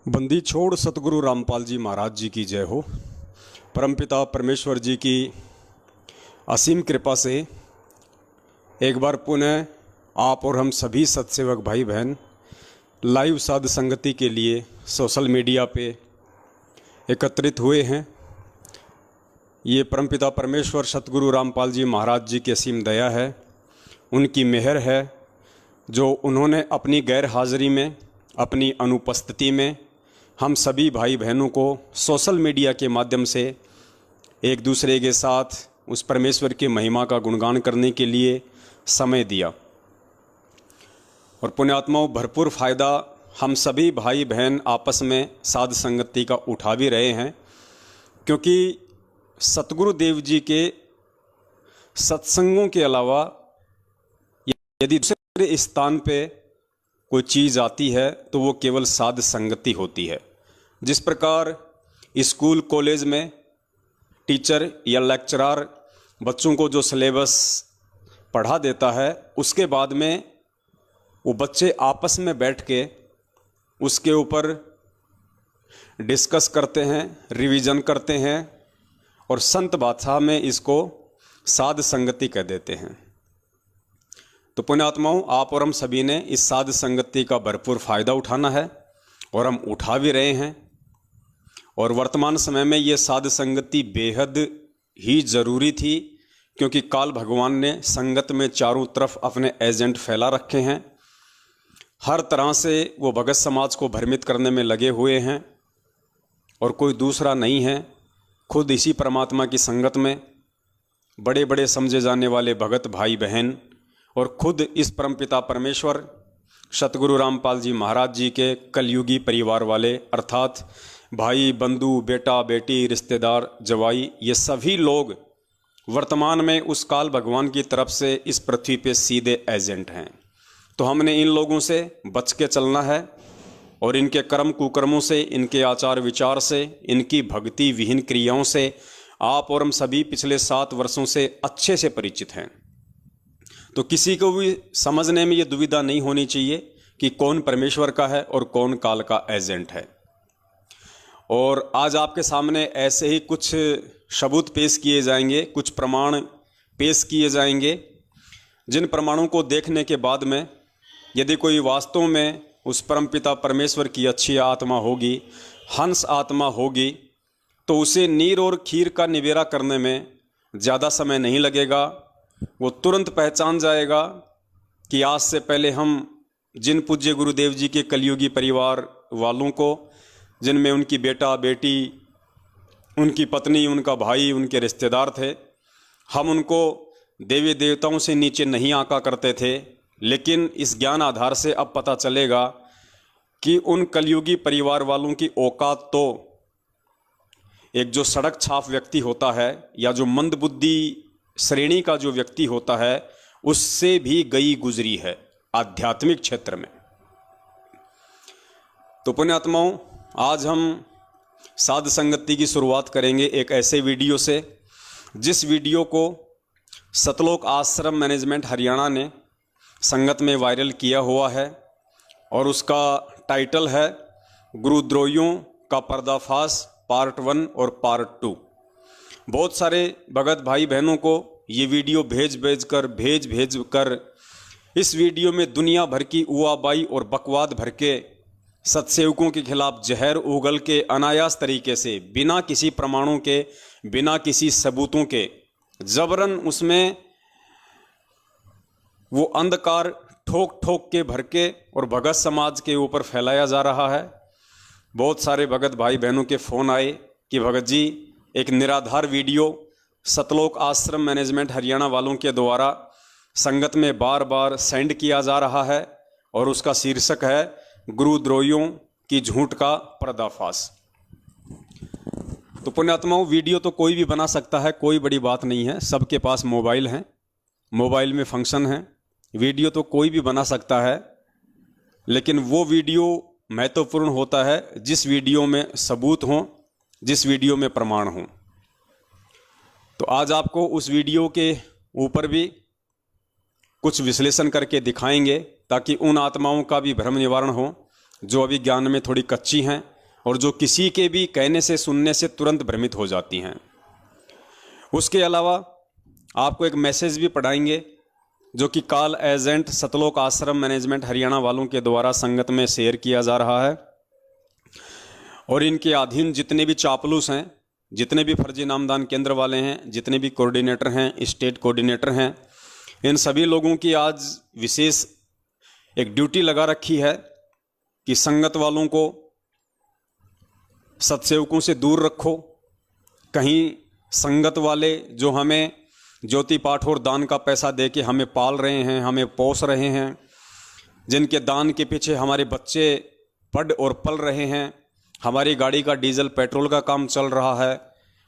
बंदी छोड़ सतगुरु रामपाल जी महाराज जी की जय हो। परमपिता परमेश्वर जी की असीम कृपा से एक बार पुनः आप और हम सभी सत्सेवक भाई बहन लाइव साध संगति के लिए सोशल मीडिया पे एकत्रित हुए हैं। ये परमपिता परमेश्वर सतगुरु रामपाल जी महाराज जी की असीम दया है, उनकी मेहर है, जो उन्होंने अपनी गैर हाजिरी में, अपनी अनुपस्थिति में हम सभी भाई बहनों को सोशल मीडिया के माध्यम से एक दूसरे के साथ उस परमेश्वर की महिमा का गुणगान करने के लिए समय दिया। और पुण्यात्माओं, भरपूर फ़ायदा हम सभी भाई बहन आपस में साध संगति का उठा भी रहे हैं, क्योंकि सतगुरु देव जी के सत्संगों के अलावा यदि दूसरे स्थान पे कोई चीज़ आती है तो वो केवल साध संगति होती है। जिस प्रकार स्कूल कॉलेज में टीचर या लेक्चरर बच्चों को जो सिलेबस पढ़ा देता है, उसके बाद में वो बच्चे आपस में बैठ के उसके ऊपर डिस्कस करते हैं, रिवीजन करते हैं और संत भाषा में इसको साध संगति कह देते हैं। तो पुण्यात्माओं, आप और हम सभी ने इस साध संगति का भरपूर फ़ायदा उठाना है और हम उठा भी रहे हैं। और वर्तमान समय में ये साध संगति बेहद ही ज़रूरी थी, क्योंकि काल भगवान ने संगत में चारों तरफ अपने एजेंट फैला रखे हैं। हर तरह से वो भगत समाज को भ्रमित करने में लगे हुए हैं और कोई दूसरा नहीं है, खुद इसी परमात्मा की संगत में बड़े बड़े समझे जाने वाले भगत भाई बहन और खुद इस परमपिता परमेश्वर सतगुरु रामपाल जी महाराज जी के कलयुगी परिवार वाले, अर्थात भाई बंधु, बेटा बेटी, रिश्तेदार, जवाई, ये सभी लोग वर्तमान में उस काल भगवान की तरफ से इस पृथ्वी पे सीधे एजेंट हैं। तो हमने इन लोगों से बच के चलना है और इनके कर्म कुकर्मों से, इनके आचार विचार से, इनकी भक्ति विहीन क्रियाओं से आप और हम सभी पिछले 7 वर्षों से अच्छे से परिचित हैं। तो किसी को भी समझने में ये दुविधा नहीं होनी चाहिए कि कौन परमेश्वर का है और कौन काल का एजेंट है। और आज आपके सामने ऐसे ही कुछ सबूत पेश किए जाएंगे, कुछ प्रमाण पेश किए जाएंगे, जिन प्रमाणों को देखने के बाद में यदि कोई वास्तव में उस परमपिता परमेश्वर की अच्छी आत्मा होगी, हंस आत्मा होगी, तो उसे नीर और खीर का निबेरा करने में ज़्यादा समय नहीं लगेगा। वो तुरंत पहचान जाएगा कि आज से पहले हम जिन पूज्य गुरुदेव जी के कलयुगी परिवार वालों को, जिनमें उनकी बेटा बेटी, उनकी पत्नी, उनका भाई, उनके रिश्तेदार थे, हम उनको देवी देवताओं से नीचे नहीं आंका करते थे। लेकिन इस ज्ञान आधार से अब पता चलेगा कि उन कलयुगी परिवार वालों की औकात तो एक जो सड़क छाप व्यक्ति होता है या जो मंदबुद्धि श्रेणी का जो व्यक्ति होता है, उससे भी गई गुजरी है आध्यात्मिक क्षेत्र में। तो पुण्यात्माओं, आज हम साध संगति की शुरुआत करेंगे एक ऐसे वीडियो से, जिस वीडियो को सतलोक आश्रम मैनेजमेंट हरियाणा ने संगत में वायरल किया हुआ है और उसका टाइटल है गुरुद्रोहियों का पर्दाफाश पार्ट 1 और पार्ट 2। बहुत सारे भगत भाई बहनों को ये वीडियो भेज कर इस वीडियो में दुनिया भर की उआबाई और बकवाद भर के सत्सेवकों के खिलाफ जहर उगल के अनायास तरीके से, बिना किसी प्रमाणों के, बिना किसी सबूतों के, जबरन उसमें वो अंधकार ठोक ठोक के भर के और भगत समाज के ऊपर फैलाया जा रहा है। बहुत सारे भगत भाई बहनों के फ़ोन आए कि भगत जी, एक निराधार वीडियो सतलोक आश्रम मैनेजमेंट हरियाणा वालों के द्वारा संगत में बार बार सेंड किया जा रहा है और उसका शीर्षक है गुरुद्रोहियों की झूठ का पर्दाफाश। तो पुण्यात्माओं, वीडियो तो कोई भी बना सकता है, कोई बड़ी बात नहीं है। सबके पास मोबाइल हैं, मोबाइल में फंक्शन है, वीडियो तो कोई भी बना सकता है। लेकिन वो वीडियो महत्वपूर्ण होता है जिस वीडियो में सबूत हों, जिस वीडियो में प्रमाण हों। तो आज आपको उस वीडियो के ऊपर भी कुछ विश्लेषण करके दिखाएंगे, ताकि उन आत्माओं का भी भ्रम निवारण हो जो अभी ज्ञान में थोड़ी कच्ची हैं और जो किसी के भी कहने से सुनने से तुरंत भ्रमित हो जाती हैं। उसके अलावा आपको एक मैसेज भी पढ़ाएंगे जो कि कॉल एजेंट सतलोक आश्रम मैनेजमेंट हरियाणा वालों के द्वारा संगत में शेयर किया जा रहा है। और इनके अधीन जितने भी चापलूस हैं, जितने भी फर्जी नामदान केंद्र वाले हैं, जितने भी कोऑर्डिनेटर हैं, स्टेट कोऑर्डिनेटर हैं, इन सभी लोगों की आज विशेष एक ड्यूटी लगा रखी है कि संगत वालों को, सत्सेवकों से दूर रखो। कहीं संगत वाले जो हमें ज्योति पाठ और दान का पैसा दे के हमें पाल रहे हैं, हमें पोस रहे हैं, जिनके दान के पीछे हमारे बच्चे पढ़ और पल रहे हैं, हमारी गाड़ी का डीजल पेट्रोल का काम चल रहा है,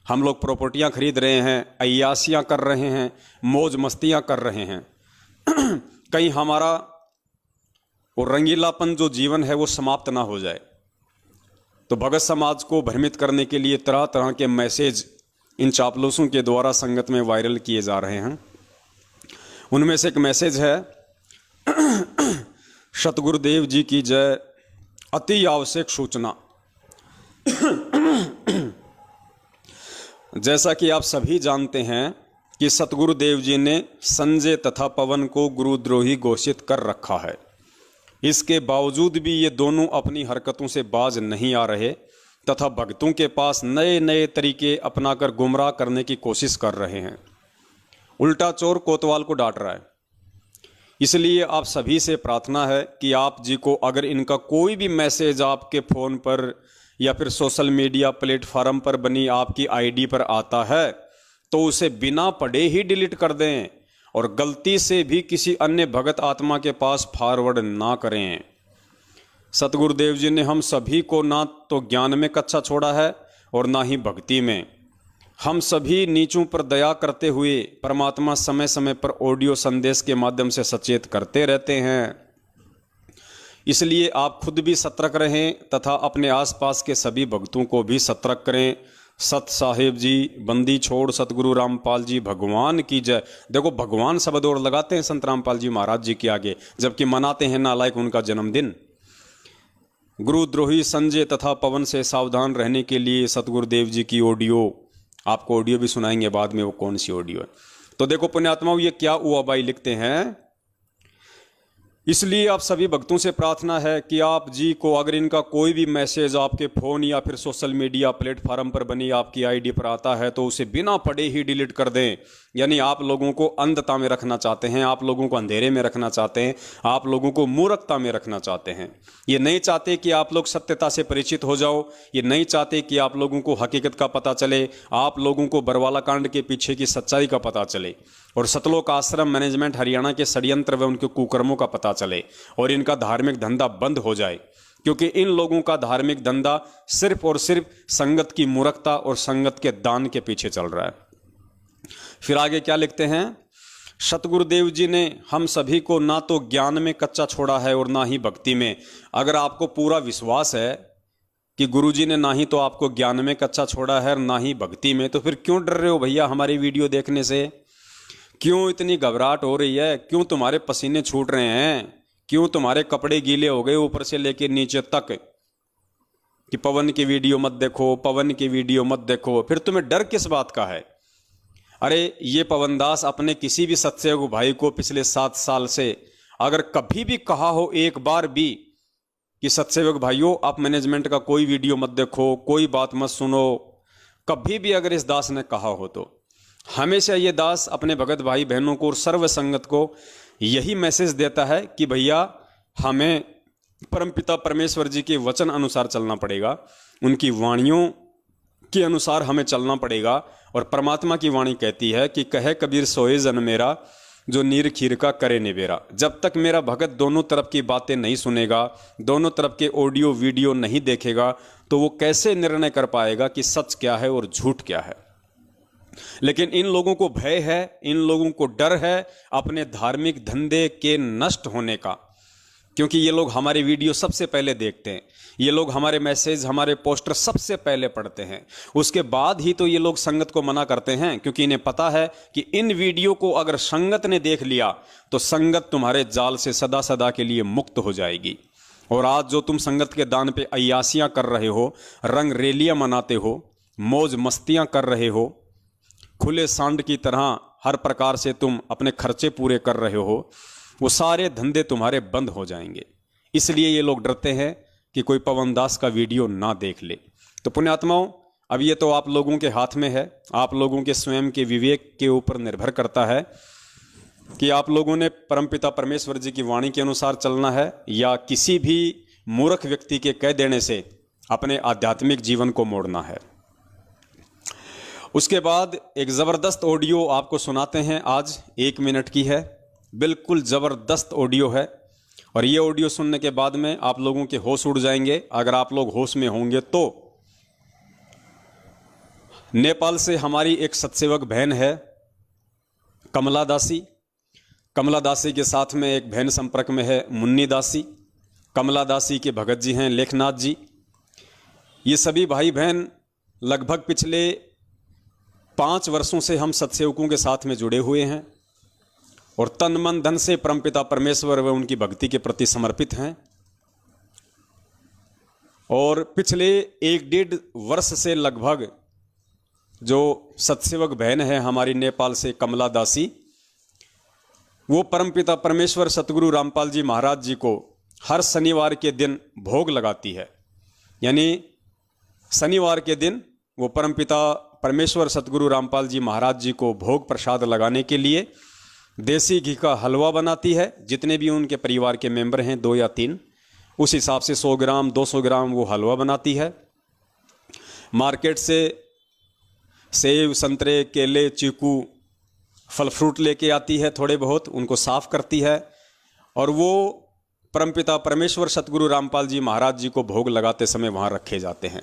हम लोग प्रॉपर्टियां खरीद रहे हैं, अय्यासियां कर रहे हैं, मौज मस्तियां कर रहे हैं, कहीं हमारा वो रंगीलापन जो जीवन है वो समाप्त ना हो जाए। तो भगत समाज को भ्रमित करने के लिए तरह तरह के मैसेज इन चापलूसों के द्वारा संगत में वायरल किए जा रहे हैं। उनमें से एक मैसेज है, सतगुरुदेव जी की जय, अति आवश्यक सूचना। जैसा कि आप सभी जानते हैं कि सतगुरुदेव जी ने संजय तथा पवन को गुरुद्रोही घोषित कर रखा है। इसके बावजूद भी ये दोनों अपनी हरकतों से बाज नहीं आ रहे तथा भक्तों के पास नए नए तरीके अपनाकर गुमराह करने की कोशिश कर रहे हैं। उल्टा चोर कोतवाल को डांट रहा है। इसलिए आप सभी से प्रार्थना है कि आप जी को अगर इनका कोई भी मैसेज आपके फ़ोन पर या फिर सोशल मीडिया प्लेटफॉर्म पर बनी आपकी आईडी पर आता है तो उसे बिना पढ़े ही डिलीट कर दें और गलती से भी किसी अन्य भगत आत्मा के पास फॉरवर्ड ना करें। सतगुरुदेव जी ने हम सभी को ना तो ज्ञान में कच्चा छोड़ा है और ना ही भक्ति में। हम सभी नीचों पर दया करते हुए परमात्मा समय समय पर ऑडियो संदेश के माध्यम से सचेत करते रहते हैं। इसलिए आप खुद भी सतर्क रहें तथा अपने आसपास के सभी भक्तों को भी सतर्क करें। सत साहेब जी, बंदी छोड़ सतगुरु रामपाल जी भगवान की जय। देखो, भगवान शब्द और लगाते हैं संत रामपाल जी महाराज जी के आगे, जबकि मनाते हैं नालायक उनका जन्मदिन। गुरुद्रोही संजय तथा पवन से सावधान रहने के लिए सतगुरुदेव जी की ऑडियो, आपको ऑडियो भी सुनाएंगे बाद में, वो कौन सी ऑडियो है। तो देखो पुण्यात्माओं, ये क्या हुआ भाई लिखते हैं। इसलिए आप सभी भक्तों से प्रार्थना है कि आप जी को अगर इनका कोई भी मैसेज आपके फ़ोन या फिर सोशल मीडिया प्लेटफॉर्म पर बनी आपकी आईडी पर आता है तो उसे बिना पढ़े ही डिलीट कर दें। यानी आप लोगों को अंधता में रखना चाहते हैं, आप लोगों को अंधेरे में रखना चाहते हैं, आप लोगों को मूर्खता में रखना चाहते हैं। ये नहीं चाहते कि आप लोग सत्यता से परिचित हो जाओ, ये नहीं चाहते कि आप लोगों को हकीकत का पता चले, आप लोगों को बरवाला कांड के पीछे की सच्चाई का पता चले और सतलोक आश्रम मैनेजमेंट हरियाणा के षड्यंत्र व उनके कुकर्मों का पता चले और इनका धार्मिक धंधा बंद हो जाए। क्योंकि इन लोगों का धार्मिक धंधा सिर्फ और सिर्फ संगत की मूर्खता और संगत के दान के पीछे चल रहा है। फिर आगे क्या लिखते हैं, सतगुरुदेव जी ने हम सभी को ना तो ज्ञान में कच्चा छोड़ा है और ना ही भक्ति में। अगर आपको पूरा विश्वास है कि गुरुजी ने ना ही तो आपको ज्ञान में कच्चा छोड़ा है और ना ही भक्ति में, तो फिर क्यों डर रहे हो भैया हमारी वीडियो देखने से? क्यों इतनी घबराहट हो रही है? क्यों तुम्हारे पसीने छूट रहे हैं? क्यों तुम्हारे कपड़े गीले हो गए ऊपर से लेकर नीचे तक कि पवन की वीडियो मत देखो, पवन की वीडियो मत देखो? फिर तुम्हें डर किस बात का है? अरे ये पवनदास अपने किसी भी सत्सेवक भाई को पिछले 7 साल से अगर कभी भी कहा हो एक बार भी कि सत्सेवक भाइयों आप मैनेजमेंट का कोई वीडियो मत देखो, कोई बात मत सुनो, कभी भी अगर इस दास ने कहा हो तो हमेशा ये दास अपने भगत भाई बहनों को और सर्व संगत को यही मैसेज देता है कि भैया हमें परमपिता परमेश्वर जी के वचन अनुसार चलना पड़ेगा, उनकी वाणियों के अनुसार हमें चलना पड़ेगा। और परमात्मा की वाणी कहती है कि कहे कबीर सोए जन मेरा, जो नीर खीर का करे निबेरा। जब तक मेरा भगत दोनों तरफ की बातें नहीं सुनेगा, दोनों तरफ के ऑडियो वीडियो नहीं देखेगा, तो वो कैसे निर्णय कर पाएगा कि सच क्या है और झूठ क्या है। लेकिन इन लोगों को भय है, इन लोगों को डर है अपने धार्मिक धंधे के नष्ट होने का, क्योंकि ये लोग हमारे वीडियो सबसे पहले देखते हैं, ये लोग हमारे मैसेज हमारे पोस्टर सबसे पहले पढ़ते हैं, उसके बाद ही तो ये लोग संगत को मना करते हैं। क्योंकि इन्हें पता है कि इन वीडियो को अगर संगत ने देख लिया तो संगत तुम्हारे जाल से सदा सदा के लिए मुक्त हो जाएगी। और आज जो तुम संगत के दान पे अय्यासियाँ कर रहे हो, रंग रेलियाँ मनाते हो, मौज मस्तियाँ कर रहे हो, खुले सांड की तरह हर प्रकार से तुम अपने खर्चे पूरे कर रहे हो, वो सारे धंधे तुम्हारे बंद हो जाएंगे। इसलिए ये लोग डरते हैं कि कोई पवन दास का वीडियो ना देख ले। तो पुण्यात्माओं, अब ये तो आप लोगों के हाथ में है, आप लोगों के स्वयं के विवेक के ऊपर निर्भर करता है कि आप लोगों ने परमपिता परमेश्वर जी की वाणी के अनुसार चलना है या किसी भी मूर्ख व्यक्ति के कह देने से अपने आध्यात्मिक जीवन को मोड़ना है। उसके बाद एक ज़बरदस्त ऑडियो आपको सुनाते हैं, आज 1 मिनट की है, बिल्कुल ज़बरदस्त ऑडियो है। और ये ऑडियो सुनने के बाद में आप लोगों के होश उड़ जाएंगे, अगर आप लोग होश में होंगे तो। नेपाल से हमारी एक सत्सेवक बहन है कमला दासी। कमला दासी के साथ में एक बहन संपर्क में है मुन्नी दासी। कमला दासी के भगत जी हैं लेखनाथ जी। ये सभी भाई बहन लगभग पिछले 5 वर्षों से हम सत्सेवकों के साथ में जुड़े हुए हैं और तन मन धन से परमपिता परमेश्वर व उनकी भक्ति के प्रति समर्पित हैं। और पिछले 1-1.5 वर्ष से लगभग जो सत्सेवक बहन है हमारी नेपाल से कमला दासी, वो परमपिता परमेश्वर सतगुरु रामपाल जी महाराज जी को हर शनिवार के दिन भोग लगाती है। यानी शनिवार के दिन वो परमपिता परमेश्वर सतगुरु रामपाल जी महाराज जी को भोग प्रसाद लगाने के लिए देसी घी का हलवा बनाती है। जितने भी उनके परिवार के मेंबर हैं 2 या 3, उस हिसाब से 100 ग्राम 200 ग्राम वो हलवा बनाती है। मार्केट से सेब, संतरे, केले, चीकू, फल फ्रूट लेके आती है, थोड़े बहुत उनको साफ करती है और वो परमपिता परमेश्वर सतगुरु रामपाल जी महाराज जी को भोग लगाते समय वहाँ रखे जाते हैं।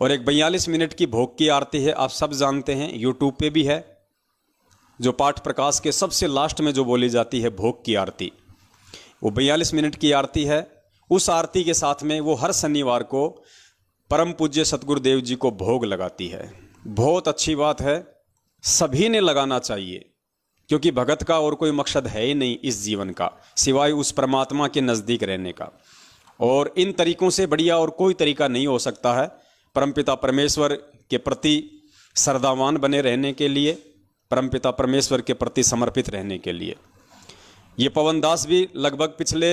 और एक 42 मिनट की भोग की आरती है, आप सब जानते हैं, यूट्यूब पे भी है, जो पाठ प्रकाश के सबसे लास्ट में जो बोली जाती है भोग की आरती, वो 42 मिनट की आरती है। उस आरती के साथ में वो हर शनिवार को परम पूज्य सतगुरुदेव जी को भोग लगाती है। बहुत अच्छी बात है, सभी ने लगाना चाहिए, क्योंकि भगत का और कोई मकसद है ही नहीं इस जीवन का सिवाय उस परमात्मा के नज़दीक रहने का। और इन तरीकों से बढ़िया और कोई तरीका नहीं हो सकता है परमपिता परमेश्वर के प्रति श्रद्धावान बने रहने के लिए, परमपिता परमेश्वर के प्रति समर्पित रहने के लिए। ये पवन दास भी लगभग पिछले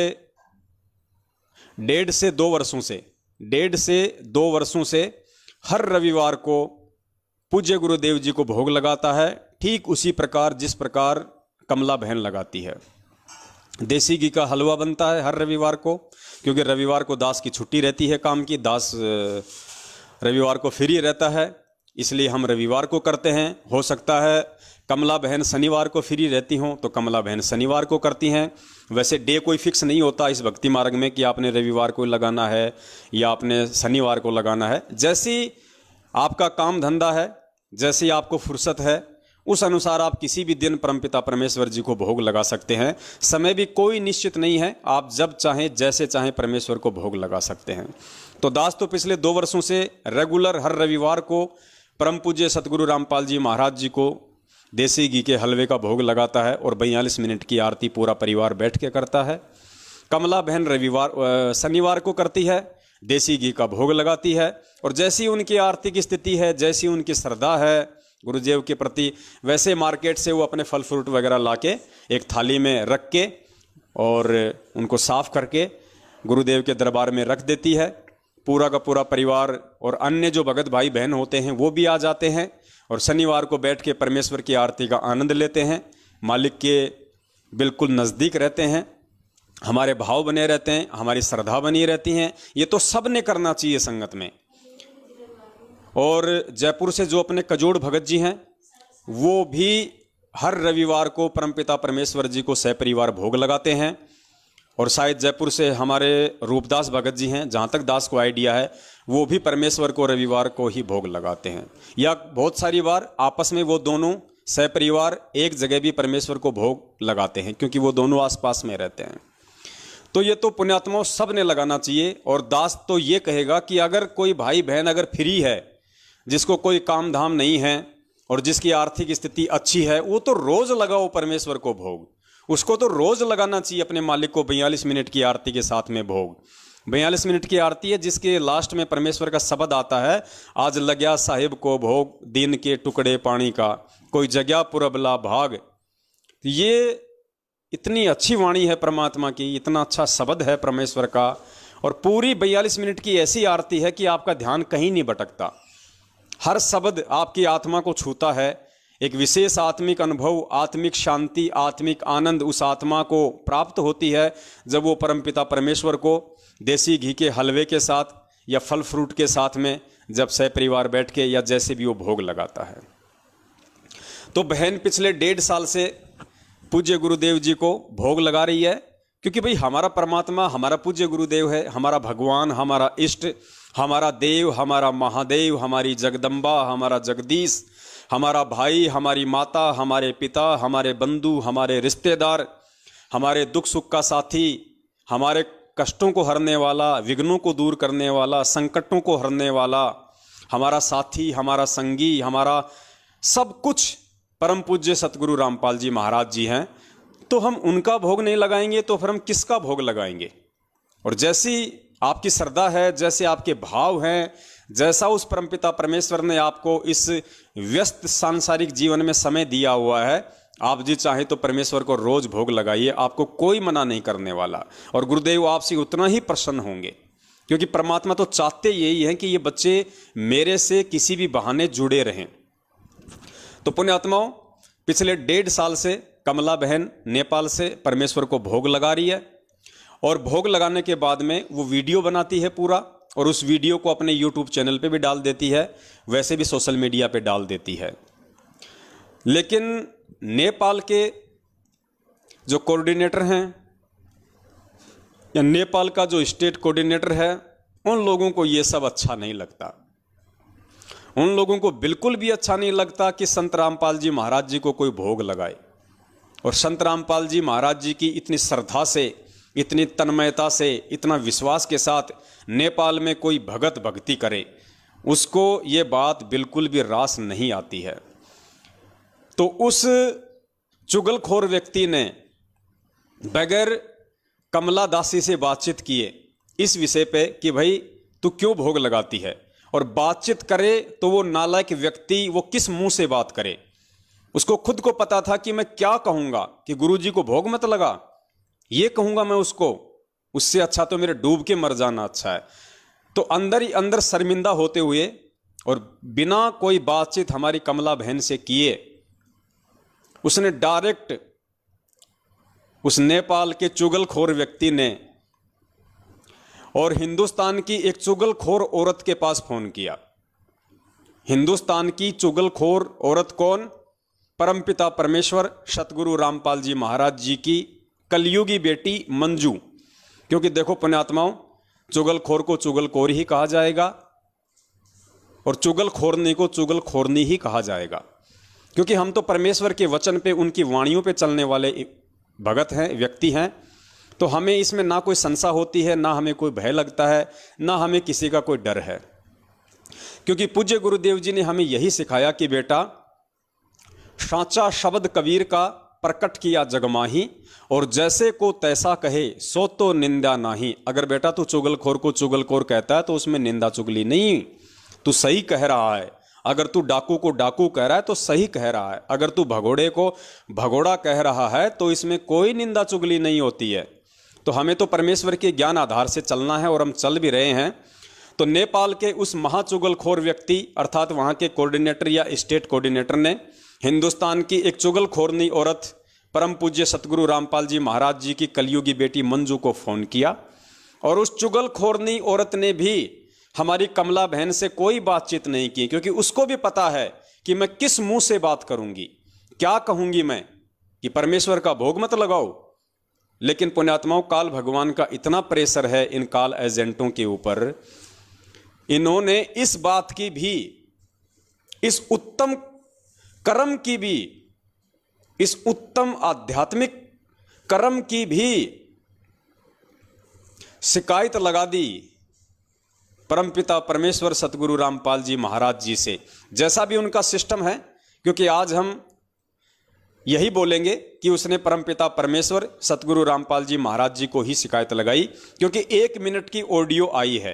1.5 से 2 वर्षों से हर रविवार को पूज्य गुरुदेव जी को भोग लगाता है, ठीक उसी प्रकार जिस प्रकार कमला बहन लगाती है। देसी घी का हलवा बनता है हर रविवार को, क्योंकि रविवार को दास की छुट्टी रहती है काम की, दास रविवार को फ्री रहता है, इसलिए हम रविवार को करते हैं। हो सकता है कमला बहन शनिवार को फ्री रहती हों तो कमला बहन शनिवार को करती हैं। वैसे डे कोई फिक्स नहीं होता इस भक्ति मार्ग में कि आपने रविवार को लगाना है या आपने शनिवार को लगाना है। जैसी आपका काम धंधा है, जैसी आपको फुर्सत है, उस अनुसार आप किसी भी दिन परमपिता परमेश्वर जी को भोग लगा सकते हैं। समय भी कोई निश्चित नहीं है, आप जब चाहें जैसे चाहें परमेश्वर को भोग लगा सकते हैं। तो दास तो पिछले 2 वर्षों से रेगुलर हर रविवार को परम पूज्य सतगुरु रामपाल जी महाराज जी को देसी घी के हलवे का भोग लगाता है और 42 मिनट की आरती पूरा परिवार बैठ के करता है। कमला बहन शनिवार को करती है, देसी घी का भोग लगाती है, और जैसी उनकी आर्थिक स्थिति है, जैसी उनकी श्रद्धा है गुरुदेव के प्रति, वैसे मार्केट से वो अपने फल फ्रूट वगैरह लाके एक थाली में रख के और उनको साफ करके गुरुदेव के दरबार में रख देती है। पूरा का पूरा परिवार और अन्य जो भगत भाई बहन होते हैं वो भी आ जाते हैं और शनिवार को बैठ के परमेश्वर की आरती का आनंद लेते हैं, मालिक के बिल्कुल नज़दीक रहते हैं, हमारे भाव बने रहते हैं, हमारी श्रद्धा बनी रहती हैं। ये तो सब ने करना चाहिए संगत में। और जयपुर से जो अपने कजोड़ भगत जी हैं वो भी हर रविवार को परमपिता परमेश्वर जी को सहपरिवार भोग लगाते हैं। और शायद जयपुर से हमारे रूपदास भगत जी हैं, जहाँ तक दास को आइडिया है, वो भी परमेश्वर को रविवार को ही भोग लगाते हैं। या बहुत सारी बार आपस में वो दोनों सहपरिवार एक जगह भी परमेश्वर को भोग लगाते हैं, क्योंकि वो दोनों आसपास में रहते हैं। तो ये तो पुण्यात्माओं सब ने लगाना चाहिए। और दास तो ये कहेगा कि अगर कोई भाई बहन अगर फ्री है, जिसको कोई काम धाम नहीं है और जिसकी आर्थिक स्थिति अच्छी है, वो तो रोज लगाओ परमेश्वर को भोग। उसको तो रोज लगाना चाहिए अपने मालिक को 42 मिनट की आरती के साथ में भोग। 42 मिनट की आरती है जिसके लास्ट में परमेश्वर का शब्द आता है, आज लग्या साहिब को भोग दिन के टुकड़े पानी का, कोई जगह पुरबला भाग। ये इतनी अच्छी वाणी है परमात्मा की, इतना अच्छा शब्द है परमेश्वर का, और पूरी 42 मिनट की ऐसी आरती है कि आपका ध्यान कहीं नहीं भटकता। हर शब्द आपकी आत्मा को छूता है, एक विशेष आत्मिक अनुभव, आत्मिक शांति, आत्मिक आनंद उस आत्मा को प्राप्त होती है जब वो परमपिता परमेश्वर को देसी घी के हलवे के साथ या फल फ्रूट के साथ में जब सहपरिवार बैठ के या जैसे भी वो भोग लगाता है। तो बहन पिछले 1.5 साल से पूज्य गुरुदेव जी को भोग लगा रही है, क्योंकि भाई हमारा परमात्मा हमारा पूज्य गुरुदेव है, हमारा भगवान, हमारा इष्ट, हमारा देव, हमारा महादेव, हमारी जगदम्बा, हमारा जगदीश, हमारा भाई, हमारी माता, हमारे पिता, हमारे बंधु, हमारे रिश्तेदार, हमारे दुख सुख का साथी, हमारे कष्टों को हरने वाला, विघ्नों को दूर करने वाला, संकटों को हरने वाला, हमारा साथी, हमारा संगी, हमारा सब कुछ परम पूज्य सतगुरु रामपाल जी महाराज जी हैं। तो हम उनका भोग नहीं लगाएंगे तो फिर हम किसका भोग लगाएंगे? और जैसी आपकी श्रद्धा है, जैसे आपके भाव हैं, जैसा उस परमपिता परमेश्वर ने आपको इस व्यस्त सांसारिक जीवन में समय दिया हुआ है, आप जी चाहे तो परमेश्वर को रोज भोग लगाइए, आपको कोई मना नहीं करने वाला। और गुरुदेव आपसे उतना ही प्रसन्न होंगे, क्योंकि परमात्मा तो चाहते यही है कि ये बच्चे मेरे से किसी भी बहाने जुड़े रहें। तो पुण्यात्माओं, पिछले 1.5 साल से कमला बहन नेपाल से परमेश्वर को भोग लगा रही है, और भोग लगाने के बाद में वो वीडियो बनाती है पूरा, और उस वीडियो को अपने YouTube चैनल पे भी डाल देती है, वैसे भी सोशल मीडिया पे डाल देती है। लेकिन नेपाल के जो कोऑर्डिनेटर हैं या नेपाल का जो स्टेट कोऑर्डिनेटर है, उन लोगों को ये सब अच्छा नहीं लगता। उन लोगों को बिल्कुल भी अच्छा नहीं लगता कि संत रामपाल जी महाराज जी को कोई भोग लगाए। और संत रामपाल जी महाराज जी की इतनी श्रद्धा से, इतनी तन्मयता से, इतना विश्वास के साथ नेपाल में कोई भगत भक्ति करे, उसको ये बात बिल्कुल भी रास नहीं आती है। तो उस चुगलखोर व्यक्ति ने बगैर कमला दासी से बातचीत किए इस विषय पे कि भाई तू क्यों भोग लगाती है, और बातचीत करे तो वो नालायक व्यक्ति वो किस मुंह से बात करे। उसको खुद को पता था कि मैं क्या कहूंगा, कि गुरुजी को भोग मत लगा, ये कहूंगा मैं उसको, उससे अच्छा तो मेरे डूब के मर जाना अच्छा है। तो अंदर ही अंदर शर्मिंदा होते हुए और बिना कोई बातचीत हमारी कमला बहन से किए उसने डायरेक्ट उस नेपाल के चुगलखोर व्यक्ति ने और हिंदुस्तान की एक चुगलखोर औरत के पास फोन किया। हिंदुस्तान की चुगलखोर औरत कौन? परमपिता परमेश्वर सतगुरु रामपाल जी महाराज जी की कलयुगी बेटी मंजू। क्योंकि देखो पुण्यात्माओं, चुगलखोर को चुगलखोर ही कहा जाएगा और चुगलखोरनी को चुगलखोरनी ही कहा जाएगा, क्योंकि हम तो परमेश्वर के वचन पे, उनकी वाणियों पे चलने वाले भगत हैं, व्यक्ति हैं। तो हमें इसमें ना कोई संशय होती है, ना हमें कोई भय लगता है, ना हमें किसी का कोई डर है। क्योंकि पूज्य गुरुदेव जी ने हमें यही सिखाया कि बेटा, साचा शब्द कबीर का प्रकट किया जगमाही, और जैसे को तैसा कहे सो तो निंदा नाही। अगर बेटा तू चुगलखोर को चुगलखोर कहता है तो उसमें निंदा चुगली नहीं, तू सही कह रहा है। अगर तू डाकू को डाकू कह रहा है तो सही कह रहा है। अगर तू भगोड़े को भगोड़ा कह रहा है तो इसमें कोई निंदा चुगली नहीं होती है। तो हमें तो परमेश्वर के ज्ञान आधार से चलना है, और हम चल भी रहे हैं। तो नेपाल के उस महाचुगलखोर व्यक्ति अर्थात वहाँ के कोऑर्डिनेटर या स्टेट कोऑर्डिनेटर ने हिंदुस्तान की एक चुगलखोरनी औरत परम पूज्य सतगुरु रामपाल जी महाराज जी की कलयुगी बेटी मंजू को फ़ोन किया, और उस चुगलखोरनी औरत ने भी हमारी कमला बहन से कोई बातचीत नहीं की, क्योंकि उसको भी पता है कि मैं किस मुंह से बात करूंगी, क्या कहूंगी मैं कि परमेश्वर का भोग मत लगाओ। लेकिन पुण्यात्माओं, काल भगवान का इतना प्रेशर है इन काल एजेंटों के ऊपर, इन्होंने इस बात की भी, इस उत्तम कर्म की भी, इस उत्तम आध्यात्मिक कर्म की भी शिकायत लगा दी परमपिता परमेश्वर सतगुरु रामपाल जी महाराज जी से। जैसा भी उनका सिस्टम है, क्योंकि आज हम यही बोलेंगे कि उसने परमपिता परमेश्वर सतगुरु रामपाल जी महाराज जी को ही शिकायत लगाई, क्योंकि 1 मिनट की ऑडियो आई है।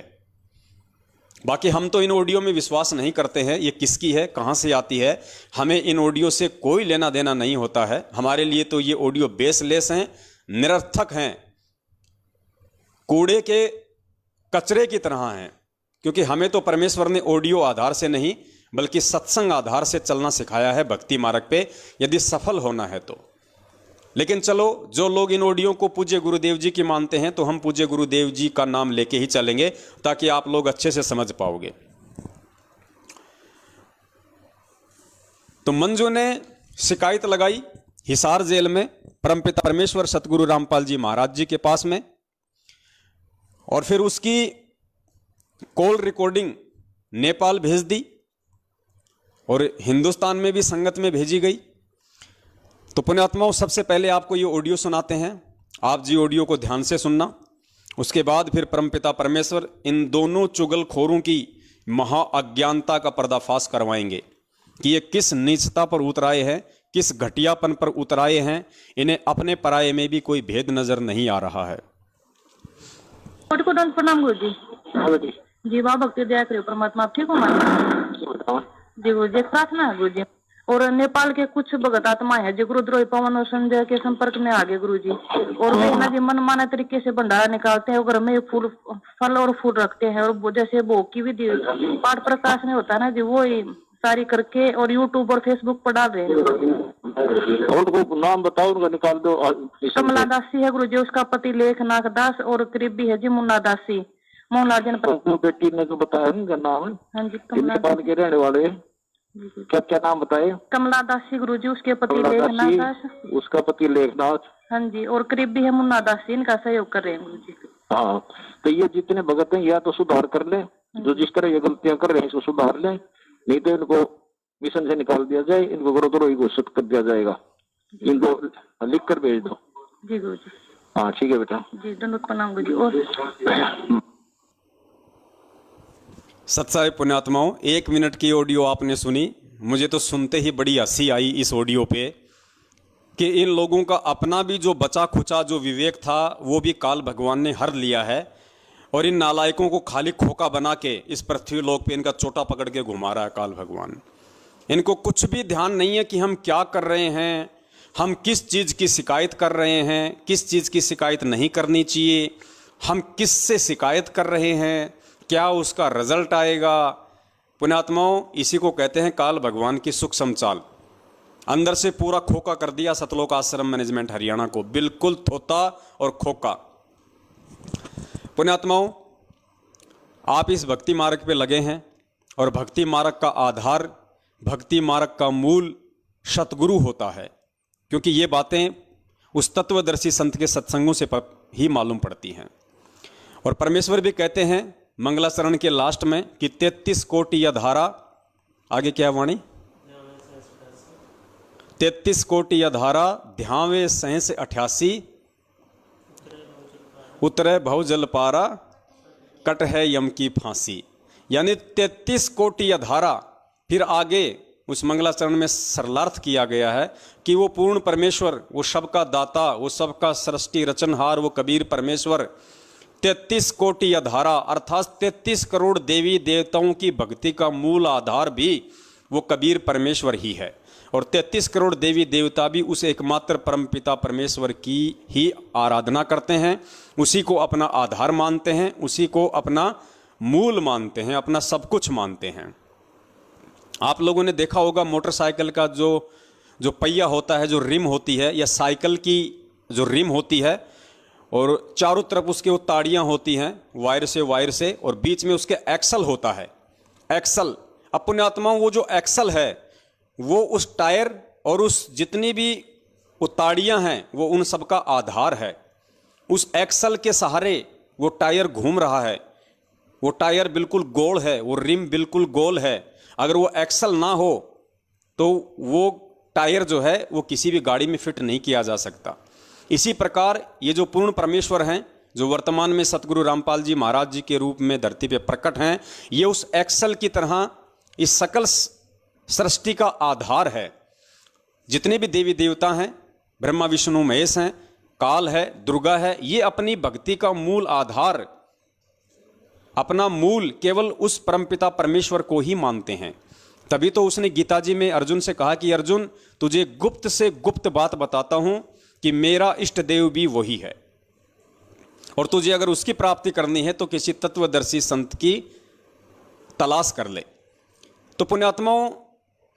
बाकी हम तो इन ऑडियो में विश्वास नहीं करते हैं, ये किसकी है, कहाँ से आती है, हमें इन ऑडियो से कोई लेना देना नहीं होता है। हमारे लिए तो ये ऑडियो बेसलेस हैं, निरर्थक हैं, कूड़े के कचरे की तरह हैं, क्योंकि हमें तो परमेश्वर ने ऑडियो आधार से नहीं बल्कि सत्संग आधार से चलना सिखाया है भक्ति मार्ग पे, यदि सफल होना है तो। लेकिन चलो, जो लोग इन ऑडियो को पूज्य गुरुदेव जी की मानते हैं, तो हम पूज्य गुरुदेव जी का नाम लेके ही चलेंगे ताकि आप लोग अच्छे से समझ पाओगे। तो मंजू ने शिकायत लगाई हिसार जेल में परमपिता परमेश्वर सतगुरु रामपाल जी महाराज जी के पास में, और फिर उसकी कॉल रिकॉर्डिंग नेपाल भेज दी और हिंदुस्तान में भी संगत में भेजी गई। तो पुण्यात्माओं, सबसे पहले आपको ये ऑडियो सुनाते हैं, आप जी ऑडियो को ध्यान से सुनना। उसके बाद फिर परमपिता परमेश्वर इन दोनों चुगलखोरों की महा अज्ञानता का पर्दाफाश करवाएंगे कि ये किस नीचता पर उतराए हैं, किस घटियापन पर उतराए हैं, इन्हें अपने पराये में भी कोई भेद नजर नहीं आ रहा है। प्रणाम गुरु जी। जी वाह भक्ति दया करियो परमात्मा, आप ठीक हो मां जी? गुरु जी प्रार्थना है गुरु जी, और नेपाल के कुछ भगत आत्मा है जो गुरुद्रोही पवन और संजय के संपर्क में आ गए गुरु जी, और वे ना जी मन माना तरीके से भंडारा निकालते हैं, घर में फूल फल और फूल रखते हैं, और जैसे भोग की विधि पाठ प्रकाश में होता है ना जी, वो ही सारी करके और यूट्यूब और फेसबुक पर डाल रहे हैं। उनको नाम बताओ, उनका निकाल दो। कमला दासी है गुरु जी, उसका पति लेखनाथ दास, और करीबी है जी मुन्ना दासी, मोहनलाल जनपद। बेटी ने जो बताया उनका नाम है? हाँ जी, नेपाल के रहने वाले। क्या क्या नाम बताए? कमला दासी गुरु जी, उसके पति लेखनाथ दास, उसका पति लेखनाथ। हाँ जी, और करीबी है मुन्ना दासी, इनका सहयोग कर रहे हैं गुरु जी। हाँ, तो ये जितने भगत हैं या तो सुधार कर ले, जो जिस तरह ये गलतियां कर रहे हैं इसको सुधार ले, नहीं तो इनको मिशन से निकाल दिया जाए, इनको गुरुद्रोही घोषित कर दिया जाएगा। इनको लिख कर भेज दो। जी गुरु जी। हाँ ठीक है बेटा जी, दंडवत प्रणाम गुरु जी। और सत्साई पुण्यात्माओं, 1 मिनट की ऑडियो आपने सुनी। मुझे तो सुनते ही बड़ी हंसी आई इस ऑडियो पे कि इन लोगों का अपना भी जो बचा खुचा जो विवेक था वो भी काल भगवान ने हर लिया है, और इन नालायकों को खाली खोका बना के इस पृथ्वी लोक पे इनका चोटा पकड़ के घुमा रहा है काल भगवान। इनको कुछ भी ध्यान नहीं है कि हम क्या कर रहे हैं, हम किस चीज़ की शिकायत कर रहे हैं, किस चीज़ की शिकायत नहीं करनी चाहिए, हम किस से शिकायत कर रहे हैं, क्या उसका रिजल्ट आएगा। पुण्यात्माओं, इसी को कहते हैं काल भगवान की सूक्ष्म चाल। अंदर से पूरा खोका कर दिया सतलोक आश्रम मैनेजमेंट हरियाणा को, बिल्कुल थोता और खोका। पुण्यात्माओं, आप इस भक्ति मार्ग पे लगे हैं, और भक्ति मार्ग का आधार, भक्ति मार्ग का मूल सतगुरु होता है, क्योंकि ये बातें उस तत्वदर्शी संत के सत्संगों से ही मालूम पड़ती हैं। और परमेश्वर भी कहते हैं मंगलाचरण के लास्ट में कि 33 कोटि या धारा, आगे क्या वाणी, 33 कोटि या धारा ध्यावे सहस 88, उतरे भव जल पारा, कट है यम की फांसी। यानी 33 कोटि या धारा, फिर आगे उस मंगलाचरण में सरलार्थ किया गया है कि वो पूर्ण परमेश्वर, वो सबका दाता, वो सबका सृष्टि रचनहार, वो कबीर परमेश्वर 33 कोटि या धारा अर्थात 33 करोड़ देवी देवताओं की भक्ति का मूल आधार भी वो कबीर परमेश्वर ही है। और 33 करोड़ देवी देवता भी उस एकमात्र परमपिता परमेश्वर की ही आराधना करते हैं, उसी को अपना आधार मानते हैं, उसी को अपना मूल मानते हैं, अपना सब कुछ मानते हैं। आप लोगों ने देखा होगा मोटरसाइकिल का जो पहिया होता है, जो रिम होती है, या साइकिल की जो रिम होती है, और चारों तरफ उसके वो ताड़ियाँ होती हैं वायर से, और बीच में उसके एक्सल होता है। एक्सल, अब पुण्यात्माओं, वो जो एक्सल है वो उस टायर और उस जितनी भी वो ताड़ियाँ हैं वो उन सब का आधार है। उस एक्सल के सहारे वो टायर घूम रहा है, वो टायर बिल्कुल गोल है, वो रिम बिल्कुल गोल है। अगर वो एक्सल ना हो तो वो टायर जो है वो किसी भी गाड़ी में फिट नहीं किया जा सकता। इसी प्रकार ये जो पूर्ण परमेश्वर हैं, जो वर्तमान में सतगुरु रामपाल जी महाराज जी के रूप में धरती पे प्रकट हैं, ये उस एक्सल की तरह इस सकल सृष्टि का आधार है। जितने भी देवी देवता हैं, ब्रह्मा विष्णु महेश हैं, काल है, दुर्गा है, ये अपनी भक्ति का मूल आधार, अपना मूल केवल उस परमपिता परमेश्वर को ही मानते हैं। तभी तो उसने गीता जी में अर्जुन से कहा कि अर्जुन, तुझे गुप्त से गुप्त बात बताता हूं कि मेरा इष्ट देव भी वही है, और तुझे अगर उसकी प्राप्ति करनी है तो किसी तत्वदर्शी संत की तलाश कर ले। तो पुण्यात्माओं,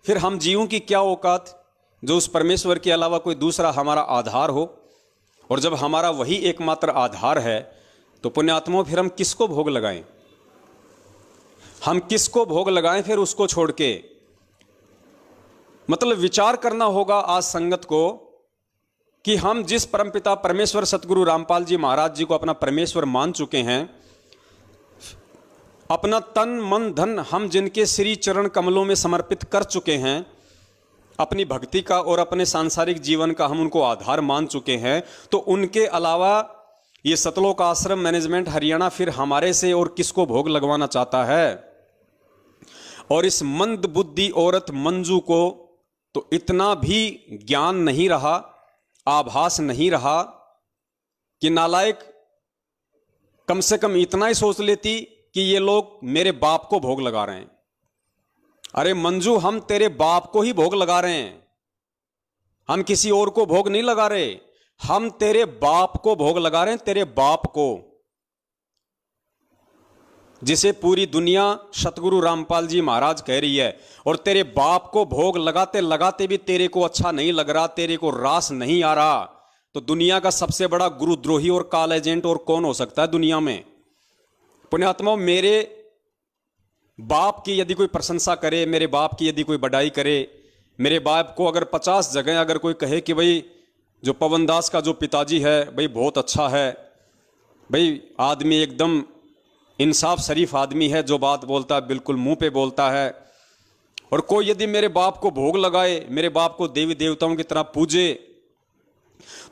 फिर हम जीवों की क्या औकात जो उस परमेश्वर के अलावा कोई दूसरा हमारा आधार हो, और जब हमारा वही एकमात्र आधार है तो पुण्यात्माओं फिर हम किसको भोग लगाएं? हम किसको भोग लगाएं फिर उसको छोड़ के? मतलब विचार करना होगा आज संगत को कि हम जिस परमपिता परमेश्वर सतगुरु रामपाल जी महाराज जी को अपना परमेश्वर मान चुके हैं, अपना तन मन धन हम जिनके श्री चरण कमलों में समर्पित कर चुके हैं, अपनी भक्ति का और अपने सांसारिक जीवन का हम उनको आधार मान चुके हैं, तो उनके अलावा ये सतलोक आश्रम मैनेजमेंट हरियाणा फिर हमारे से और किसको भोग लगवाना चाहता है? और इस मंद बुद्धि औरत मंजू को तो इतना भी ज्ञान नहीं रहा, आभास नहीं रहा कि नालायक कम से कम इतना ही सोच लेती कि ये लोग मेरे बाप को भोग लगा रहे हैं। अरे मंजू, हम तेरे बाप को ही भोग लगा रहे हैं, हम किसी और को भोग नहीं लगा रहे, हम तेरे बाप को भोग लगा रहे हैं, तेरे बाप को, जिसे पूरी दुनिया सतगुरु रामपाल जी महाराज कह रही है। और तेरे बाप को भोग लगाते लगाते भी तेरे को अच्छा नहीं लग रहा, तेरे को रास नहीं आ रहा, तो दुनिया का सबसे बड़ा गुरुद्रोही और काल एजेंट और कौन हो सकता है दुनिया में? पुण्यात्माओं, मेरे बाप की यदि कोई प्रशंसा करे, मेरे बाप की यदि कोई बड़ाई करे, मेरे बाप को अगर 50 जगह अगर कोई कहे कि भाई जो पवन दास का जो पिताजी है भाई बहुत अच्छा है, भाई आदमी एकदम इंसाफ शरीफ आदमी है, जो बात बोलता है बिल्कुल मुंह पे बोलता है, और कोई यदि मेरे बाप को भोग लगाए, मेरे बाप को देवी देवताओं की तरह पूजे,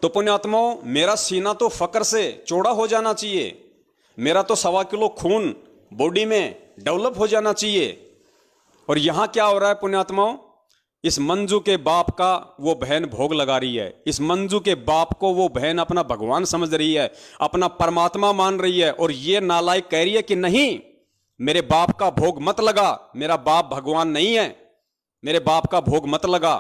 तो पुण्यात्माओं मेरा सीना तो फक्र से चौड़ा हो जाना चाहिए, मेरा तो 1.25 किलो खून बॉडी में डेवलप हो जाना चाहिए। और यहां क्या हो रहा है पुण्यात्माओं? इस मंजू के बाप का वो बहन भोग लगा रही है, इस मंजू के बाप को वो बहन अपना भगवान समझ रही है, अपना परमात्मा मान रही है, और ये नालायक कह रही है कि नहीं, मेरे बाप का भोग मत लगा, मेरा बाप भगवान नहीं है, मेरे बाप का भोग मत लगा।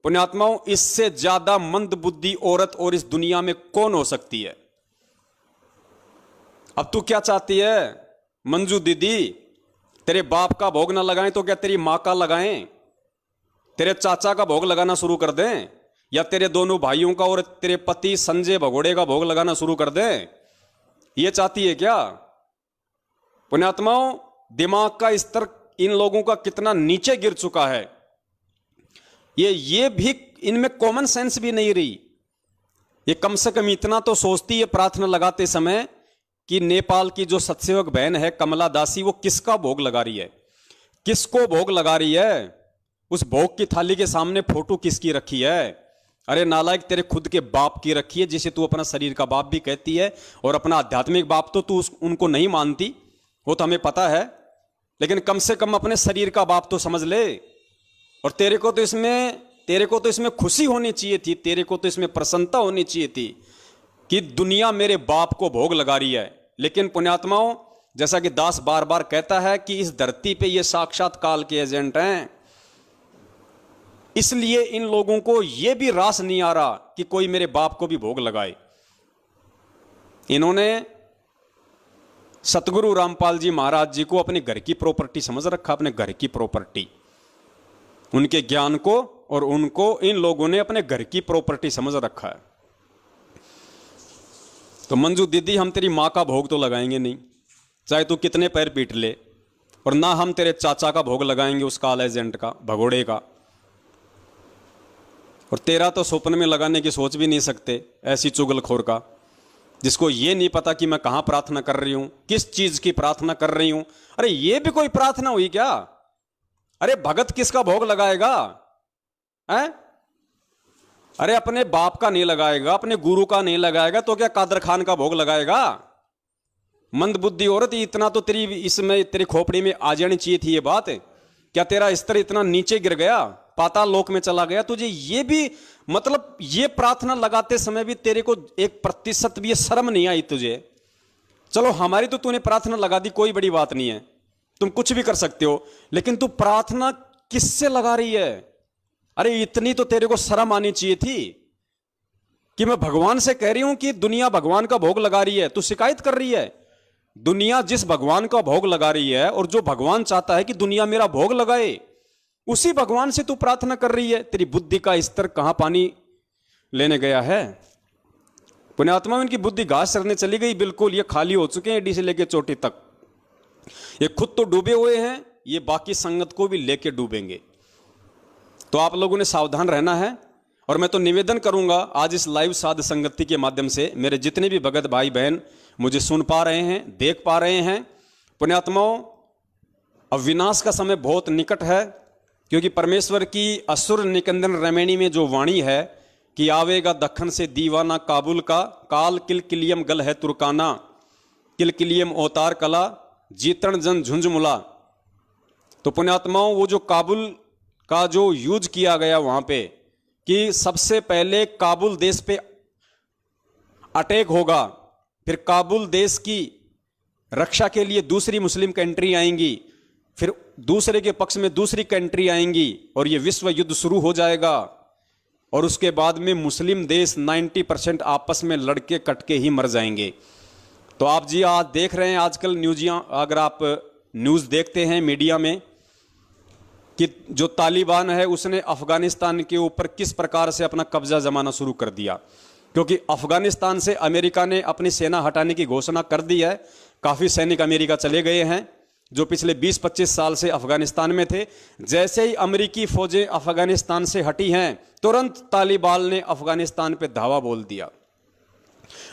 पुण्यात्माओं, इससे ज्यादा मंद बुद्धि औरत और इस दुनिया में कौन हो सकती है? अब तू क्या चाहती है मंजू दीदी? तेरे बाप का भोग ना लगाएं तो क्या तेरी मां का लगाएं? तेरे चाचा का भोग लगाना शुरू कर दें, या तेरे दोनों भाइयों का और तेरे पति संजय भगोड़े का भोग लगाना शुरू कर दें? ये चाहती है क्या? पुण्यात्माओं, दिमाग का स्तर इन लोगों का कितना नीचे गिर चुका है, ये भी इनमें कॉमन सेंस भी नहीं रही। ये कम से कम इतना तो सोचती है प्रार्थना लगाते समय कि नेपाल की जो सत्सेवक बहन है कमला दासी, वो किसका भोग लगा रही है, किसको भोग लगा रही है? उस भोग की थाली के सामने फोटो किसकी रखी है? अरे नालायक, तेरे खुद के बाप की रखी है, जिसे तू अपना शरीर का बाप भी कहती है, और अपना आध्यात्मिक बाप तो तू उनको नहीं मानती, वो तो हमें पता है, लेकिन कम से कम अपने शरीर का बाप तो समझ ले। और तेरे को तो इसमें खुशी होनी चाहिए थी, तेरे को तो इसमें प्रसन्नता होनी चाहिए थी कि दुनिया मेरे बाप को भोग लगा रही है। लेकिन पुण्यात्माओं, जैसा कि दास बार बार कहता है कि इस धरती पे ये साक्षात काल के एजेंट हैं, इसलिए इन लोगों को यह भी रास नहीं आ रहा कि कोई मेरे बाप को भी भोग लगाए। इन्होंने सतगुरु रामपाल जी महाराज जी को अपने घर की प्रॉपर्टी समझ रखा, अपने घर की प्रॉपर्टी, उनके ज्ञान को और उनको इन लोगों ने अपने घर की प्रॉपर्टी समझ रखा है। तो मंजू दीदी, हम तेरी मां का भोग तो लगाएंगे नहीं, चाहे तू कितने पैर पीट ले, और ना हम तेरे चाचा का भोग लगाएंगे, उस काल एजेंट का, भगोड़े का, और तेरा तो स्वप्न में लगाने की सोच भी नहीं सकते, ऐसी चुगलखोर का, जिसको ये नहीं पता कि मैं कहां प्रार्थना कर रही हूं, किस चीज की प्रार्थना कर रही हूं। अरे ये भी कोई प्रार्थना हुई क्या? अरे भगत किसका भोग लगाएगा है? अरे अपने बाप का नहीं लगाएगा, अपने गुरु का नहीं लगाएगा, तो क्या कादर खान का भोग लगाएगा? मंदबुद्धि औरत, इतना तो तेरी इसमें तेरी खोपड़ी में आ जानी चाहिए थी ये बात। क्या तेरा स्तर इतना नीचे गिर गया पाताल लोक में चला गया, तुझे ये भी मतलब ये प्रार्थना लगाते समय भी तेरे को 1% भी ये शर्म नहीं आई तुझे? चलो हमारी तो तूने प्रार्थना लगा दी, कोई बड़ी बात नहीं है, तुम कुछ भी कर सकते हो, लेकिन तू प्रार्थना किससे लगा रही है? अरे इतनी तो तेरे को शर्म आनी चाहिए थी कि मैं भगवान से कह रही हूं कि दुनिया भगवान का भोग लगा रही है, तू शिकायत कर रही है। दुनिया जिस भगवान का भोग लगा रही है और जो भगवान चाहता है कि दुनिया मेरा भोग लगाए, उसी भगवान से तू प्रार्थना कर रही है। तेरी बुद्धि का स्तर कहां पानी लेने गया है? पुण्यात्मा, इनकी बुद्धि घास चरने चली गई, बिल्कुल ये खाली हो चुके हैं एडी से लेके चोटी तक। ये खुद तो डूबे हुए हैं, ये बाकी संगत को भी लेके डूबेंगे। तो आप लोगों ने सावधान रहना है। और मैं तो निवेदन करूंगा आज इस लाइव साध संगति के माध्यम से, मेरे जितने भी भगत भाई बहन मुझे सुन पा रहे हैं, देख पा रहे हैं, पुण्यात्माओं, अब विनाश का समय बहुत निकट है, क्योंकि परमेश्वर की असुर निकंदन रमैणी में जो वाणी है कि आवेगा दखन से दीवाना काबुल का, काल किलकिलियम गल है तुर्काना, किलकिलियम अवतार कला, जीतन जन झुंझमुला। तो पुण्यात्माओं, वो जो काबुल का जो यूज किया गया वहां पे कि सबसे पहले काबुल देश पे अटैक होगा, फिर काबुल देश की रक्षा के लिए दूसरी मुस्लिम कंट्री आएंगी, फिर दूसरे के पक्ष में दूसरी कंट्री आएंगी और ये विश्व युद्ध शुरू हो जाएगा। और उसके बाद में मुस्लिम देश 90% आपस में लड़के कटके ही मर जाएंगे। तो आप जी आज देख रहे हैं आजकल अगर आप न्यूज़ देखते हैं मीडिया में कि जो तालिबान है उसने अफगानिस्तान के ऊपर किस प्रकार से अपना कब्जा जमाना शुरू कर दिया, क्योंकि अफगानिस्तान से अमेरिका ने अपनी सेना हटाने की घोषणा कर दी है। काफ़ी सैनिक अमेरिका चले गए हैं जो पिछले 20-25 साल से अफगानिस्तान में थे। जैसे ही अमेरिकी फौजें अफगानिस्तान से हटी हैं, तुरंत तालिबान ने अफगानिस्तान पे धावा बोल दिया।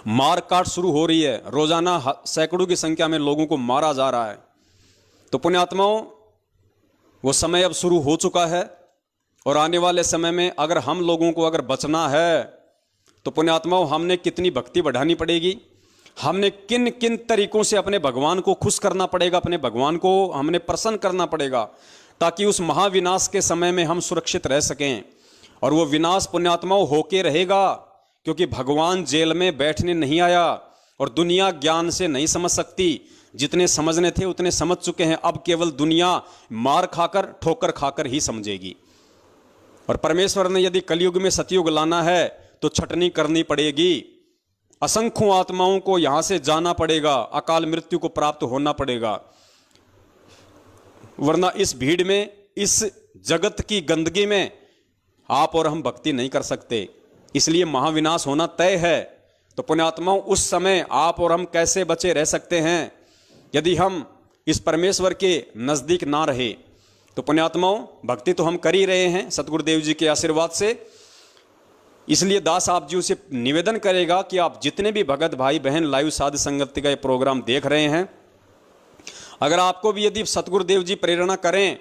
मारकाट शुरू हो रही है, रोजाना सैकड़ों की संख्या में लोगों को मारा जा रहा है। तो पुण्यात्माओं, वो समय अब शुरू हो चुका है और आने वाले समय में अगर हम लोगों को अगर बचना है तो पुण्यात्माओं, हमने कितनी भक्ति बढ़ानी पड़ेगी, हमने किन किन तरीकों से अपने भगवान को खुश करना पड़ेगा, अपने भगवान को हमने प्रसन्न करना पड़ेगा, ताकि उस महाविनाश के समय में हम सुरक्षित रह सकें। और वो विनाश पुण्यात्माओं होके रहेगा, क्योंकि भगवान जेल में बैठने नहीं आया और दुनिया ज्ञान से नहीं समझ सकती। जितने समझने थे उतने समझ चुके हैं, अब केवल दुनिया मार खाकर ठोकर खाकर ही समझेगी। और परमेश्वर ने यदि कलयुग में सतयुग लाना है तो छटनी करनी पड़ेगी, असंख्यों आत्माओं को यहां से जाना पड़ेगा, अकाल मृत्यु को प्राप्त होना पड़ेगा, वरना इस भीड़ में, इस जगत की गंदगी में आप और हम भक्ति नहीं कर सकते। इसलिए महाविनाश होना तय है। तो पुण्यात्माओं, उस समय आप और हम कैसे बचे रह सकते हैं यदि हम इस परमेश्वर के नजदीक ना रहे? तो पुण्यात्माओं, भक्ति तो हम कर ही रहे हैं सतगुरुदेव जी के आशीर्वाद से। इसलिए दास आप जी से निवेदन करेगा कि आप जितने भी भगत भाई बहन लाइव साध संगति का ये प्रोग्राम देख रहे हैं, अगर आपको भी यदि सतगुरुदेव जी प्रेरणा करें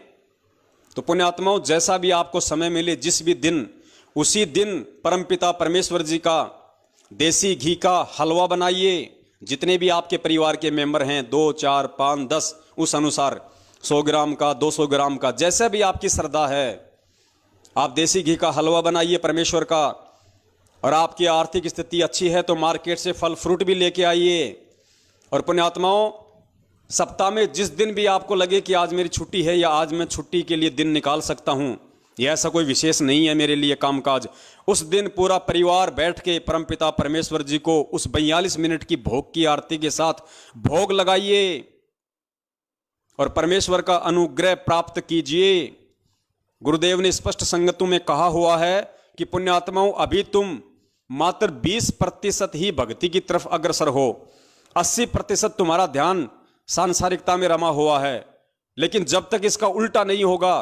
तो पुण्यात्माओं, जैसा भी आपको समय मिले, जिस भी दिन, उसी दिन परमपिता परमेश्वर जी का देसी घी का हलवा बनाइए। जितने भी आपके परिवार के मेंबर हैं, 2, 4, 5, 10, उस अनुसार 100 ग्राम का, 200 ग्राम का, जैसे भी आपकी श्रद्धा है, आप देसी घी का हलवा बनाइए परमेश्वर का। और आपकी आर्थिक स्थिति अच्छी है तो मार्केट से फल फ्रूट भी लेके आइए। और पुण्यात्माओं, सप्ताह में जिस दिन भी आपको लगे कि आज मेरी छुट्टी है या आज मैं छुट्टी के लिए दिन निकाल सकता हूं, यह ऐसा कोई विशेष नहीं है मेरे लिए कामकाज, उस दिन पूरा परिवार बैठ के परमपिता परमेश्वर जी को उस 42 मिनट की भोग की आरती के साथ भोग लगाइए और परमेश्वर का अनुग्रह प्राप्त कीजिए। गुरुदेव ने स्पष्ट संगतों में कहा हुआ है कि पुण्यात्माओं, अभी तुम मात्र 20% ही भक्ति की तरफ अग्रसर हो, 80% तुम्हारा ध्यान सांसारिकता में रमा हुआ है। लेकिन जब तक इसका उल्टा नहीं होगा,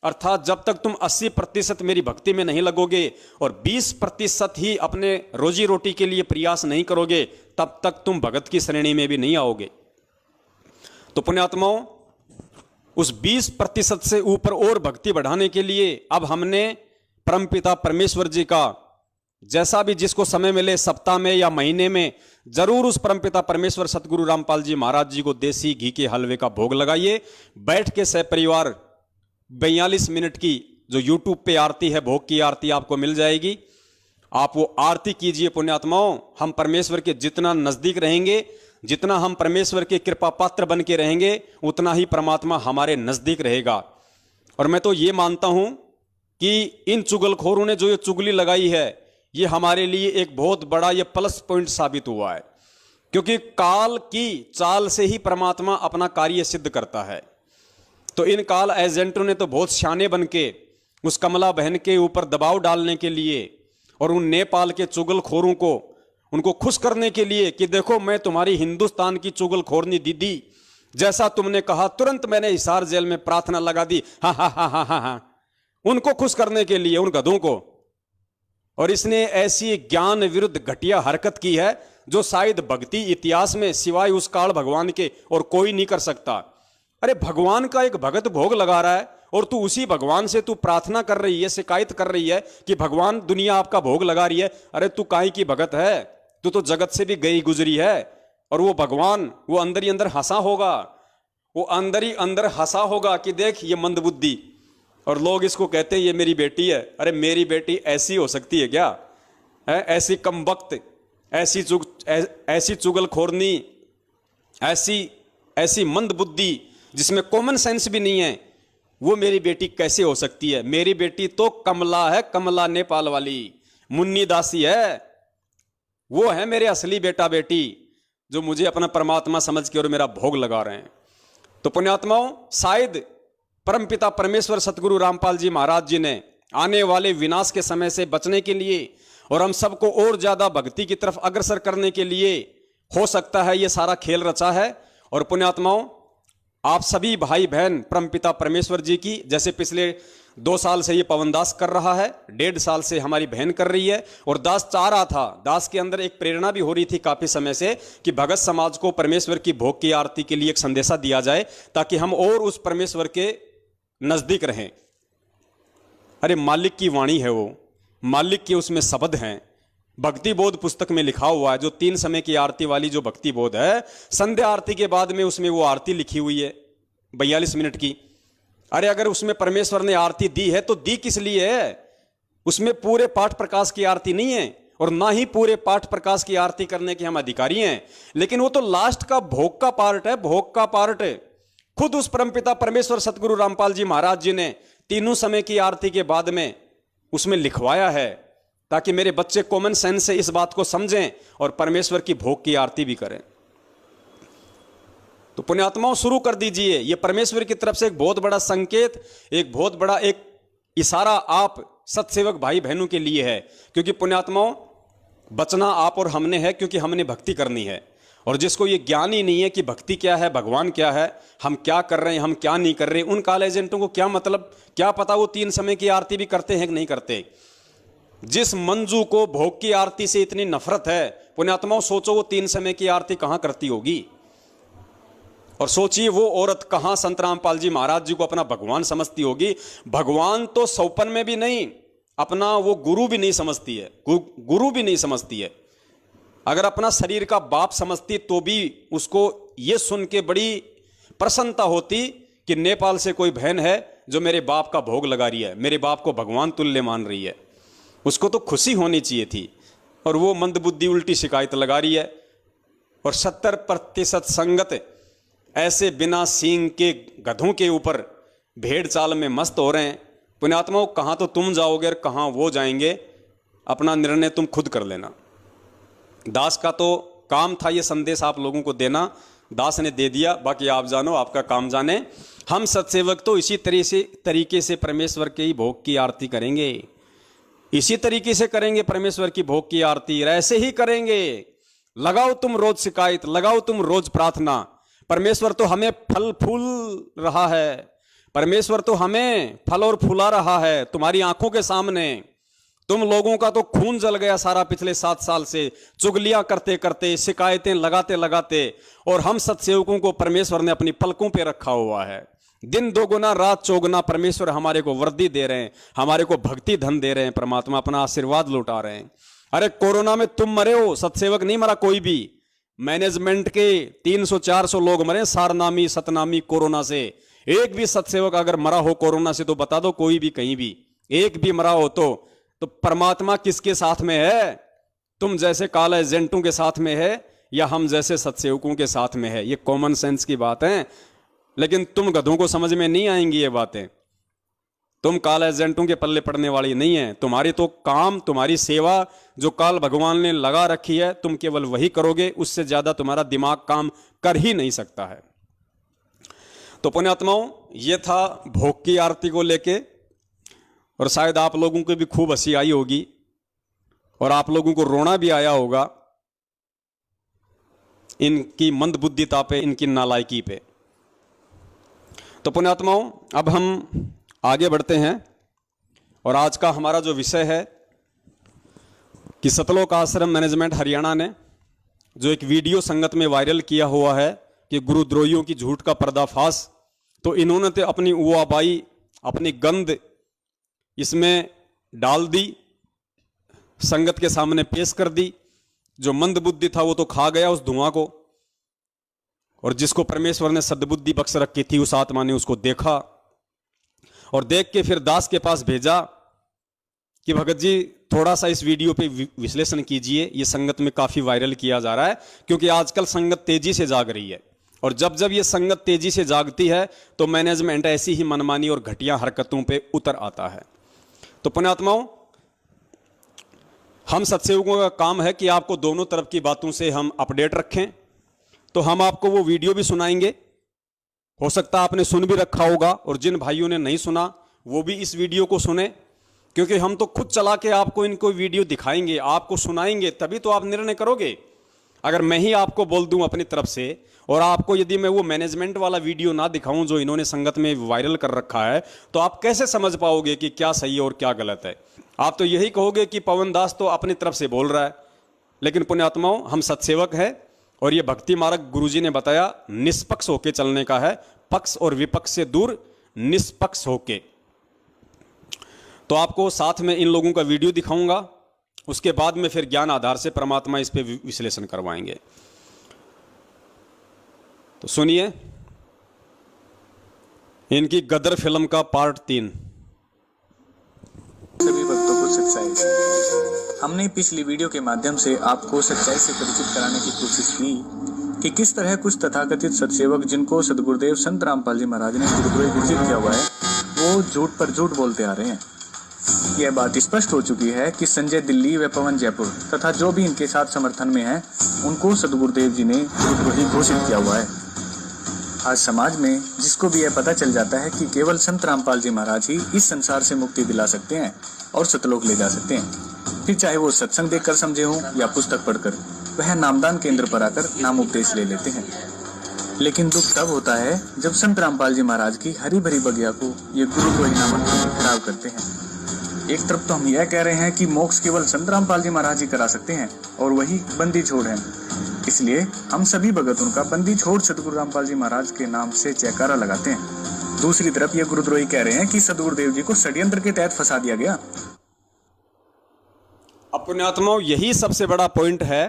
अर्थात जब तक तुम 80% मेरी भक्ति में नहीं लगोगे और 20% ही अपने रोजी रोटी के लिए प्रयास नहीं करोगे, तब तक तुम भगत की श्रेणी में भी नहीं आओगे। तो पुण्यात्माओं, उस 20% से ऊपर और भक्ति बढ़ाने के लिए अब हमने परमपिता परमेश्वर जी का, जैसा भी जिसको समय मिले, सप्ताह में या महीने में, जरूर उस परमपिता परमेश्वर सतगुरु रामपाल जी महाराज जी को देसी घी के हलवे का भोग लगाइए। बैठ के सह परिवार 42 मिनट की जो यूट्यूब पे आरती है, भोग की आरती आपको मिल जाएगी। आप वो आरती कीजिए पुण्यात्माओं। हम परमेश्वर के जितना नजदीक रहेंगे, जितना हम परमेश्वर के कृपा पात्र बन के रहेंगे, उतना ही परमात्मा हमारे नजदीक रहेगा। और मैं तो ये मानता हूं कि इन चुगलखोरों ने जो ये चुगली लगाई है, ये हमारे लिए एक बहुत बड़ा ये प्लस पॉइंट साबित हुआ है, क्योंकि काल की चाल से ही परमात्मा अपना कार्य सिद्ध करता है। तो इन काल एजेंटों ने तो बहुत शाने बन के उस कमला बहन के ऊपर दबाव डालने के लिए और उन नेपाल के चुगलखोरों को, उनको खुश करने के लिए कि देखो मैं तुम्हारी हिंदुस्तान की चुगलखोरनी दीदी, जैसा तुमने कहा तुरंत मैंने हिसार जेल में प्रार्थना लगा दी, हा हा हा हा हा, उनको खुश करने के लिए, उन गधों को। और इसने ऐसी ज्ञान विरुद्ध घटिया हरकत की है जो शायद भक्ति इतिहास में सिवाय उस काल भगवान के और कोई नहीं कर सकता। अरे भगवान का एक भगत भोग लगा रहा है और तू उसी भगवान से तू प्रार्थना कर रही है, शिकायत कर रही है कि भगवान दुनिया आपका भोग लगा रही है। अरे तू काहे की भगत है, तू तो जगत से भी गई गुजरी है। और वो भगवान वो अंदर ही अंदर हंसा होगा, वो अंदर ही अंदर हंसा होगा कि देख ये मंदबुद्धि, और लोग इसको कहते हैं ये मेरी बेटी है। अरे मेरी बेटी ऐसी हो सकती है क्या? ऐसी कमबख्त, ऐसी चुगलखोरनी, ऐसी मंदबुद्धि जिसमें कॉमन सेंस भी नहीं है, वो मेरी बेटी कैसे हो सकती है? मेरी बेटी तो कमला है, कमला नेपाल वाली मुन्नी दासी है। वो है मेरे असली बेटा बेटी जो मुझे अपना परमात्मा समझ के और मेरा भोग लगा रहे हैं। तो पुण्यात्माओं, शायद परमपिता परमेश्वर सतगुरु रामपाल जी महाराज जी ने आने वाले विनाश के समय से बचने के लिए और हम सबको और ज्यादा भक्ति की तरफ अग्रसर करने के लिए, हो सकता है ये सारा खेल रचा है। और पुण्यात्माओं, आप सभी भाई बहन परमपिता परमेश्वर जी की, जैसे पिछले 2 साल से ये पवनदास कर रहा है, 1.5 साल से हमारी बहन कर रही है, और दास चाह रहा था, दास के अंदर एक प्रेरणा भी हो रही थी काफी समय से कि भगत समाज को परमेश्वर की भोग की आरती के लिए एक संदेशा दिया जाए ताकि हम और उस परमेश्वर के नजदीक रहें। अरे मालिक की वाणी है वो, मालिक के उसमें शब्द हैं। भक्ति बोध पुस्तक में लिखा हुआ है, जो 3 समय की आरती वाली जो भक्ति बोध है, संध्या आरती के बाद में उसमें वो आरती लिखी हुई है 42 मिनट की। अरे अगर उसमें परमेश्वर ने आरती दी है तो दी किस लिए है? उसमें पूरे पाठ प्रकाश की आरती नहीं है और ना ही पूरे पाठ प्रकाश की आरती करने के हम अधिकारी हैं, लेकिन वो तो लास्ट का भोग का पार्ट है, भोग का पार्ट है। खुद उस परमपिता परमेश्वर सतगुरु रामपाल जी महाराज जी ने 3 समय की आरती के बाद में उसमें लिखवाया है ताकि मेरे बच्चे कॉमन सेंस से इस बात को समझें और परमेश्वर की भोग की आरती भी करें। तो पुण्यात्माओं, शुरू कर दीजिए। यह परमेश्वर की तरफ से एक बहुत बड़ा संकेत, एक बहुत बड़ा एक इशारा आप सत्सेवक भाई बहनों के लिए है, क्योंकि पुण्यात्माओं बचना आप और हमने है, क्योंकि हमने भक्ति करनी है। और जिसको ये ज्ञान ही नहीं है कि भक्ति क्या है, भगवान क्या है, हम क्या कर रहे हैं, हम क्या नहीं कर रहे, उन काल एजेंटों को क्या मतलब, क्या पता वो 3 समय की आरती भी करते हैं कि नहीं करते। जिस मंजू को भोग की आरती से इतनी नफरत है, पुण्यात्माओं सोचो वो 3 समय की आरती कहां करती होगी। और सोचिए वो औरत कहां संत रामपाल जी महाराज जी को अपना भगवान समझती होगी। भगवान तो सौपन में भी नहीं, अपना वो गुरु भी नहीं समझती है, गुरु भी नहीं समझती है। अगर अपना शरीर का बाप समझती तो भी उसको ये सुन के बड़ी प्रसन्नता होती कि नेपाल से कोई बहन है जो मेरे बाप का भोग लगा रही है, मेरे बाप को भगवान तुल्य मान रही है। उसको तो खुशी होनी चाहिए थी, और वो मंदबुद्धि उल्टी शिकायत लगा रही है। और 70% संगत ऐसे बिना सींग के गधों के ऊपर भेड़ चाल में मस्त हो रहे हैं। पुण्यात्माओं, कहां तो तुम जाओगे और कहां वो जाएंगे, अपना निर्णय तुम खुद कर लेना। दास का तो काम था ये संदेश आप लोगों को देना, दास ने दे दिया, बाकी आप जानो, आपका काम जाने। हम सत्सेवक तो इसी तरीके से परमेश्वर के ही भोग की आरती करेंगे, इसी तरीके से करेंगे परमेश्वर की भोग की आरती, ऐसे ही करेंगे। लगाओ तुम रोज शिकायत, लगाओ तुम रोज प्रार्थना। परमेश्वर तो हमें फल फूल रहा है, परमेश्वर तो हमें फल और फूला रहा है तुम्हारी आंखों के सामने। तुम लोगों का तो खून जल गया सारा पिछले 7 साल से, चुगलियां करते करते, शिकायतें लगाते लगाते, और हम सत्सेवकों को परमेश्वर ने अपनी पलकों पे रखा हुआ है। दिन दोगुना रात चौगुना परमेश्वर हमारे को वर्दी दे रहे हैं, हमारे को भक्ति धन दे रहे हैं, परमात्मा अपना आशीर्वाद लौटा रहे हैं। अरे कोरोना में तुम मरे हो, सत्सेवक नहीं मरा कोई भी। मैनेजमेंट के 300-400 लोग मरे सारनामी सतनामी कोरोना से। एक भी सत्सेवक अगर मरा हो कोरोना से तो बता दो, कोई भी कहीं भी एक भी मरा हो तो परमात्मा किसके साथ में है? तुम जैसे काला एजेंटों के साथ में है या हम जैसे सत्सेवकों के साथ में है? ये कॉमन सेंस की बात है, लेकिन तुम गधों को समझ में नहीं आएंगी ये बातें। तुम काला एजेंटों के पल्ले पड़ने वाली नहीं है। तुम्हारी तो काम, तुम्हारी सेवा जो काल भगवान ने लगा रखी है, तुम केवल वही करोगे, उससे ज्यादा तुम्हारा दिमाग काम कर ही नहीं सकता है। तो पुण्यात्माओं, ये था भोग की आरती को लेके, और शायद आप लोगों को भी खूब हंसी आई होगी और आप लोगों को रोना भी आया होगा इनकी मंदबुद्धिता पे, इनकी नालायकी पे। तो पुण्यात्माओं, अब हम आगे बढ़ते हैं और आज का हमारा जो विषय है कि सतलोक आश्रम मैनेजमेंट हरियाणा ने जो एक वीडियो संगत में वायरल किया हुआ है कि गुरुद्रोहियों की झूठ का पर्दाफाश, तो इन्होंने तो अपनी उवाबाई, अपनी गंद इसमें डाल दी, संगत के सामने पेश कर दी। जो मंदबुद्धि था वो तो खा गया उस धुआं को, और जिसको परमेश्वर ने सद्बुद्धि बख्श रखी थी उस आत्मा ने उसको देखा और देख के फिर दास के पास भेजा कि भगत जी थोड़ा सा इस वीडियो पे विश्लेषण कीजिए, ये संगत में काफी वायरल किया जा रहा है, क्योंकि आजकल संगत तेजी से जाग रही है। और जब जब ये संगत तेजी से जागती है तो मैनेजमेंट ऐसी ही मनमानी और घटिया हरकतों पे उतर आता है। तो पुण्यात्माओं, हम सत्सेवकों का काम है कि आपको दोनों तरफ की बातों से हम अपडेट रखें। तो हम आपको वो वीडियो भी सुनाएंगे, हो सकता है आपने सुन भी रखा होगा, और जिन भाइयों ने नहीं सुना वो भी इस वीडियो को सुने, क्योंकि हम तो खुद चला के आपको इनको वीडियो दिखाएंगे, आपको सुनाएंगे, तभी तो आप निर्णय करोगे। अगर मैं ही आपको बोल दूं अपनी तरफ से और आपको यदि मैं वो मैनेजमेंट वाला वीडियो ना दिखाऊं जो इन्होंने संगत में वायरल कर रखा है, तो आप कैसे समझ पाओगे कि क्या सही है और क्या गलत है? आप तो यही कहोगे कि पवन दास तो अपनी तरफ से बोल रहा है। लेकिन पुण्यात्माओं, हम सत्सेवक हैं और ये भक्ति मार्ग गुरुजी ने बताया निष्पक्ष होके चलने का है, पक्ष और विपक्ष से दूर निष्पक्ष होके। तो आपको साथ में इन लोगों का वीडियो दिखाऊंगा, उसके बाद में फिर ज्ञान आधार से परमात्मा इस पे विश्लेषण करवाएंगे। तो सुनिए इनकी गदर फिल्म का पार्ट 3। सभी भक्तों को सच्चाई। हमने पिछली वीडियो के माध्यम से आपको सच्चाई से परिचित कराने की कोशिश की कि किस तरह कुछ तथाकथित सत्सेवक, जिनको सदगुरुदेव संत रामपाल जी महाराज ने गुरुद्रोही घोषित किया हुआ है, वो झूठ पर झूठ बोलते आ रहे हैं। यह बात स्पष्ट हो चुकी है कि संजय दिल्ली व पवन जयपुर तथा जो भी इनके साथ समर्थन में है, उनको सदगुरुदेव जी ने गुरुद्रोही घोषित किया हुआ है। आज समाज में जिसको भी यह पता चल जाता है कि केवल संत रामपाल जी महाराज ही इस संसार से मुक्ति दिला सकते हैं और सतलोक ले जा सकते हैं, फिर चाहे वो सत्संग देखकर समझे हों या पुस्तक पढ़कर, वह नामदान केंद्र पर आकर नाम उपदेश ले लेते हैं। लेकिन दुख तब होता है जब संत रामपाल जी महाराज की हरी भरी बगिया को ये गुरुद्रोही नामक खराब करते हैं। एक तरफ तो हम यह कह रहे हैं कि मोक्ष केवल संत रामपाल जी महाराज ही करा सकते हैं और वही बंदी छोड़ है, इसलिए हम सभी भगत उनका बंदी छोड़ सदगुरु रामपाल जी महाराज के नाम से जयकारा लगाते हैं। दूसरी तरफ ये गुरुद्रोही कह रहे हैं कि सदगुरुदेव जी को षड्यंत्र के तहत फंसा दिया गया। अब पुण्यात्माओं, यही सबसे बड़ा पॉइंट है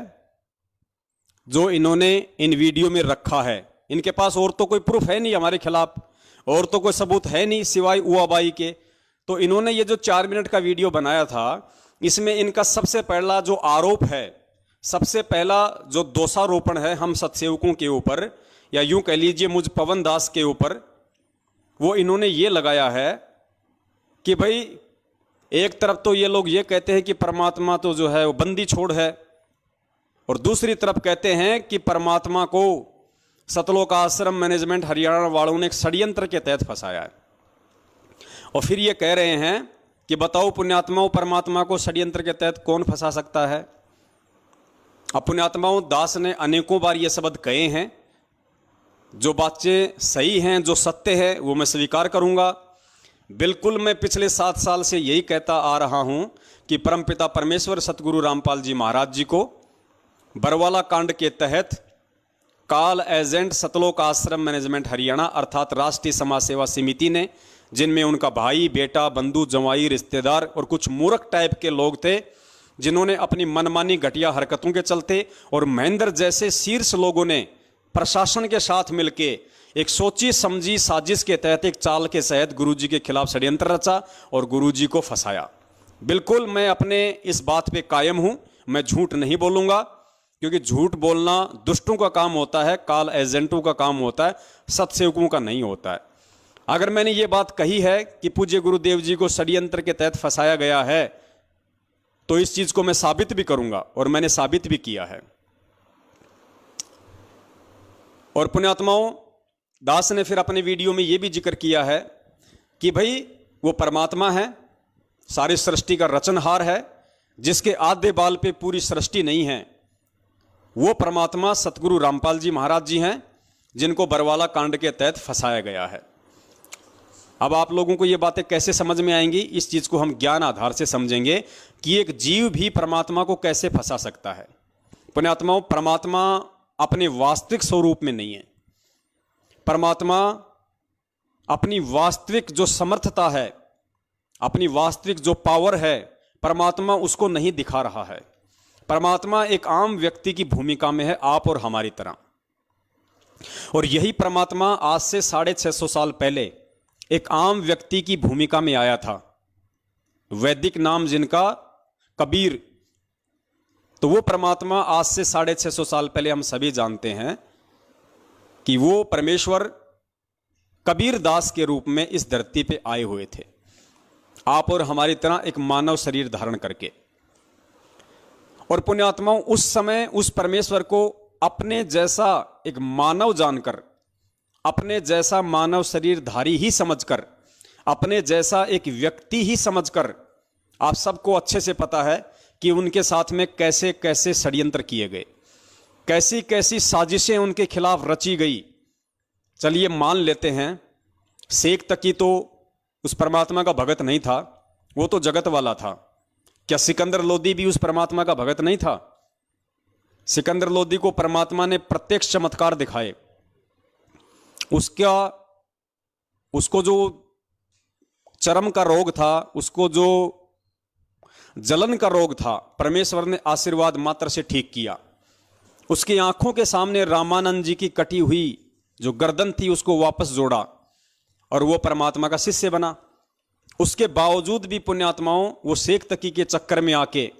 जो इन्होंने इन वीडियो में रखा है। इनके पास और तो कोई प्रूफ है नहीं हमारे खिलाफ, और तो कोई सबूत है नहीं सिवाय उआबाई के। तो इन्होंने ये जो 4 मिनट का वीडियो बनाया था, इसमें इनका सबसे पहला जो आरोप है, सबसे पहला जो दोषारोपण है हम सत्सेवकों के ऊपर, या यूं कह लीजिए मुझ पवन दास के ऊपर, वो इन्होंने ये लगाया है कि भाई एक तरफ तो ये लोग ये कहते हैं कि परमात्मा तो जो है वो बंदी छोड़ है, और दूसरी तरफ कहते हैं कि परमात्मा को सतलोक आश्रम मैनेजमेंट हरियाणा वालों ने एक षड्यंत्र के तहत फंसाया है। और फिर ये कह रहे हैं कि बताओ पुण्यात्माओं, परमात्मा को षड्यंत्र के तहत कौन फंसा सकता है? अब पुण्यात्माओं, दास ने अनेकों बार ये शब्द कहे हैं। जो बातें सही हैं, जो सत्य है, वो मैं स्वीकार करूंगा। बिल्कुल मैं पिछले 7 साल से यही कहता आ रहा हूं कि परमपिता परमेश्वर सतगुरु रामपाल जी महाराज जी को बरवाला कांड के तहत काल एजेंट सतलोक आश्रम मैनेजमेंट हरियाणा अर्थात राष्ट्रीय समाज सेवा समिति ने, जिनमें उनका भाई, बेटा, बंधु, जवाई, रिश्तेदार और कुछ मूर्ख टाइप के लोग थे, जिन्होंने अपनी मनमानी घटिया हरकतों के चलते और महेंद्र जैसे शीर्ष लोगों ने प्रशासन के साथ मिलके एक सोची समझी साजिश के तहत, एक चाल के तहत गुरुजी के खिलाफ षड्यंत्र रचा और गुरुजी को फंसाया। बिल्कुल मैं अपने इस बात पे कायम हूं, मैं झूठ नहीं बोलूंगा, क्योंकि झूठ बोलना दुष्टों का काम होता है, काल एजेंटों का काम होता है, सत्सेवकों का नहीं होता है। अगर मैंने ये बात कही है कि पूज्य गुरुदेव जी को षड्यंत्र के तहत फंसाया गया है, तो इस चीज को मैं साबित भी करूंगा और मैंने साबित भी किया है। और पुण्यात्माओं, दास ने फिर अपने वीडियो में यह भी जिक्र किया है कि भाई वो परमात्मा है, सारी सृष्टि का रचनहार है, जिसके आधे बाल पे पूरी सृष्टि नहीं है। वो परमात्मा सतगुरु रामपाल जी महाराज जी हैं, जिनको बरवाला कांड के तहत फंसाया गया है। अब आप लोगों को ये बातें कैसे समझ में आएंगी, इस चीज को हम ज्ञान आधार से समझेंगे कि एक जीव भी परमात्मा को कैसे फंसा सकता है। पुण्यात्माओं, परमात्मा अपने वास्तविक स्वरूप में नहीं है। परमात्मा अपनी वास्तविक जो समर्थता है, अपनी वास्तविक जो पावर है, परमात्मा उसको नहीं दिखा रहा है। परमात्मा एक आम व्यक्ति की भूमिका में है, आप और हमारी तरह। और यही परमात्मा आज से 650 साल पहले एक आम व्यक्ति की भूमिका में आया था, वैदिक नाम जिनका कबीर। तो वो परमात्मा आज से 650 साल पहले हम सभी जानते हैं कि वो परमेश्वर कबीर दास के रूप में इस धरती पे आए हुए थे, आप और हमारी तरह एक मानव शरीर धारण करके। और पुण्यात्माओं, उस समय उस परमेश्वर को अपने जैसा एक मानव जानकर, अपने जैसा मानव शरीरधारी ही समझकर, अपने जैसा एक व्यक्ति ही समझकर, आप सबको अच्छे से पता है कि उनके साथ में कैसे कैसे षड्यंत्र किए गए, कैसी कैसी साजिशें उनके खिलाफ रची गई। चलिए मान लेते हैं, शेख तकी तो उस परमात्मा का भगत नहीं था, वो तो जगत वाला था। क्या सिकंदर लोदी भी उस परमात्मा का भगत नहीं था? सिकंदर लोदी को परमात्मा ने प्रत्यक्ष चमत्कार दिखाए। उसको जो चर्म का रोग था, उसको जो जलन का रोग था, परमेश्वर ने आशीर्वाद मात्र से ठीक किया। उसकी आंखों के सामने रामानंद जी की कटी हुई जो गर्दन थी उसको वापस जोड़ा और वो परमात्मा का शिष्य बना। उसके बावजूद भी पुण्यात्माओं, वो शेख तकी के चक्कर में आके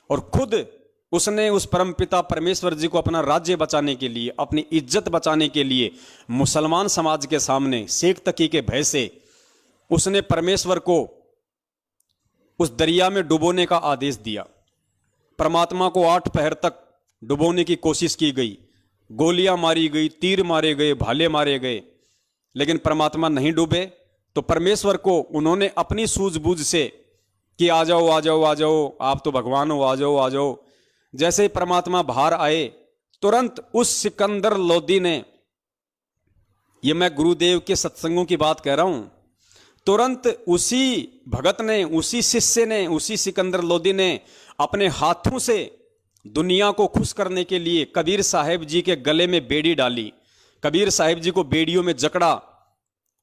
और खुद उसने उस परमपिता परमेश्वर जी को अपना राज्य बचाने के लिए, अपनी इज्जत बचाने के लिए, मुसलमान समाज के सामने शेख तकी के भय से उसने परमेश्वर को उस दरिया में डुबोने का आदेश दिया। परमात्मा को 8 पहर तक डुबोने की कोशिश की गई, गोलियां मारी गई, तीर मारे गए, भाले मारे गए, लेकिन परमात्मा नहीं डूबे। तो परमेश्वर को उन्होंने अपनी सूझबूझ से कि आ जाओ आ जाओ आ जाओ, आप तो भगवान हो, आ जाओ आ जाओ। जैसे ही परमात्मा बाहर आए, तुरंत उस सिकंदर लोदी ने, ये मैं गुरुदेव के सत्संगों की बात कह रहा हूं, तुरंत उसी भगत ने, उसी शिष्य ने, उसी सिकंदर लोदी ने अपने हाथों से दुनिया को खुश करने के लिए कबीर साहिब जी के गले में बेड़ी डाली। कबीर साहिब जी को बेड़ियों में जकड़ा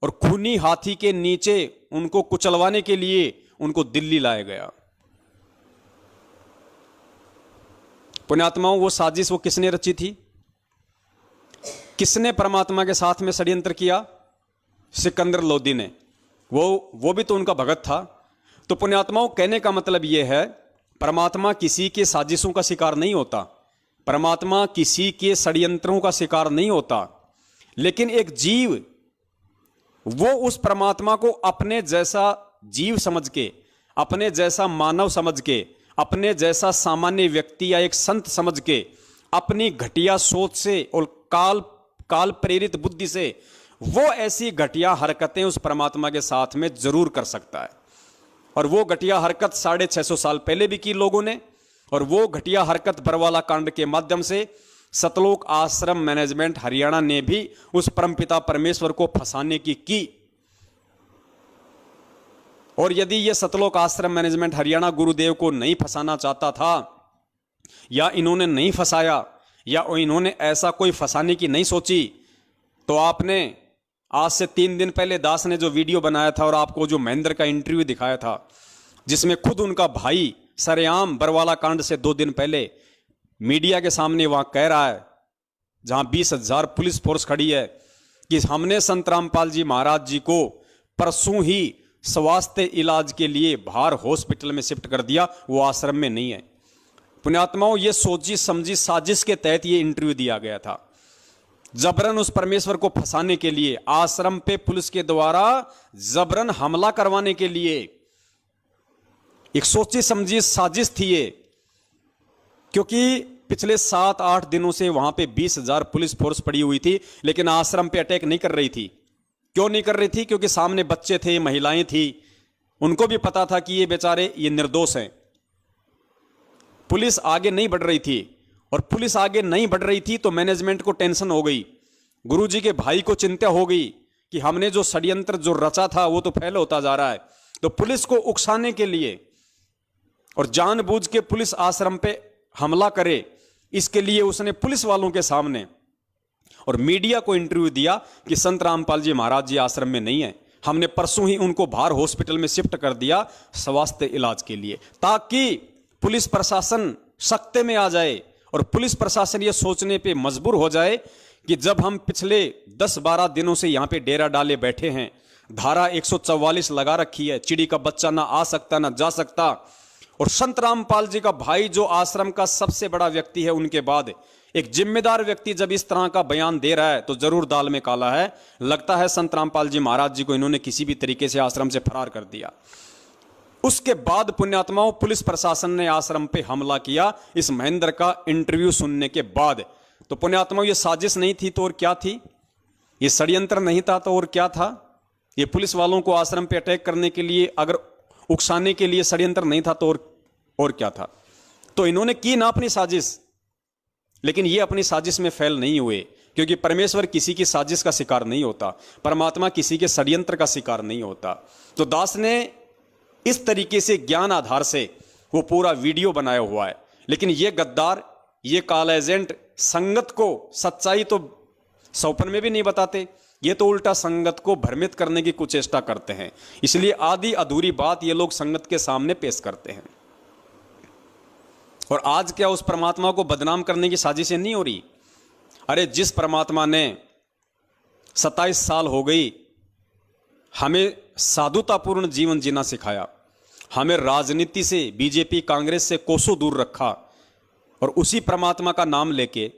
और खूनी हाथी के नीचे उनको कुचलवाने के लिए उनको दिल्ली लाया गया। पुण्यात्माओं, वो साजिश वो किसने रची थी? किसने परमात्मा के साथ में षड्यंत्र किया? सिकंदर लोदी ने। वो भी तो उनका भगत था। तो पुण्यात्माओं, कहने का मतलब यह है, परमात्मा किसी के साजिशों का शिकार नहीं होता, परमात्मा किसी के षड्यंत्रों का शिकार नहीं होता, लेकिन एक जीव वो उस परमात्मा को अपने जैसा जीव समझ के, अपने जैसा मानव समझ के, अपने जैसा सामान्य व्यक्ति या एक संत समझ के, अपनी घटिया सोच से और काल प्रेरित बुद्धि से वो ऐसी घटिया हरकतें उस परमात्मा के साथ में जरूर कर सकता है। और वो घटिया हरकत 650 साल पहले भी की लोगों ने, और वो घटिया हरकत बरवाला कांड के माध्यम से सतलोक आश्रम मैनेजमेंट हरियाणा ने भी उस परमपिता परमेश्वर को फंसाने की। और यदि ये सतलोक आश्रम मैनेजमेंट हरियाणा गुरुदेव को नहीं फंसाना चाहता था, या इन्होंने नहीं फंसाया, या इन्होंने ऐसा कोई फंसाने की नहीं सोची, तो आपने आज से 3 दिन पहले दास ने जो वीडियो बनाया था और आपको जो महेंद्र का इंटरव्यू दिखाया था, जिसमें खुद उनका भाई सरेआम बरवाला कांड से 2 दिन पहले मीडिया के सामने वहां कह रहा है, जहां 20,000 पुलिस फोर्स खड़ी है, कि हमने संत रामपाल जी महाराज जी को परसों ही स्वास्थ्य इलाज के लिए बाहर हॉस्पिटल में शिफ्ट कर दिया, वो आश्रम में नहीं है। पुण्यात्माओं, ये सोची समझी साजिश के तहत ये इंटरव्यू दिया गया था, जबरन उस परमेश्वर को फंसाने के लिए, आश्रम पे पुलिस के द्वारा जबरन हमला करवाने के लिए एक सोची समझी साजिश थी ये। क्योंकि पिछले 7-8 दिनों से वहां पे 20,000 पुलिस फोर्स पड़ी हुई थी, लेकिन आश्रम पे अटैक नहीं कर रही थी। क्यों नहीं कर रही थी? क्योंकि सामने बच्चे थे, महिलाएं थी, उनको भी पता था कि ये बेचारे ये निर्दोष हैं। पुलिस आगे नहीं बढ़ रही थी, और पुलिस आगे नहीं बढ़ रही थी तो मैनेजमेंट को टेंशन हो गई, गुरुजी के भाई को चिंता हो गई कि हमने जो षड्यंत्र जो रचा था वो तो फैल होता जा रहा है। तो पुलिस को उकसाने के लिए और जानबूझ के पुलिस आश्रम पे हमला करे, इसके लिए उसने पुलिस वालों के सामने और मीडिया को इंटरव्यू दिया कि संत रामपाल जी महाराज जी आश्रम में नहीं है, हमने परसों ही उनको बाहर हॉस्पिटल में शिफ्ट कर दिया स्वास्थ्य इलाज के लिए, ताकि पुलिस प्रशासन सख्ते में आ जाए और पुलिस प्रशासन ये सोचने पे मजबूर हो जाए कि जब हम पिछले 10-12 दिनों से यहां पे डेरा डाले बैठे हैं, धारा 144 लगा रखी है, चिड़ी का बच्चा ना आ सकता ना जा सकता, और संत रामपाल जी का भाई जो आश्रम का सबसे बड़ा व्यक्ति है, उनके बाद एक जिम्मेदार व्यक्ति जब इस तरह का बयान दे रहा है तो जरूर दाल में काला है। लगता है संत रामपाल जी महाराज जी को इन्होंने किसी भी तरीके से आश्रम से फरार कर दिया। उसके बाद पुण्यात्माओं, पुलिस प्रशासन ने आश्रम पे हमला किया इस महेंद्र का इंटरव्यू सुनने के बाद। तो पुण्यात्माओं, ये साजिश नहीं थी तो और क्या थी? ये षड्यंत्र नहीं था तो और क्या था? ये पुलिस वालों को आश्रम पे अटैक करने के लिए, अगर उकसाने के लिए षड्यंत्र नहीं था तो और क्या था? तो इन्होंने की ना अपनी साजिश, लेकिन ये अपनी साजिश में फेल नहीं हुए, क्योंकि परमेश्वर किसी की साजिश का शिकार नहीं होता, परमात्मा किसी के षड्यंत्र का शिकार नहीं होता। तो दास ने इस तरीके से ज्ञान आधार से वो पूरा वीडियो बनाया हुआ है। लेकिन ये गद्दार, ये काला एजेंट संगत को सच्चाई तो सौपन में भी नहीं बताते, ये तो उल्टा संगत को भ्रमित करने की कुचेष्टा करते हैं। इसलिए आधी अधूरी बात ये लोग संगत के सामने पेश करते हैं। और आज क्या उस परमात्मा को बदनाम करने की साजिशें नहीं हो रही? अरे जिस परमात्मा ने 27 साल हो गई हमें साधुतापूर्ण जीवन जीना सिखाया, हमें राजनीति से, बीजेपी कांग्रेस से कोसों दूर रखा, और उसी परमात्मा का नाम लेके,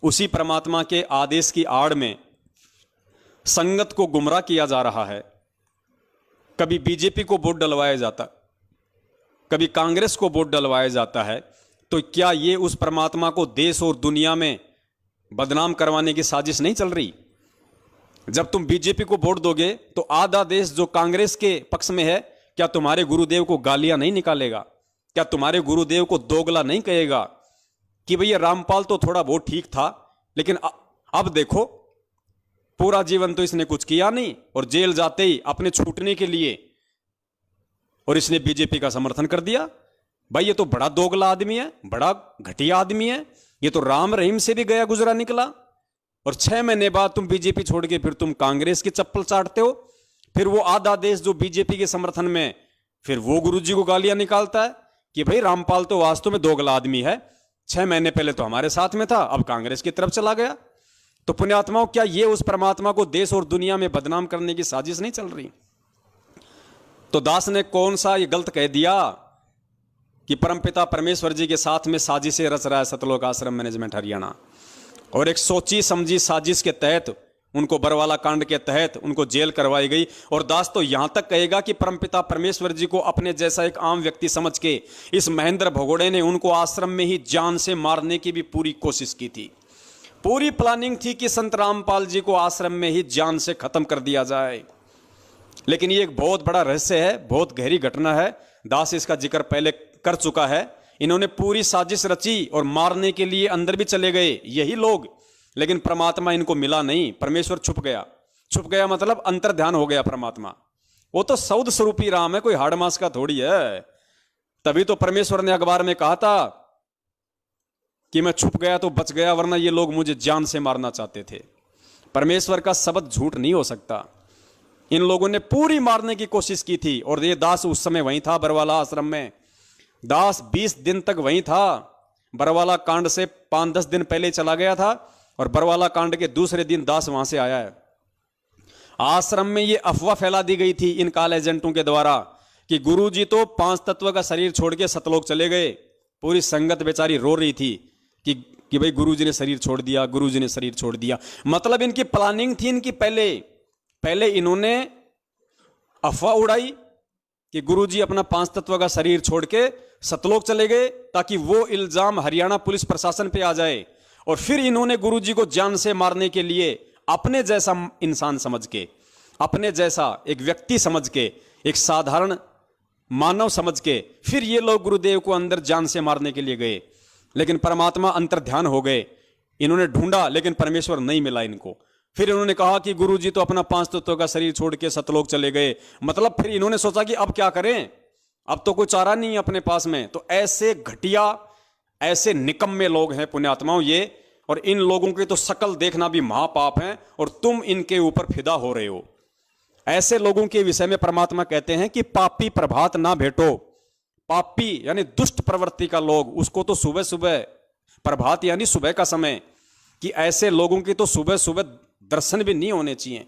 उसी परमात्मा के आदेश की आड़ में संगत को गुमराह किया जा रहा है। कभी बीजेपी को वोट डलवाया जाता, कभी कांग्रेस को वोट डलवाया जाता है। तो क्या ये उस परमात्मा को देश और दुनिया में बदनाम करवाने की साजिश नहीं चल रही? जब तुम बीजेपी को वोट दोगे तो आधा देश जो कांग्रेस के पक्ष में है, क्या तुम्हारे गुरुदेव को गालियां नहीं निकालेगा? क्या तुम्हारे गुरुदेव को दोगला नहीं कहेगा कि भैया रामपाल तो थोड़ा बहुत ठीक था, लेकिन अब देखो पूरा जीवन तो इसने कुछ किया नहीं, और जेल जाते ही अपने छूटने के लिए और इसने बीजेपी का समर्थन कर दिया। भाई ये तो बड़ा दोगला आदमी है, बड़ा घटिया आदमी है, ये तो राम रहीम से भी गया गुजरा निकला। और 6 महीने बाद तुम बीजेपी छोड़ के फिर तुम कांग्रेस की चप्पल चाटते हो। फिर वो आधा देश जो बीजेपी के समर्थन में, फिर वो गुरुजी को गालियां निकालता है कि भाई रामपाल तो वास्तव में दोगला आदमी है, 6 महीने पहले तो हमारे साथ में था, अब कांग्रेस की तरफ चला गया। तो पुण्यात्माओं, क्या ये उस परमात्मा को देश और दुनिया में बदनाम करने की साजिश नहीं चल रही? तो दास ने कौन सा ये गलत कह दिया कि परमपिता परमेश्वर जी के साथ में साजिशें रच रहा है सतलोक आश्रम मैनेजमेंट हरियाणा, और एक सोची समझी साजिश के तहत उनको बरवाला कांड के तहत उनको जेल करवाई गई। और दास तो यहां तक कहेगा कि परमपिता परमेश्वर जी को अपने जैसा एक आम व्यक्ति समझ के इस महेंद्र भगोड़े ने उनको आश्रम में ही जान से मारने की भी पूरी कोशिश की थी। पूरी प्लानिंग थी कि संत रामपाल जी को आश्रम में ही जान से खत्म कर दिया जाए। लेकिन ये एक बहुत बड़ा रहस्य है, बहुत गहरी घटना है। दास इसका जिक्र पहले कर चुका है। इन्होंने पूरी साजिश रची और मारने के लिए अंदर भी चले गए यही लोग, लेकिन परमात्मा इनको मिला नहीं। परमेश्वर छुप गया। छुप गया मतलब अंतर ध्यान हो गया परमात्मा। वो तो सौद स्वरूपी राम है, कोई हाड़ मास का थोड़ी है। तभी तो परमेश्वर ने अखबार में कहा था कि मैं छुप गया तो बच गया, वरना ये लोग मुझे जान से मारना चाहते थे। परमेश्वर का शब्द झूठ नहीं हो सकता। इन लोगों ने पूरी मारने की कोशिश की थी। और ये दास उस समय वहीं था बरवाला आश्रम में। दास 20 दिन तक वहीं था। बरवाला कांड से 5-10 दिन पहले चला गया था, और बरवाला कांड के दूसरे दिन दास वहां से आया है। आश्रम में ये अफवाह फैला दी गई थी इन काल एजेंटों के द्वारा कि गुरुजी तो 5 तत्व का शरीर छोड़ के सतलोक चले गए। पूरी संगत बेचारी रो रही थी कि भाई गुरुजी ने शरीर छोड़ दिया, गुरुजी ने शरीर छोड़ दिया। मतलब इनकी प्लानिंग थी इनकी पहले इन्होंने अफवाह उड़ाई कि गुरुजी अपना 5 तत्व का शरीर छोड़ के सतलोक चले गए ताकि वो इल्जाम हरियाणा पुलिस प्रशासन पे आ जाए। और फिर इन्होंने गुरुजी को जान से मारने के लिए अपने जैसा इंसान समझ के, अपने जैसा एक व्यक्ति समझ के, एक साधारण मानव समझ के फिर ये लोग गुरुदेव को अंदर जान से मारने के लिए गए। लेकिन परमात्मा अंतर्ध्यान हो गए। इन्होंने ढूंढा लेकिन परमेश्वर नहीं मिला इनको। फिर इन्होंने कहा कि गुरुजी तो अपना 5 तत्वों का शरीर छोड़ के सतलोक चले गए। मतलब फिर इन्होंने सोचा कि अब क्या करें, अब तो कोई चारा नहीं है अपने पास में। तो ऐसे घटिया, ऐसे निकम्मे लोग हैं पुण्यात्माओं ये, और इन लोगों की तो शकल देखना भी महापाप है और तुम इनके ऊपर फिदा हो रहे हो। ऐसे लोगों के विषय में परमात्मा कहते हैं कि पापी प्रभात ना भेटो। पापी यानी दुष्ट प्रवृत्ति का लोग, उसको तो सुबह सुबह, प्रभात यानी सुबह का समय, कि ऐसे लोगों की तो सुबह सुबह दर्शन भी नहीं होने चाहिए।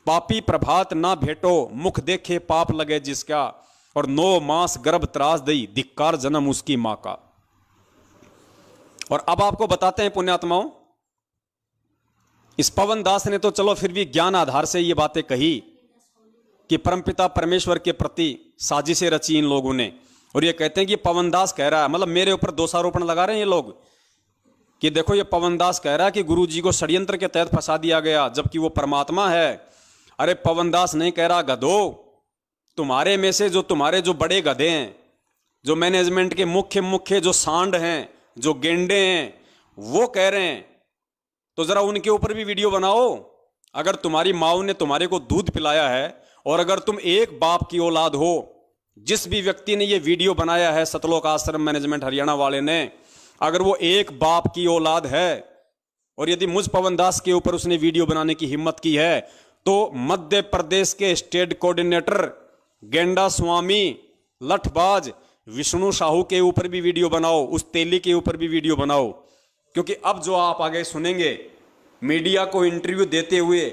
पापी प्रभात ना भेटो, मुख देखे पाप लगे जिसका, और 9 मास गर्भ त्रास दई, धिक्कार जन्म उसकी मां का। और अब आपको बताते हैं पुण्यात्माओं, इस पवन दास ने तो चलो फिर भी ज्ञान आधार से ये बातें कही कि परमपिता परमेश्वर के प्रति साजिशें रची इन लोगों ने। और ये कहते हैं कि पवन दास कह रहा है, मतलब मेरे ऊपर दोषारोपण लगा रहे हैं ये लोग कि देखो ये पवन दास कह रहा है कि गुरुजी को षड्यंत्र के तहत फंसा दिया गया, जबकि वो परमात्मा है। अरे पवन दास नहीं कह रहा, गधो, तुम्हारे में से जो तुम्हारे जो बड़े गधे हैं, जो मैनेजमेंट के मुख्य जो सांड हैं, जो गेंडे हैं, वो कह रहे हैं। तो जरा उनके ऊपर भी वीडियो बनाओ। अगर तुम्हारी माओ ने तुम्हारे को दूध पिलाया है और अगर तुम एक बाप की औलाद हो, जिस भी व्यक्ति ने ये वीडियो बनाया है सतलोक आश्रम मैनेजमेंट हरियाणा वाले ने, अगर वो एक बाप की औलाद है और यदि मुझ पवन दास के ऊपर उसने वीडियो बनाने की हिम्मत की है, तो मध्य प्रदेश के स्टेट कोऑर्डिनेटर गेंडा स्वामी लठबाज विष्णु साहू के ऊपर भी वीडियो बनाओ, उस तेली के ऊपर भी वीडियो बनाओ। क्योंकि अब जो आप आगे सुनेंगे, मीडिया को इंटरव्यू देते हुए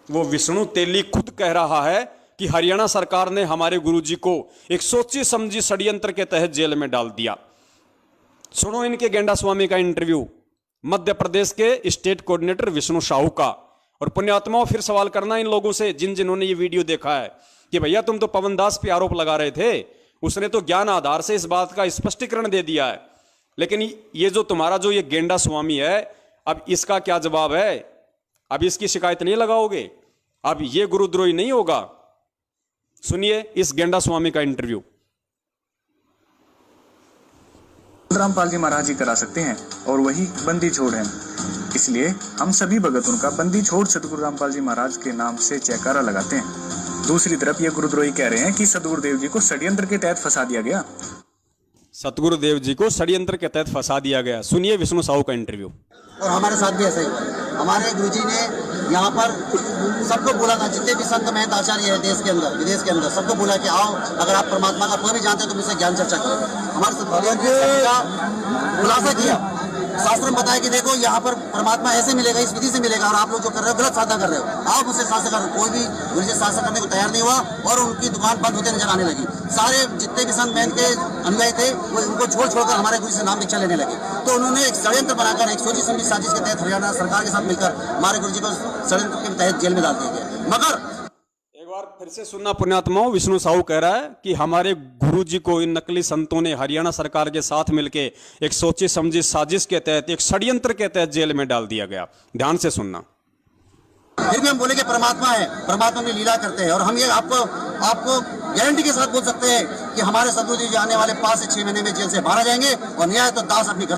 वो विष्णु तेली खुद कह रहा है कि हरियाणा सरकार ने हमारे गुरुजी को एक सोची समझी षड्यंत्र के तहत जेल में डाल दिया। सुनो इनके गेंडा स्वामी का इंटरव्यू, मध्य प्रदेश के स्टेट कोऑर्डिनेटर विष्णु साहू का। और पुण्यात्माओं फिर सवाल करना इन लोगों से जिन्होंने ये वीडियो देखा है कि भैया तुम तो पवन दास पे आरोप लगा रहे थे, उसने तो ज्ञान आधार से इस बात का स्पष्टीकरण दे दिया है, लेकिन ये जो तुम्हारा जो ये गेंडा स्वामी है, अब इसका क्या जवाब है? अब इसकी शिकायत नहीं लगाओगे? अब ये गुरुद्रोही नहीं होगा? सुनिए इस गेंडा स्वामी का इंटरव्यू। रामपाल जी महाराज जी करा सकते हैं और वही बंदी छोड़ है, इसलिए हम सभी भगत उनका बंदी छोड़ सदगुरु रामपाल जी महाराज के नाम से जयकारा लगाते हैं। दूसरी तरफ ये गुरुद्रोही कह रहे हैं कि सदगुरुदेव जी को षड्यंत्र के तहत फंसा दिया गया। सतगुरुदेव जी को षड्यंत्र के तहत फंसा दिया गया। सुनिए विष्णु साहू का इंटरव्यू। और हमारे साथ भी ऐसा ही हुआ। हमारे गुरुजी ने यहाँ पर सबको बोला था, जितने भी संत महंत आचार्य है देश के अंदर विदेश के अंदर, सबको बोला कि आओ, अगर आप परमात्मा का कोई भी जानते हो तो मुझसे ज्ञान चर्चा करो। हमारे सदगुरुदेव जी का खुलासा किया, शास्त्र में बताया कि देखो यहाँ पर परमात्मा ऐसे मिलेगा, इस विधि से मिलेगा, और आप लोग जो कर रहे हो गलत साधना कर रहे हो, आप मुझसे शास्त्र कर। कोई भी गुरुजी शास्त्र करने को तैयार नहीं हुआ और उनकी दुकान बंद होते नजर आने लगी। सारे जितने भी संत महंत के अनुयायी थे वो उनको छोड़ हमारे गुरु से नाम दीक्षा लेने लगे। तो उन्होंने एक षड्यंत्र बनाकर एक सोची समझी साजिश के तहत हरियाणा सरकार के साथ मिलकर हमारे गुरुजी को षड्यंत्र के तहत जेल में डाल दिया गया। मगर एक बार फिर से सुनना पुण्यात्माओं, विष्णु साहू कह रहा है कि हमारे गुरुजी को इन नकली संतों ने हरियाणा सरकार के साथ मिलकर एक सोची समझी साजिश के तहत, एक षड्यंत्र के तहत जेल में डाल दिया गया। ध्यान से सुनना। फिर भी हम बोले कि परमात्मा है, परमात्मा में लीला करते हैं, और हम ये आपको गारंटी के साथ बोल सकते हैं कि हमारे सदगुरु जी आने वाले 5 से 6 महीने में जेल से बाहर आ जाएंगे और न्याय तो दास अपनी घर।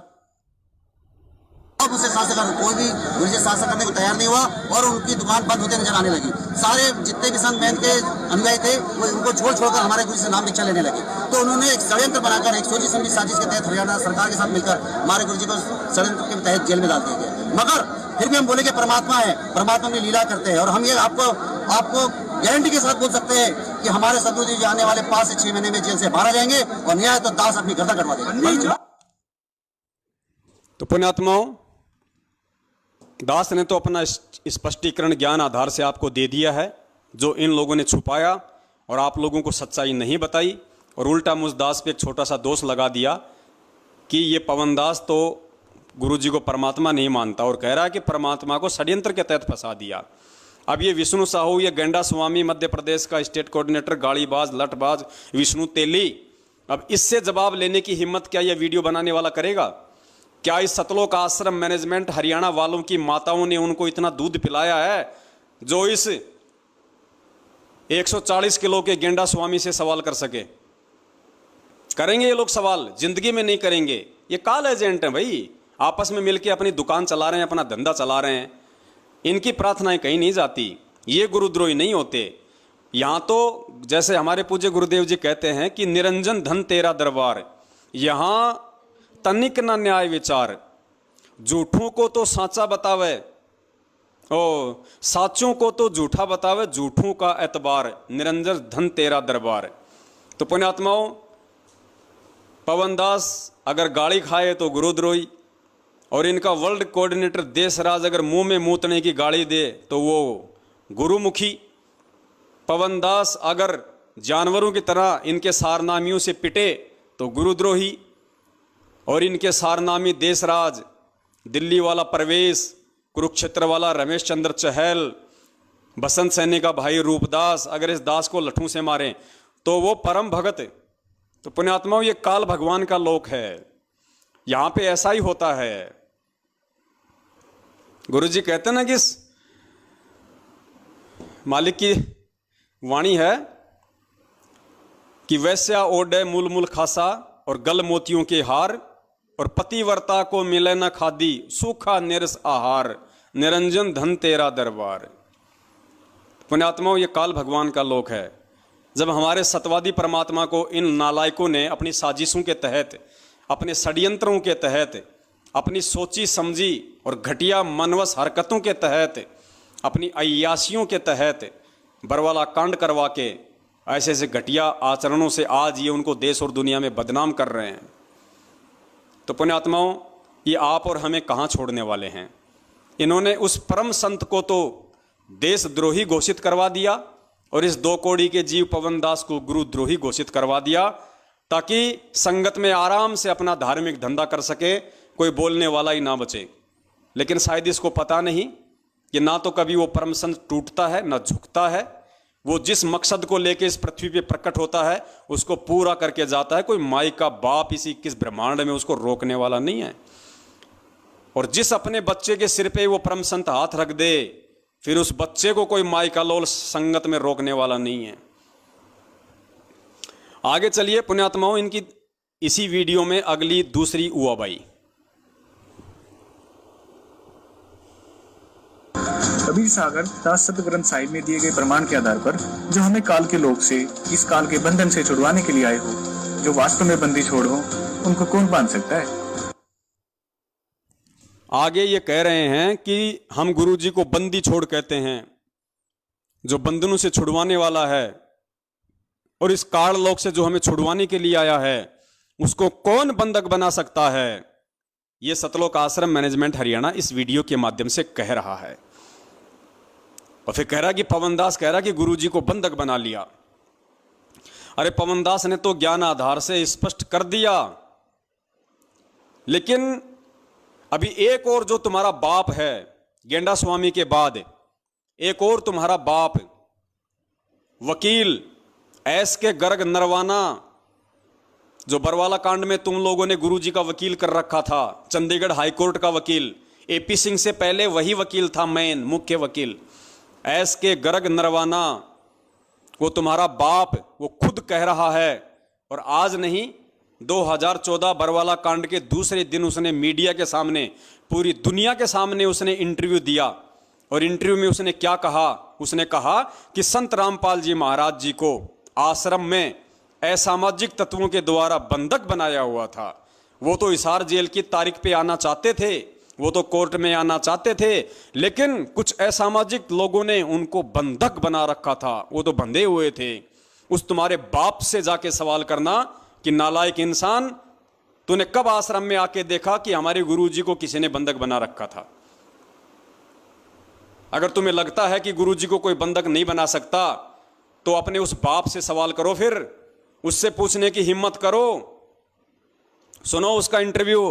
अब उसे शासन कर, कोई भी गुरुजी शासन करने को तैयार नहीं हुआ और उनकी दुकान बंद होते नजर आने लगी। सारे जितने भी संत महंत के अनुयायी थे वो उनको छोड़कर हमारे गुरु से नाम दीक्षा लेने लगे। तो उन्होंने एक षड्यंत्र बनाकर एक सोची समझी साजिश के तहत हरियाणा सरकार के साथ मिलकर हमारे गुरुजी को षड्यंत्र के तहत जेल में डाल दिया गया। मगर फिर भी हम बोले कि परमात्मा है, परमात्मा में लीला करते हैं, और हम ये आपको गारंटी के साथ बोल सकते हैं कि हमारे सदगुरु जी आने वाले 5 से 6 महीने में जेल से बाहर आ जाएंगे और न्याय तो दास अपनी गर्दन कटवा देंगे। तो पुण्यात्माओं, दास ने तो अपना स्पष्टीकरण ज्ञान आधार से आपको दे दिया है जो इन लोगों ने छुपाया और आप लोगों को सच्चाई नहीं बताई, और उल्टा मुझ दास पे एक छोटा सा दोष लगा दिया कि ये पवन दास तो गुरुजी को परमात्मा नहीं मानता और कह रहा है कि परमात्मा को षड्यंत्र के तहत फंसा दिया। अब ये विष्णु साहू, ये गेंडा स्वामी, मध्य प्रदेश का स्टेट कोऑर्डिनेटर, गाड़ीबाज, लठबाज विष्णु तेली, अब इससे जवाब लेने की हिम्मत क्या ये वीडियो बनाने वाला करेगा? क्या इस सतलोक आश्रम मैनेजमेंट हरियाणा वालों की माताओं ने उनको इतना दूध पिलाया है जो इस 140 किलो के गेंडा स्वामी से सवाल कर सके? करेंगे ये लोग सवाल? जिंदगी में नहीं करेंगे। ये कॉल एजेंट हैं भाई, आपस में मिलके अपनी दुकान चला रहे हैं, अपना धंधा चला रहे हैं। इनकी प्रार्थनाएं कहीं नहीं जाती, ये गुरुद्रोही नहीं होते। यहां तो जैसे हमारे पूज्य गुरुदेव जी कहते हैं कि निरंजन धन तेरा दरबार, यहां तनिक ना न्याय विचार, झूठों को तो साचा बतावे, ओ साचों को तो झूठा बतावे, झूठों का एतबार, निरंजन धन तेरा दरबार। तो पुण्यात्माओं, पवन दास अगर गाली खाए तो गुरुद्रोही, और इनका वर्ल्ड कोऑर्डिनेटर देशराज अगर मुंह में मूतने की गाली दे तो वो गुरुमुखी। पवन दास अगर जानवरों की तरह इनके सारनामियों से पिटे तो गुरुद्रोही, और इनके सारनामी देशराज, दिल्ली वाला परवेश, कुरुक्षेत्र वाला रमेश चंद्र चहल, बसंत सैनी का भाई रूपदास, अगर इस दास को लठों से मारें तो वो परम भगत। तो पुण्यात्माओं, ये काल भगवान का लोक है, यहां पे ऐसा ही होता है। गुरुजी कहते हैं ना कि मालिक की वाणी है कि वैश्या ओढ़े मूल मूल खासा और गल मोतियों के हार, और पतिव्रता को मिले न खादी सूखा निरस आहार, निरंजन धन तेरा दरबार। पुण्यात्माओं, ये काल भगवान का लोक है। जब हमारे सतवादी परमात्मा को इन नालायकों ने अपनी साजिशों के तहत, अपने षड्यंत्रों के तहत, अपनी सोची समझी और घटिया मनवस हरकतों के तहत, अपनी अय्यासियों के तहत बरवाला कांड करवा के ऐसे ऐसे घटिया आचरणों से आज ये उनको देश और दुनिया में बदनाम कर रहे हैं। तो पुण्यात्माओं, ये आप और हमें कहाँ छोड़ने वाले हैं? इन्होंने उस परम संत को तो देशद्रोही घोषित करवा दिया और इस 2 कौड़ी के जीव पवन दास को गुरुद्रोही घोषित करवा दिया, ताकि संगत में आराम से अपना धार्मिक धंधा कर सके, कोई बोलने वाला ही ना बचे। लेकिन शायद इसको पता नहीं कि ना तो कभी वो परम संत टूटता है ना झुकता है। वो जिस मकसद को लेके इस पृथ्वी पे प्रकट होता है उसको पूरा करके जाता है। कोई माई का बाप इसी किस ब्रह्मांड में उसको रोकने वाला नहीं है। और जिस अपने बच्चे के सिर पे वो परम संत हाथ रख दे, फिर उस बच्चे को कोई माई का लोल संगत में रोकने वाला नहीं है। आगे चलिए पुण्यात्माओं, इनकी इसी वीडियो में अगली दूसरी उआबाई। कबीर सागर दास सत ग्रंथ साहिब में दिए गए प्रमाण के आधार पर जो हमें काल के लोक से, इस काल के बंधन से छुड़वाने के लिए आए हो, जो वास्तव में बंदी छोड़ हो, उनको कौन बांध सकता है? आगे ये कह रहे हैं कि हम गुरुजी को बंदी छोड़ कहते हैं, जो बंधनों से छुड़वाने वाला है, और इस काल लोक से जो हमें छुड़वाने के लिए आया है उसको कौन बंधक बना सकता है? ये सतलोक आश्रम मैनेजमेंट हरियाणा इस वीडियो के माध्यम से कह रहा है। और फिर कह रहा कि पवन दास कह रहा कि गुरुजी को बंधक बना लिया। अरे पवन दास ने तो ज्ञान आधार से स्पष्ट कर दिया, लेकिन अभी एक और जो तुम्हारा बाप है गेंडा स्वामी के बाद, एक और तुम्हारा बाप वकील एस के गर्ग नरवाना, जो बरवाला कांड में तुम लोगों ने गुरुजी का वकील कर रखा था, चंडीगढ़ हाईकोर्ट का वकील, एपी सिंह से पहले वही वकील था, मेन मुख्य वकील एस के गर्ग नरवाना, वो तुम्हारा बाप, वो खुद कह रहा है। और आज नहीं, 2014 बरवाला कांड के दूसरे दिन उसने मीडिया के सामने, पूरी दुनिया के सामने उसने इंटरव्यू दिया। और इंटरव्यू में उसने क्या कहा? उसने कहा कि संत रामपाल जी महाराज जी को आश्रम में असामाजिक तत्वों के द्वारा बंधक बनाया हुआ था। वो तो हिसार जेल की तारीख पे आना चाहते थे, वो तो कोर्ट में आना चाहते थे, लेकिन कुछ असामाजिक लोगों ने उनको बंधक बना रखा था, वो तो बंधे हुए थे। उस तुम्हारे बाप से जाके सवाल करना कि नालायक इंसान, तूने कब आश्रम में आके देखा कि हमारे गुरुजी को किसी ने बंधक बना रखा था? अगर तुम्हें लगता है कि गुरुजी को कोई बंधक नहीं बना सकता तो अपने उस बाप से सवाल करो, फिर उससे पूछने की हिम्मत करो। सुनो उसका इंटरव्यू।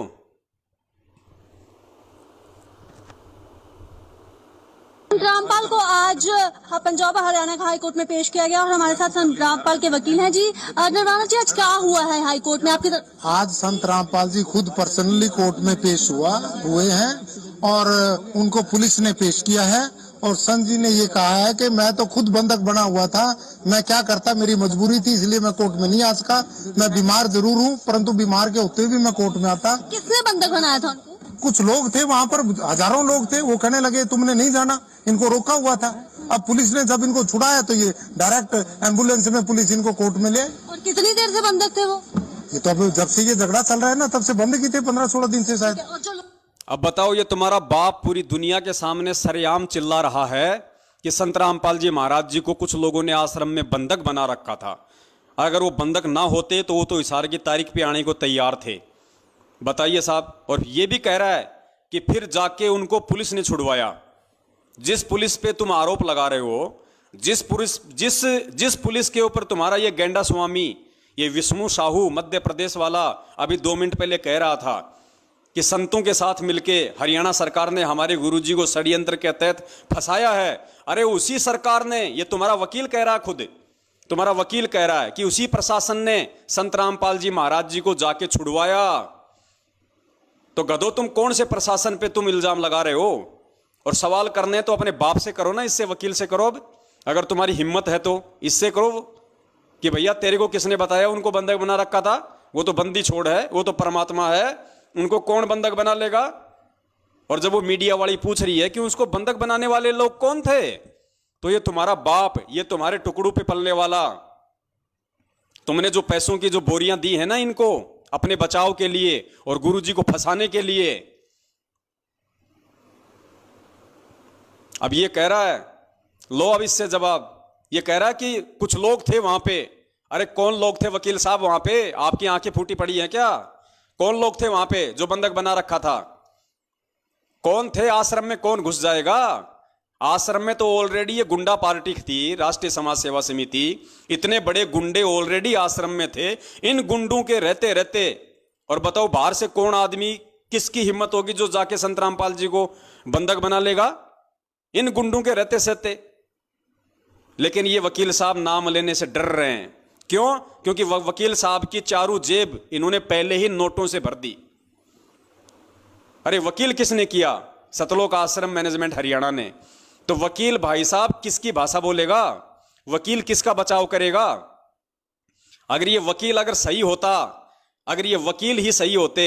रामपाल को आज पंजाब और हरियाणा के हाई कोर्ट में पेश किया गया और हमारे साथ संत रामपाल के वकील हैं जी। निर्वाणा जी, आज क्या हुआ है हाई कोर्ट में आपके? आज संत रामपाल जी खुद पर्सनली कोर्ट में पेश हुए हैं और उनको पुलिस ने पेश किया है। और संत जी ने ये कहा है कि मैं तो खुद बंधक बना हुआ था, मैं क्या करता, मेरी मजबूरी थी, इसलिए मैं कोर्ट में नहीं आ सका। मैं बीमार जरूर हूँ, परंतु बीमार के होते हुए भी मैं कोर्ट में आता। किसने बंधक बनाया था उनको? कुछ लोग थे वहाँ पर, हजारों लोग थे। वो कहने लगे तुमने नहीं जाना, इनको रोका हुआ था। अब पुलिस ने जब इनको छुड़ाया तो ये डायरेक्ट एम्बुलेंस में पुलिस इनको कोर्ट में ले। और कितनी देर से बंधक थे वो? ये तो अब जब से ये झगड़ा चल रहा है ना, तब से बंद की थे, 15-16 दिन से शायद। अब बताओ, ये तुम्हारा बाप पूरी दुनिया के सामने सरेआम चिल्ला रहा है कि संत रामपाल जी महाराज जी को कुछ लोगों ने आश्रम में बंधक बना रखा था। अगर वो बंधक ना होते तो वो तो इशारे की तारीख पे आने को तैयार थे। बताइए साहब। और ये भी कह रहा है कि फिर जाके उनको पुलिस ने छुड़वाया। जिस पुलिस पे तुम आरोप लगा रहे हो, जिस पुलिस के ऊपर तुम्हारा ये गेंडा स्वामी, ये विष्णु साहू मध्य प्रदेश वाला अभी 2 मिनट पहले कह रहा था कि संतों के साथ मिलके हरियाणा सरकार ने हमारे गुरुजी को षड्यंत्र के तहत फंसाया है। अरे उसी सरकार ने, ये तुम्हारा वकील कह रहा है, खुद तुम्हारा वकील कह रहा है कि उसी प्रशासन ने संत रामपाल जी महाराज जी को जाके छुड़वाया। तो गधो, तुम कौन से प्रशासन पे तुम इल्जाम लगा रहे हो? और सवाल करने तो अपने बाप से करो ना, इससे वकील से करो। अब अगर तुम्हारी हिम्मत है तो इससे करो कि भैया तेरे को किसने बताया उनको बंधक बना रखा था? वो तो बंदी छोड़ है, वो तो परमात्मा है, उनको कौन बंधक बना लेगा? और जब वो मीडिया वाली पूछ रही है कि उसको बंधक बनाने वाले लोग कौन थे, तो ये तुम्हारा बाप, ये तुम्हारे टुकड़ों पे पलने वाला, तुमने जो पैसों की जो बोरियां दी है ना इनको अपने बचाव के लिए और गुरुजी को फंसाने के लिए। अब ये कह रहा है, लो अब इससे जवाब। ये कह रहा है कि कुछ लोग थे वहां पे। अरे कौन लोग थे वकील साहब वहां पे? आपकी आंखें फूटी पड़ी हैं क्या? कौन लोग थे वहां पे जो बंधक बना रखा था? कौन थे? आश्रम में कौन घुस जाएगा? आश्रम में तो ऑलरेडी ये गुंडा पार्टी थी, राष्ट्रीय समाज सेवा समिति। इतने बड़े गुंडे ऑलरेडी आश्रम में थे। इन गुंडों के रहते रहते, और बताओ बाहर से कौन आदमी, किसकी हिम्मत होगी जो जाके संत रामपाल जी को बंधक बना लेगा? इन गुंडों के रहते सहते। लेकिन ये वकील साहब नाम लेने से डर रहे हैं। क्यों? क्योंकि वकील साहब की चारों जेब इन्होंने पहले ही नोटों से भर दी। अरे वकील किसने किया? सतलोक आश्रम मैनेजमेंट हरियाणा ने। तो वकील भाई साहब किसकी भाषा बोलेगा? वकील किसका बचाव करेगा? अगर ये वकील अगर सही होता, अगर ये वकील ही सही होते,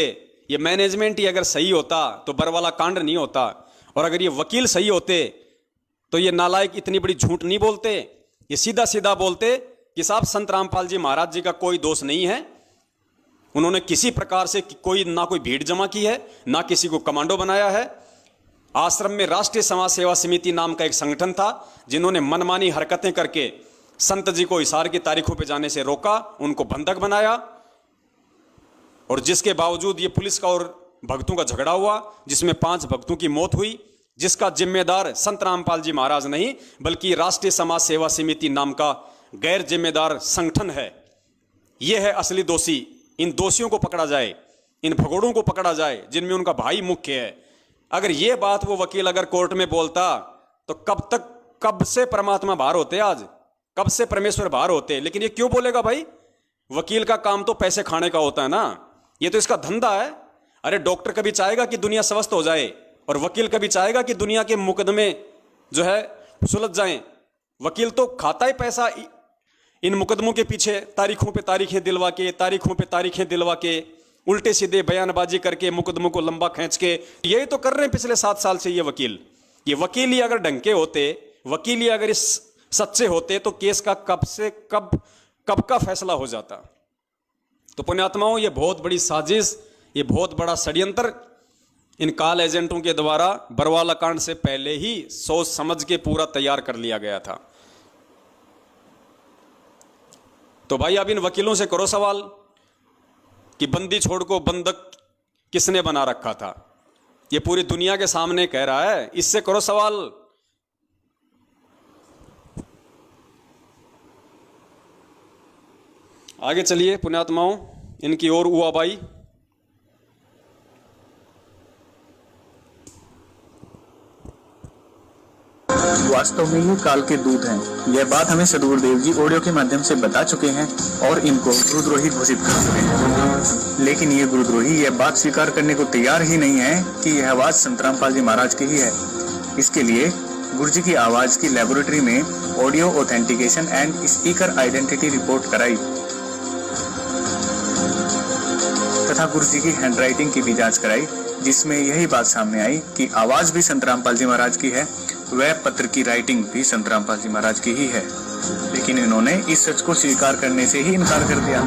ये मैनेजमेंट ही अगर सही होता तो बरवाला कांड नहीं होता। और अगर ये वकील सही होते तो ये नालायक इतनी बड़ी झूठ नहीं बोलते। ये सीधा सीधा बोलते कि साहब संत रामपाल जी महाराज जी का कोई दोष नहीं है, उन्होंने किसी प्रकार से ना कोई भीड़ जमा की है, ना किसी को कमांडो बनाया है। आश्रम में राष्ट्रीय समाज सेवा समिति नाम का एक संगठन था जिन्होंने मनमानी हरकतें करके संत जी को इशारे की तारीखों पर जाने से रोका, उनको बंधक बनाया। और जिसके बावजूद ये पुलिस का और भक्तों का झगड़ा हुआ जिसमें 5 भक्तों की मौत हुई, जिसका जिम्मेदार संत रामपाल जी महाराज नहीं बल्कि राष्ट्रीय समाज सेवा समिति नाम का गैर जिम्मेदार संगठन है। यह है असली दोषी। इन दोषियों को पकड़ा जाए, इन भगोड़ों को पकड़ा जाए जिनमें उनका भाई मुख्य है। अगर यह बात वो वकील अगर कोर्ट में बोलता तो कब से परमात्मा बाहर होते, आज कब से परमेश्वर बाहर होते। लेकिन ये क्यों बोलेगा भाई? वकील का काम तो पैसे खाने का होता है ना, ये तो इसका धंधा है। अरे डॉक्टर कभी चाहेगा कि दुनिया स्वस्थ हो जाए, और वकील कभी चाहेगा कि दुनिया के मुकदमे जो है सुलझ जाएं। वकील तो खाता ही पैसा इन मुकदमों के पीछे, तारीखों पे तारीखें दिलवा के, तारीखों पे तारीखें दिलवा के, उल्टे सीधे बयानबाजी करके मुकदमों को लंबा खींच के, यही तो कर रहे हैं पिछले 7 साल से ये वकील। ये वकील ही अगर ढंग के होते, वकील ही अगर इस सच्चे होते तो केस का कब का फैसला हो जाता। तो पुण्यात्माओं, ये बहुत बड़ी साजिश, ये बहुत बड़ा षड्यंत्र इन काल एजेंटों के द्वारा बरवाला कांड से पहले ही सोच समझ के पूरा तैयार कर लिया गया था। तो भाई अब इन वकीलों से करो सवाल कि बंदी छोड़ को बंधक किसने बना रखा था। ये पूरी दुनिया के सामने कह रहा है, इससे करो सवाल आगे चलिए पुण्यात्माओं, इनकी ओर हुआबाई। वास्तव में ये काल के दूत हैं। यह बात हमें सदगुरुदेव जी ऑडियो के माध्यम से बता चुके हैं और इनको गुरुद्रोही घोषित कर चुके हैं। लेकिन ये गुरुद्रोही यह बात स्वीकार करने को तैयार ही नहीं है कि यह आवाज संत रामपाल जी महाराज की ही है। इसके लिए गुरु जी की आवाज की लेबोरेटरी में audio authentication and speaker identity report कराई तथा गुरु जी की हैंडराइटिंग की भी जांच कराई, जिसमें यही बात सामने आई कि आवाज भी संत रामपाल जी महाराज की है, वह पत्र की राइटिंग भी संत रामपाल जी महाराज की ही है। लेकिन इन्होंने इस सच को स्वीकार करने से ही इनकार कर दिया।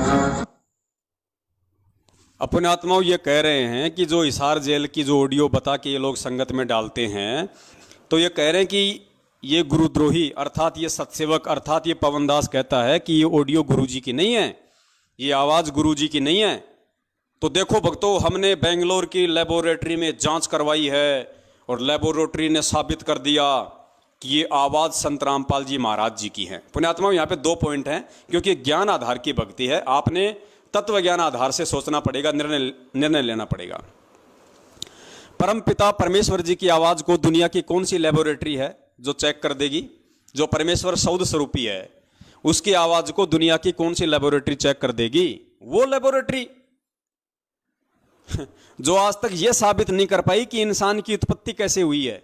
अपने आत्माओं ये कह रहे हैं कि जो हिसार जेल की जो ऑडियो बता के ये लोग संगत में डालते हैं, तो ये कह रहे हैं कि ये गुरुद्रोही अर्थात ये सत्सेवक अर्थात ये पवनदास कहता है कि ये ऑडियो गुरुजी की नहीं है, ये आवाज गुरुजी की नहीं है। तो देखो भक्तों, हमने बेंगलोर की लेबोरेटरी में जांच करवाई है और लेबोरेटरी ने साबित कर दिया कि ये आवाज संत रामपाल जी महाराज जी की है। पुण्यात्माओं, यहाँ पे 2 पॉइंट हैं, क्योंकि ज्ञान आधार की भक्ति है। आपने तत्व ज्ञान आधार से सोचना पड़ेगा, निर्णय लेना पड़ेगा। परम पिता परमेश्वर जी की आवाज को दुनिया की कौन सी लेबोरेटरी है जो चेक कर देगी? जो परमेश्वर सौद स्वरूपी है, उसकी आवाज को दुनिया की कौन सी लेबोरेटरी चेक कर देगी? वो लेबोरेटरी जो आज तक यह साबित नहीं कर पाई कि इंसान की उत्पत्ति कैसे हुई है।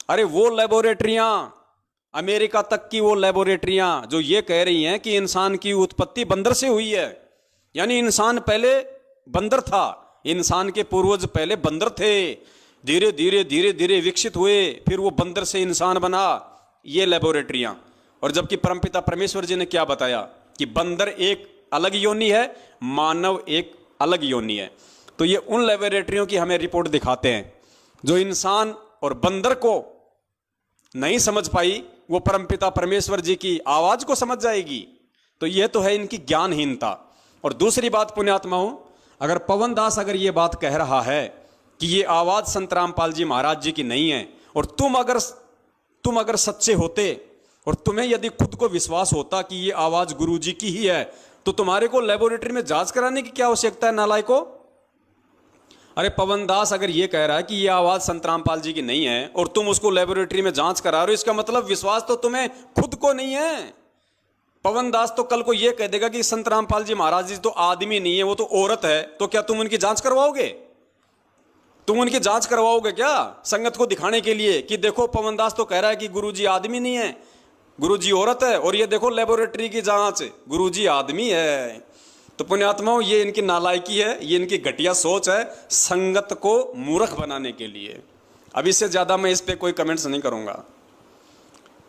अरे वो लेबोरेटरियां, अमेरिका तक की वो लेबोरेटरियां जो ये कह रही हैं कि इंसान की उत्पत्ति बंदर से हुई है, यानी इंसान पहले बंदर था, इंसान के पूर्वज पहले बंदर थे, धीरे धीरे धीरे धीरे विकसित हुए, फिर वो बंदर से इंसान बना, ये लेबोरेटरियां। और जबकि परमपिता परमेश्वर जी ने क्या बताया कि बंदर एक अलग योनि है, मानव एक अलग योनि है। तो ये उन लेबोरेटरियों की हमें रिपोर्ट दिखाते हैं जो इंसान और बंदर को नहीं समझ पाई, वो परमपिता परमेश्वर जी की आवाज को समझ जाएगी। तो ये तो है इनकी ज्ञानहीनता। और दूसरी बात पुण्यात्माओं, अगर पवनदास अगर ये बात कह रहा है कि ये आवाज संत रामपाल जी महाराज जी की नहीं है, और तुम अगर सच्चे होते और तुम्हें यदि खुद को विश्वास होता कि ये आवाज गुरु जी की ही है, तो तुम्हारे को लेबोरेटरी में जांच कराने की क्या आवश्यकता है नालायको? अरे पवनदास अगर ये कह रहा है कि ये आवाज संत रामपाल जी की नहीं है और तुम उसको लेबोरेटरी में जांच करा रहे हो, इसका मतलब विश्वास तो तुम्हें खुद को नहीं है। पवनदास तो कल को ये कह देगा कि संत रामपाल जी महाराज जी तो आदमी नहीं है, वो तो औरत है, तो क्या तुम उनकी जांच करवाओगे? तुम उनकी जांच करवाओगे क्या संगत को दिखाने के लिए कि देखो पवनदास तो कह रहा है कि गुरुजी आदमी नहीं है, गुरुजी औरत है, और ये देखो लेबोरेटरी की जांच गुरुजी आदमी है। तो पुण्यात्माओं, ये इनकी नालायकी है, ये इनकी घटिया सोच है संगत को मूर्ख बनाने के लिए। अब इससे ज्यादा मैं इस पे कोई कमेंट्स नहीं करूंगा।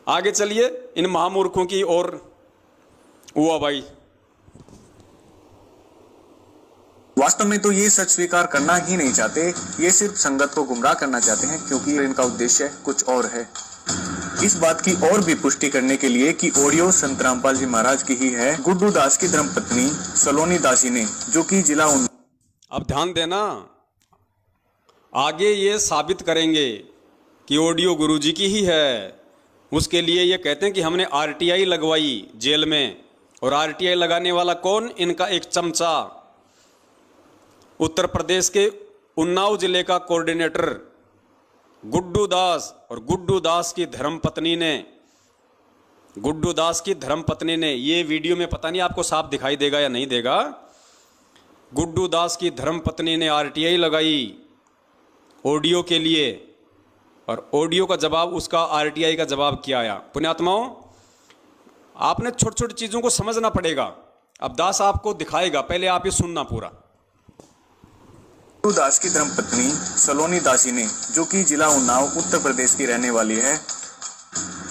आगे चलिए इन महामूर्खों की ओर। हुआ भाई, वास्तव में तो ये सच स्वीकार करना ही नहीं चाहते, ये सिर्फ संगत को गुमराह करना चाहते हैं, क्योंकि इनका उद्देश्य कुछ और है। इस बात की और भी पुष्टि करने के लिए कि ऑडियो संत रामपाल जी महाराज की ही है, गुड्डू दास की धर्मपत्नी सलोनी दासी ने, जो कि जिला अब ध्यान देना, आगे ये साबित करेंगे कि ऑडियो गुरुजी की ही है। उसके लिए ये कहते हैं कि हमने आरटीआई लगवाई जेल में, और आरटीआई लगाने वाला कौन? इनका एक चमचा, उत्तर प्रदेश के उन्नाव जिले का कोऑर्डिनेटर गुड्डू दास। और गुड्डू दास की धर्मपत्नी ने, ये वीडियो में पता नहीं आपको साफ दिखाई देगा या नहीं देगा, गुड्डू दास की धर्मपत्नी ने आरटीआई लगाई ऑडियो के लिए, और ऑडियो का जवाब, उसका आरटीआई का जवाब क्या आया? पुण्यात्माओं, आपने छोटी छोटी चीजों को समझना पड़ेगा। अब दास आपको दिखाएगा, पहले आप ये सुनना पूरा। गुड्डू दास की धर्मपत्नी सलोनी दासी ने, जो कि जिला उन्नाव उत्तर प्रदेश की रहने वाली है,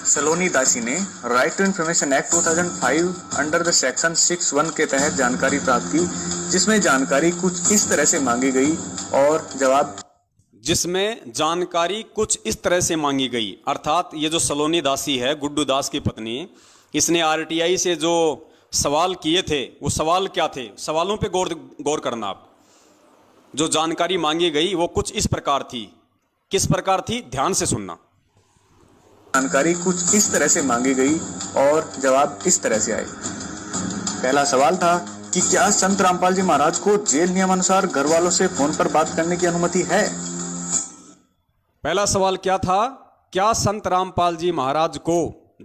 सलोनी दासी ने right to information act 2005 under the section 6(1) के तहत जानकारी प्राप्त की, जिसमें जानकारी कुछ इस तरह से मांगी गई और जवाब जिसमें जानकारी कुछ इस तरह से मांगी गई। अर्थात ये जो सलोनी दासी है, गुड्डू दास की पत्नी, इसने आरटीआई से जो सवाल किए थे, वो सवाल क्या थे? सवालों पे गौर करना आप। जो जानकारी मांगी गई वो कुछ इस प्रकार थी। किस प्रकार थी? ध्यान से सुनना। जानकारी कुछ इस तरह से मांगी गई और जवाब इस तरह से आए। पहला सवाल था कि क्या संत रामपाल जी महाराज को जेल नियमानुसार घर वालों से फोन पर बात करने की अनुमति है? पहला सवाल क्या था? क्या संत रामपाल जी महाराज को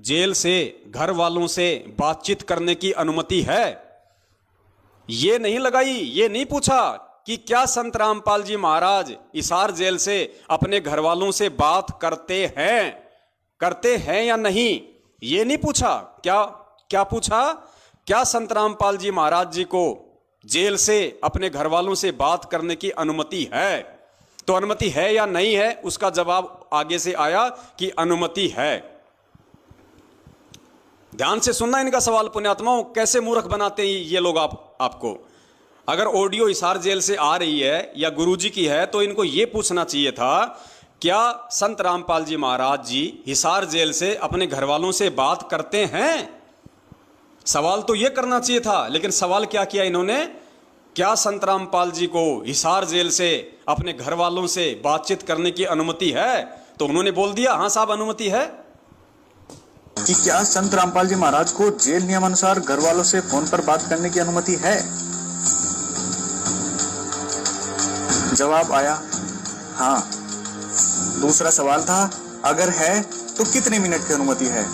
जेल से घर वालों से बातचीत करने की अनुमति है? ये नहीं लगाई, ये नहीं पूछा कि क्या संत रामपाल जी महाराज हिसार जेल से अपने घर वालों से बात करते हैं या नहीं, ये नहीं पूछा। क्या पूछा? क्या संत रामपाल जी महाराज जी को जेल से अपने घर वालों से बात करने की अनुमति है? तो अनुमति है या नहीं है, उसका जवाब आगे से आया कि अनुमति है। ध्यान से सुनना इनका सवाल पुण्यात्माओं, कैसे मूर्ख बनाते हैं ये लोग आपको। अगर ऑडियो हिसार जेल से आ रही है या गुरुजी की है तो इनको ये पूछना चाहिए था, क्या संत रामपाल जी महाराज जी हिसार जेल से अपने घर वालों से बात करते हैं? सवाल तो ये करना चाहिए था, लेकिन सवाल क्या किया इन्होंने? क्या संत रामपाल जी को हिसार जेल से अपने घर वालों से बातचीत करने की अनुमति है? तो उन्होंने बोल दिया हाँ साहब अनुमति है। कि क्या संत रामपाल जी महाराज को जेल नियमानुसार घर वालों से फोन पर बात करने की अनुमति है? जवाब आया हाँ। दूसरा सवाल था, अगर है तो कितने मिनट की अनुमति है?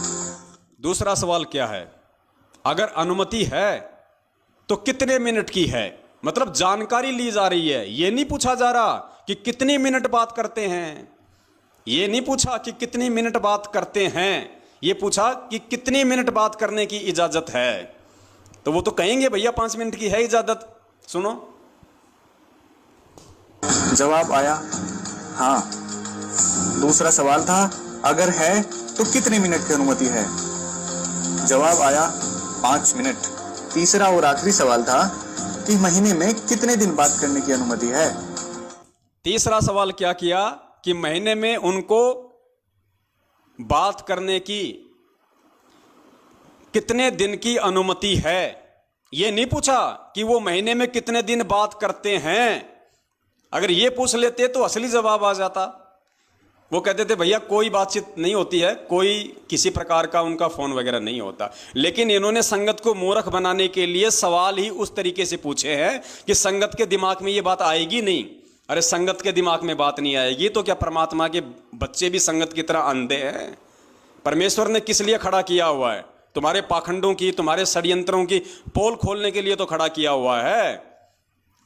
दूसरा सवाल क्या है? अगर अनुमति है तो कितने मिनट की है, मतलब जानकारी ली जा रही है। ये नहीं पूछा जा रहा कि कितनी मिनट बात करते हैं, ये नहीं पूछा कि कितनी मिनट बात करते हैं, ये पूछा कि कितनी मिनट बात करने की इजाजत है। तो वो तो कहेंगे भैया 5 मिनट की है इजाजत। सुनो, जवाब आया हाँ। दूसरा सवाल था, अगर है तो कितने मिनट की अनुमति है? जवाब आया 5 मिनट। तीसरा और आखिरी सवाल था कि महीने में कितने दिन बात करने की अनुमति है? तीसरा सवाल क्या किया कि महीने में उनको बात करने की कितने दिन की अनुमति है। यह नहीं पूछा कि वो महीने में कितने दिन बात करते हैं। अगर ये पूछ लेते तो असली जवाब आ जाता। वो कहते थे भैया कोई बातचीत नहीं होती है, कोई किसी प्रकार का उनका फोन वगैरह नहीं होता। लेकिन इन्होंने संगत को मूर्ख बनाने के लिए सवाल ही उस तरीके से पूछे हैं कि संगत के दिमाग में ये बात आएगी नहीं। अरे संगत के दिमाग में बात नहीं आएगी तो क्या परमात्मा के बच्चे भी संगत की तरह अंधे हैं? परमेश्वर ने किस लिए खड़ा किया हुआ है? तुम्हारे पाखंडों की, तुम्हारे षड्यंत्रों की पोल खोलने के लिए तो खड़ा किया हुआ है।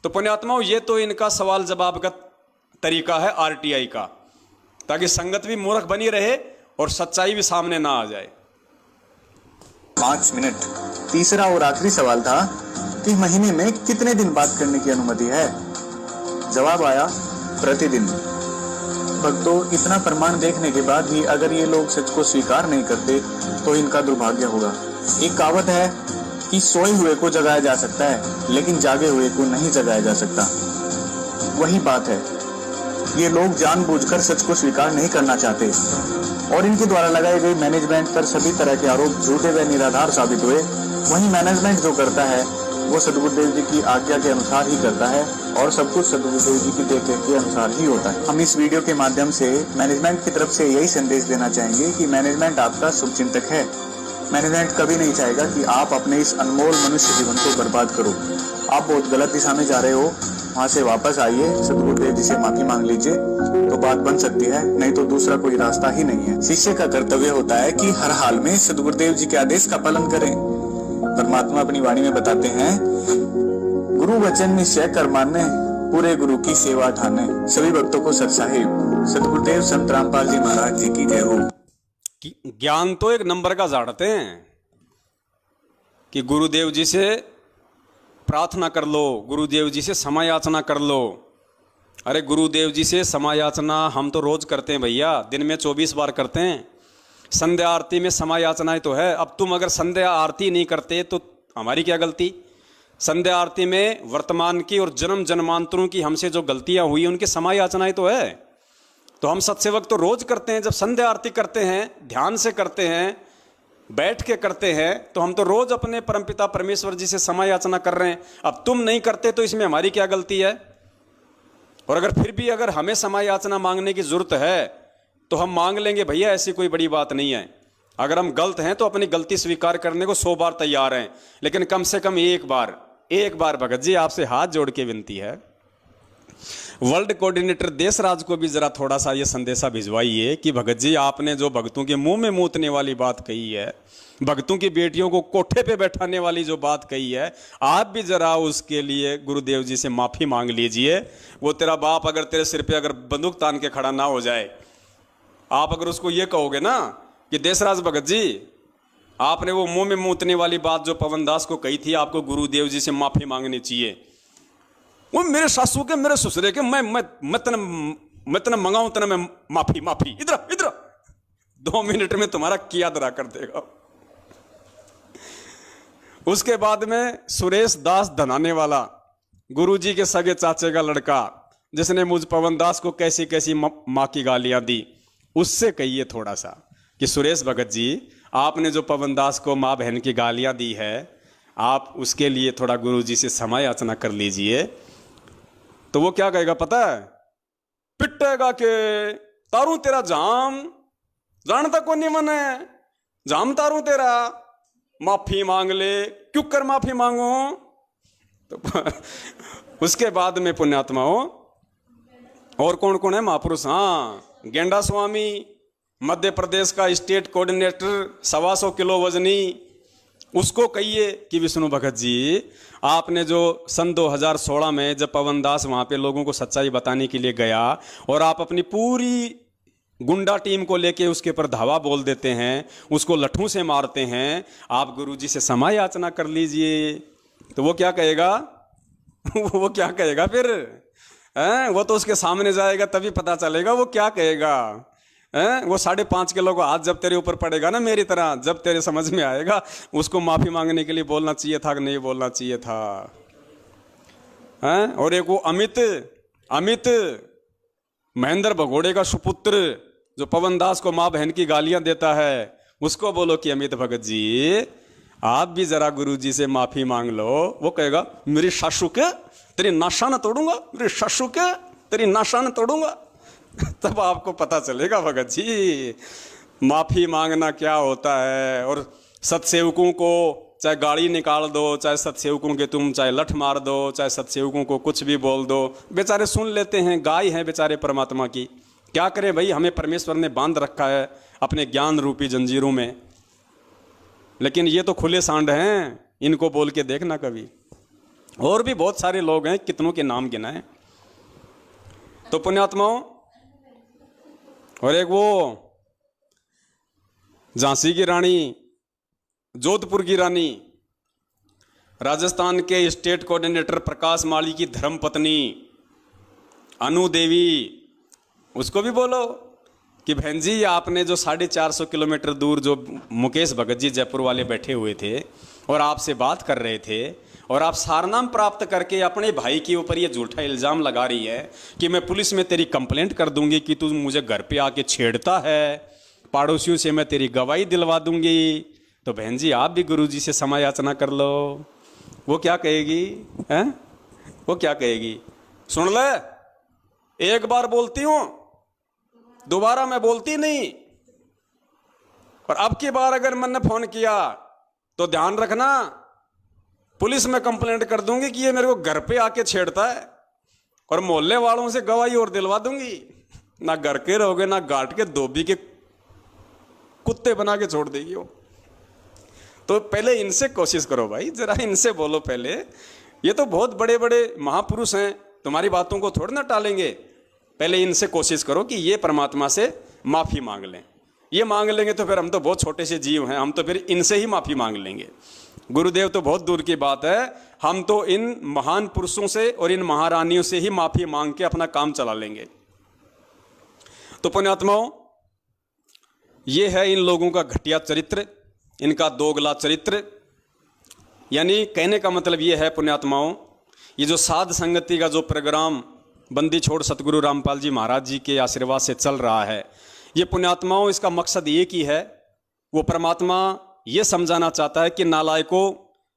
तो पुण्यात्माओं, ये तो इनका सवाल जवाब का तरीका है आरटीआई का, ताकि संगत भी मूर्ख बनी रहे और सच्चाई भी सामने ना आ जाए। 5 मिनट। तीसरा और आखिरी सवाल था कि महीने में कितने दिन बात करने की अनुमति है? जवाब आया प्रतिदिन। भक्तों, इतना प्रमाण देखने के बाद भी अगर ये लोग सच को स्वीकार नहीं करते तो इनका दुर्भाग्य होगा। एक कहावत है कि सोए हुए को जगाया जा सकता है लेकिन जागे हुए को नहीं जगाया जा सकता। वही बात है, ये लोग जानबूझकर सच को स्वीकार नहीं करना चाहते और इनके द्वारा लगाए गए मैनेजमेंट पर सभी तरह के आरोप झूठे व निराधार साबित हुए। वही मैनेजमेंट जो करता है वो सदगुरुदेव जी की आज्ञा के अनुसार ही करता है और सब कुछ सदगुरुदेव जी की देखरेख के अनुसार ही होता है। हम इस वीडियो के माध्यम से मैनेजमेंट की तरफ से यही संदेश देना चाहेंगे कि मैनेजमेंट आपका शुभचिंतक है। मैनेजमेंट कभी नहीं चाहेगा कि आप अपने इस अनमोल मनुष्य जीवन को बर्बाद करो। आप बहुत गलत दिशा में जा रहे हो, वहाँ से वापस आइए, सदगुरुदेव जी से माफी मांग लीजिए तो बात बन सकती है, नहीं तो दूसरा कोई रास्ता ही नहीं है। शिष्य का कर्तव्य होता है कि हर हाल में सदगुरुदेव जी के आदेश का पालन करें। परमात्मा अपनी वाणी में बताते हैं, गुरु वचन निश्चय कर माने, पूरे गुरु की सेवा ठाने। सभी भक्तों को सत साहिब सदगुरुदेव संत रामपाल जी महाराज जी की जय हो। ज्ञान तो एक नंबर का झाड़ते हैं कि गुरुदेव जी से प्रार्थना कर लो, गुरुदेव जी से क्षमा याचना कर लो। अरे गुरुदेव जी से क्षमा याचना हम तो रोज करते हैं भैया, दिन में 24 बार करते हैं। संध्या आरती में क्षमा याचनाएं तो है। अब तुम अगर संध्या आरती नहीं करते तो हमारी क्या गलती? संध्या आरती में वर्तमान की और जन्म जन्मांतरों की हमसे जो गलतियां हुई उनकी क्षमा याचनाएं तो है। तो हम सत्सेवक तो रोज करते हैं। जब संध्या आरती करते हैं, ध्यान से करते हैं, बैठ के करते हैं, तो हम तो रोज अपने परमपिता परमेश्वर जी से क्षमा याचना कर रहे हैं। अब तुम नहीं करते तो इसमें हमारी क्या गलती है? और अगर फिर भी अगर हमें क्षमा याचना मांगने की जरूरत है तो हम मांग लेंगे भैया, ऐसी कोई बड़ी बात नहीं है। अगर हम गलत हैं तो अपनी गलती स्वीकार करने को 100 बार तैयार हैं, लेकिन कम से कम एक बार एक बार भगत जी आपसे हाथ जोड़ के विनती है, वर्ल्ड कोऑर्डिनेटर देशराज को भी जरा थोड़ा सा ये संदेशा भिजवाइए कि भगत जी आपने जो भक्तों के मुंह में मूतने वाली बात कही है, भक्तों की बेटियों को कोठे पे बैठाने वाली जो बात कही है, आप भी जरा उसके लिए गुरुदेव जी से माफी मांग लीजिए। वो तेरा बाप अगर तेरे सिर पे अगर बंदूक तान के खड़ा ना हो जाए, आप अगर उसको ये कहोगे ना कि देशराज भगत जी आपने वो मुंह में मूतने वाली बात जो पवन दास को कही थी, आपको गुरुदेव जी से माफी मांगनी चाहिए। वो मेरे सासू के मेरे ससुरे के मैं तना मंगाऊं तना मैं माफी इधर 2 मिनट में तुम्हारा किया दरा कर देगा। उसके बाद में सुरेश दास धनाने वाला, गुरुजी के सगे चाचे का लड़का, जिसने मुझ पवन दास को कैसी कैसी माँ की गालियां दी, उससे कहिए थोड़ा सा कि सुरेश भगत जी आपने जो पवन दास को माँ बहन की गालियां दी है, आप उसके लिए थोड़ा गुरुजी से क्षमा याचना कर लीजिए। तो वो क्या कहेगा पता है? पिटेगा के तारू तेरा जाम जानता को नहीं मने जाम तारू तेरा, माफी मांग ले, क्यों कर माफी मांगो। तो उसके बाद में पुण्यात्माओं और कौन कौन है महापुरुष? हाँ, गेंडा स्वामी मध्य प्रदेश का स्टेट कोऑर्डिनेटर, 125 किलो वजनी, उसको कहिए कि विष्णु भगत जी आपने जो सन 2016 में जब पवन दास वहां पे लोगों को सच्चाई बताने के लिए गया और आप अपनी पूरी गुंडा टीम को लेके उसके पर धावा बोल देते हैं, उसको लठों से मारते हैं, आप गुरुजी से क्षमा याचना कर लीजिए। तो वो क्या कहेगा? वो क्या कहेगा फिर? वो तो उसके सामने जाएगा तभी पता चलेगा वो क्या कहेगा। वो 5.5 किलो का हाथ जब तेरे ऊपर पड़ेगा ना मेरी तरह, जब तेरे समझ में आएगा उसको माफी मांगने के लिए बोलना चाहिए था कि नहीं बोलना चाहिए था। और एक वो अमित महेंद्र भगोड़े का सुपुत्र जो पवन दास को माँ बहन की गालियां देता है, उसको बोलो कि अमित भगत जी आप भी जरा गुरुजी से माफी मांग लो। वो कहेगा मेरी सासू के तेरी नाशान तोड़ूंगा, मेरी सासू के तेरी नाशान तोड़ूंगा। तब आपको पता चलेगा भगत जी माफी मांगना क्या होता है। और सत्सेवकों को चाहे गाड़ी निकाल दो, चाहे सत्सेवकों के तुम चाहे लठ मार दो, चाहे सत्सेवकों को कुछ भी बोल दो, बेचारे सुन लेते हैं, गाय हैं बेचारे परमात्मा की। क्या करें भाई, हमें परमेश्वर ने बांध रखा है अपने ज्ञान रूपी जंजीरों में। लेकिन ये तो खुले सांड हैं, इनको बोल के देखना कभी। और भी बहुत सारे लोग हैं, कितनों के नाम गिनाएं। तो पुण्यात्माओं, और एक वो झांसी की रानी, जोधपुर की रानी, राजस्थान के स्टेट कोऑर्डिनेटर प्रकाश माली की धर्मपत्नी अनु देवी, उसको भी बोलो कि बहन जी आपने जो 450 किलोमीटर दूर जो मुकेश भगत जी जयपुर वाले बैठे हुए थे और आपसे बात कर रहे थे और आप सारनाम प्राप्त करके अपने भाई के ऊपर ये झूठा इल्जाम लगा रही है कि मैं पुलिस में तेरी कंप्लेंट कर दूंगी कि तू मुझे घर पे आके छेड़ता है, पड़ोसियों से मैं तेरी गवाही दिलवा दूंगी। तो बहन जी आप भी गुरुजी से क्षमा याचना कर लो। वो क्या कहेगी? हैं? वो क्या कहेगी? सुन ले, एक बार बोलती हूं, दोबारा मैं बोलती नहीं, और अब की बार अगर मैंने फोन किया तो ध्यान रखना, पुलिस में कंप्लेंट कर दूंगी कि ये मेरे को घर पे आके छेड़ता है, और मोहल्ले वालों से गवाही और दिलवा दूंगी। ना घर के रहोगे ना गांठ के धोबी के कुत्ते बना के छोड़ देगी वो। तो पहले इनसे कोशिश करो भाई, जरा इनसे बोलो पहले। ये तो बहुत बड़े बड़े महापुरुष हैं, तुम्हारी बातों को थोड़ा ना टालेंगे। पहले इनसे कोशिश करो कि ये परमात्मा से माफी मांग लें। ये मांग लेंगे तो फिर हम तो बहुत छोटे से जीव हैं, हम तो फिर इनसे ही माफी मांग लेंगे। गुरुदेव तो बहुत दूर की बात है, हम तो इन महान पुरुषों से और इन महारानियों से ही माफी मांग के अपना काम चला लेंगे। तो पुण्यात्माओं, ये है इन लोगों का घटिया चरित्र, इनका दोगला चरित्र। यानी कहने का मतलब ये है पुण्यात्माओं, ये जो साध संगति का जो प्रोग्राम बंदी छोड़ सतगुरु रामपाल जी महाराज जी के आशीर्वाद से चल रहा है, ये पुण्यात्माओं इसका मकसद एक ही है। वो परमात्मा ये समझाना चाहता है कि नालायकों,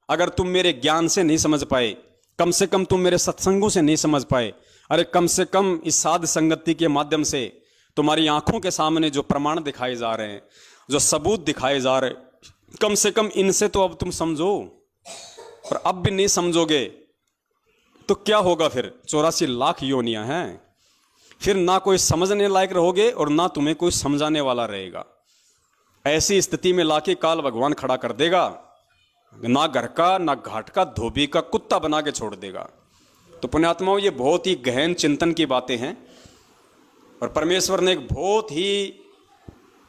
अगर तुम मेरे ज्ञान से नहीं समझ पाए, कम से कम तुम मेरे सत्संगों से नहीं समझ पाए, अरे कम से कम इस साध संगति के माध्यम से तुम्हारी आंखों के सामने जो प्रमाण दिखाए जा रहे हैं, जो सबूत दिखाए जा रहे, कम से कम इनसे तो अब तुम समझो। और अब भी नहीं समझोगे तो क्या होगा फिर? 84 लाख योनियां हैं, फिर ना कोई समझने लायक रहोगे और ना तुम्हें कोई समझाने वाला रहेगा। ऐसी स्थिति में लाके काल भगवान खड़ा कर देगा, ना घर का ना घाट का धोबी का कुत्ता बना के छोड़ देगा। तो पुण्यात्माओं, ये बहुत ही गहन चिंतन की बातें हैं और परमेश्वर ने एक बहुत ही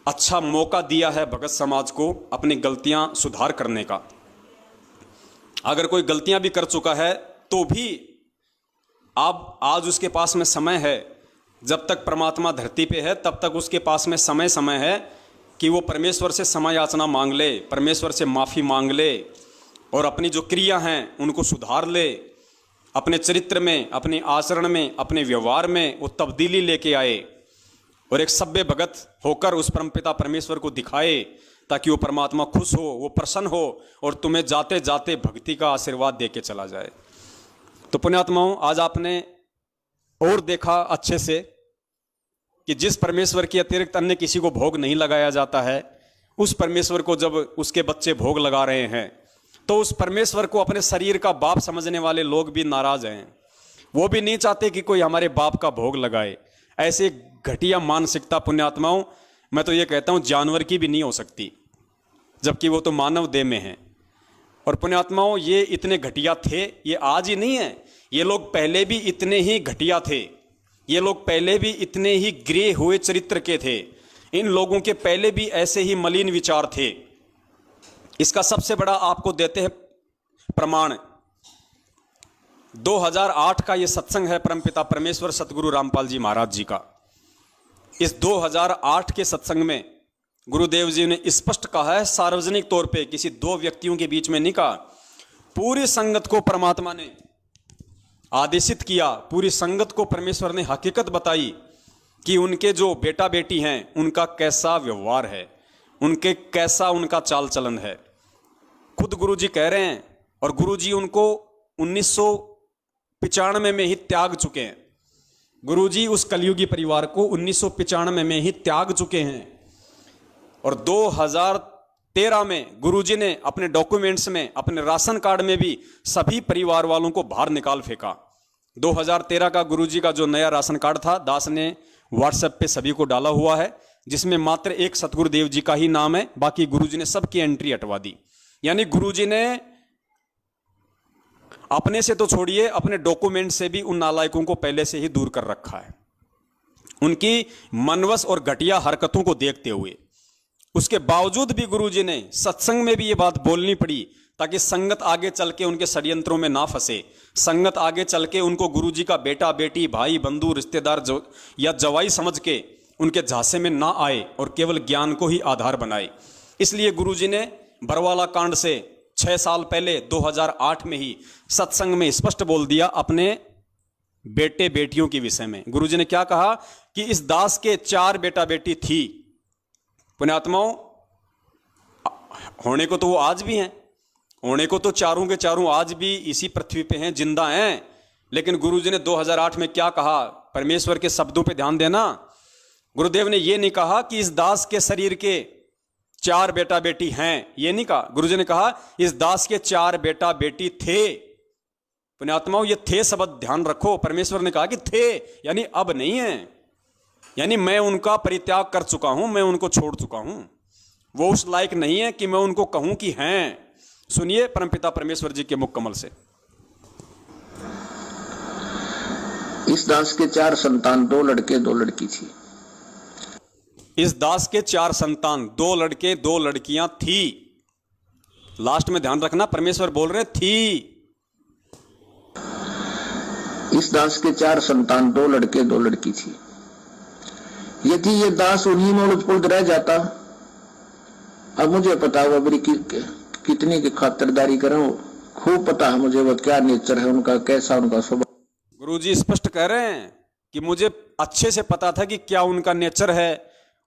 अच्छा मौका दिया है भगत समाज को अपनी गलतियां सुधार करने का। अगर कोई गलतियां भी कर चुका है तो भी अब आज उसके पास में समय है, जब तक परमात्मा धरती पे है तब तक उसके पास में समय है कि वो परमेश्वर से क्षमा याचना मांग ले, परमेश्वर से माफ़ी मांग ले और अपनी जो क्रिया हैं उनको सुधार ले, अपने चरित्र में, अपने आचरण में, अपने व्यवहार में वो तब्दीली लेके आए और एक सभ्य भगत होकर उस परमपिता परमेश्वर को दिखाए, ताकि वो परमात्मा खुश हो, वो प्रसन्न हो और तुम्हें जाते जाते भक्ति का आशीर्वाद दे के चला जाए। तो पुण्यात्माओं, आज आपने और देखा अच्छे से कि जिस परमेश्वर के अतिरिक्त अन्य किसी को भोग नहीं लगाया जाता है, उस परमेश्वर को जब उसके बच्चे भोग लगा रहे हैं तो उस परमेश्वर को अपने शरीर का बाप समझने वाले लोग भी नाराज हैं। वो भी नहीं चाहते कि कोई हमारे बाप का भोग लगाए। ऐसे घटिया मानसिकता पुण्यात्माओं, मैं तो ये कहता हूँ जानवर की भी नहीं हो सकती, जबकि वो तो मानव देह में है। और पुण्यात्माओं, ये इतने घटिया थे, ये आज ही नहीं है, ये लोग पहले भी इतने ही घटिया थे, ये लोग पहले भी इतने ही गिरे हुए चरित्र के थे, इन लोगों के पहले भी ऐसे ही मलिन विचार थे। इसका सबसे बड़ा आपको देते हैं प्रमाण, 2008 का ये सत्संग है परमपिता परमेश्वर सतगुरु रामपाल जी महाराज जी का। इस 2008 के सत्संग में गुरुदेव जी ने स्पष्ट कहा है, सार्वजनिक तौर पे, किसी दो व्यक्तियों के बीच में नहीं कहा, पूरी संगत को परमात्मा ने आदेशित किया, पूरी संगत को परमेश्वर ने हकीकत बताई कि उनके जो बेटा बेटी हैं उनका कैसा व्यवहार है, उनके कैसा उनका चाल चलन है। खुद गुरुजी कह रहे हैं, और गुरुजी उनको 1995 में ही त्याग चुके हैं। गुरुजी उस कलयुगी परिवार को 1995 में ही त्याग चुके हैं और 2013 में गुरुजी ने अपने डॉक्यूमेंट्स में, अपने राशन कार्ड में भी सभी परिवार वालों को बाहर निकाल फेंका। 2013 का गुरुजी का जो नया राशन कार्ड था, दास ने व्हाट्सएप पे सभी को डाला हुआ है, जिसमें मात्र एक सतगुरुदेव जी का ही नाम है, बाकी गुरुजी ने सबकी एंट्री हटवा दी। यानी गुरुजी ने अपने से तो छोड़िए, अपने डॉक्यूमेंट से भी उन नालायकों को पहले से ही दूर कर रखा है, उनकी मनवस और घटिया हरकतों को देखते हुए। उसके बावजूद भी गुरुजी ने सत्संग में भी ये बात बोलनी पड़ी, ताकि संगत आगे चल के उनके षड्यंत्रों में ना फंसे, संगत आगे चल के उनको गुरुजी का बेटा बेटी, भाई बंधु, रिश्तेदार या जवाई समझ के उनके झांसे में ना आए और केवल ज्ञान को ही आधार बनाए। इसलिए गुरुजी ने बरवाला कांड से 6 साल पहले 2008 में ही सत्संग में स्पष्ट बोल दिया अपने बेटे बेटियों के विषय में। गुरुजी ने क्या कहा कि इस दास के 4 बेटा बेटी थी। पुण्यात्माओं, होने को तो वो आज भी हैं, होने को तो चारों के चारों आज भी इसी पृथ्वी पे हैं, जिंदा हैं। लेकिन गुरुजी ने 2008 में क्या कहा, परमेश्वर के शब्दों पे ध्यान देना। गुरुदेव ने ये नहीं कहा कि इस दास के शरीर के 4 बेटा बेटी हैं, ये नहीं कहा। गुरुजी ने कहा इस दास के 4 बेटा बेटी थे। पुण्यात्माओं, ये थे शब्द ध्यान रखो। परमेश्वर ने कहा कि थे, यानी अब नहीं है, यानी मैं उनका परित्याग कर चुका हूं, मैं उनको छोड़ चुका हूं। वो उस लायक नहीं है कि मैं उनको कहूं कि हैं। सुनिए परमपिता परमेश्वर जी के मुख कमल से। इस दास के 4 संतान, 2 लड़के 2 लड़की थी। इस दास के 4 संतान, 2 लड़के 2 लड़कियां थी। लास्ट में ध्यान रखना, परमेश्वर बोल रहे थी। इस दास के 4 संतान, 2 लड़के 2 लड़की थी। यदि ये दास उन्हीं में उलझ रह जाता, अब मुझे पता हुआ मेरी कितनी की खातिरदारी करूं, खूब पता है मुझे वो क्या नेचर है उनका, कैसा उनका स्वभाव। गुरुजी स्पष्ट कह रहे हैं कि मुझे अच्छे से पता था कि क्या उनका नेचर है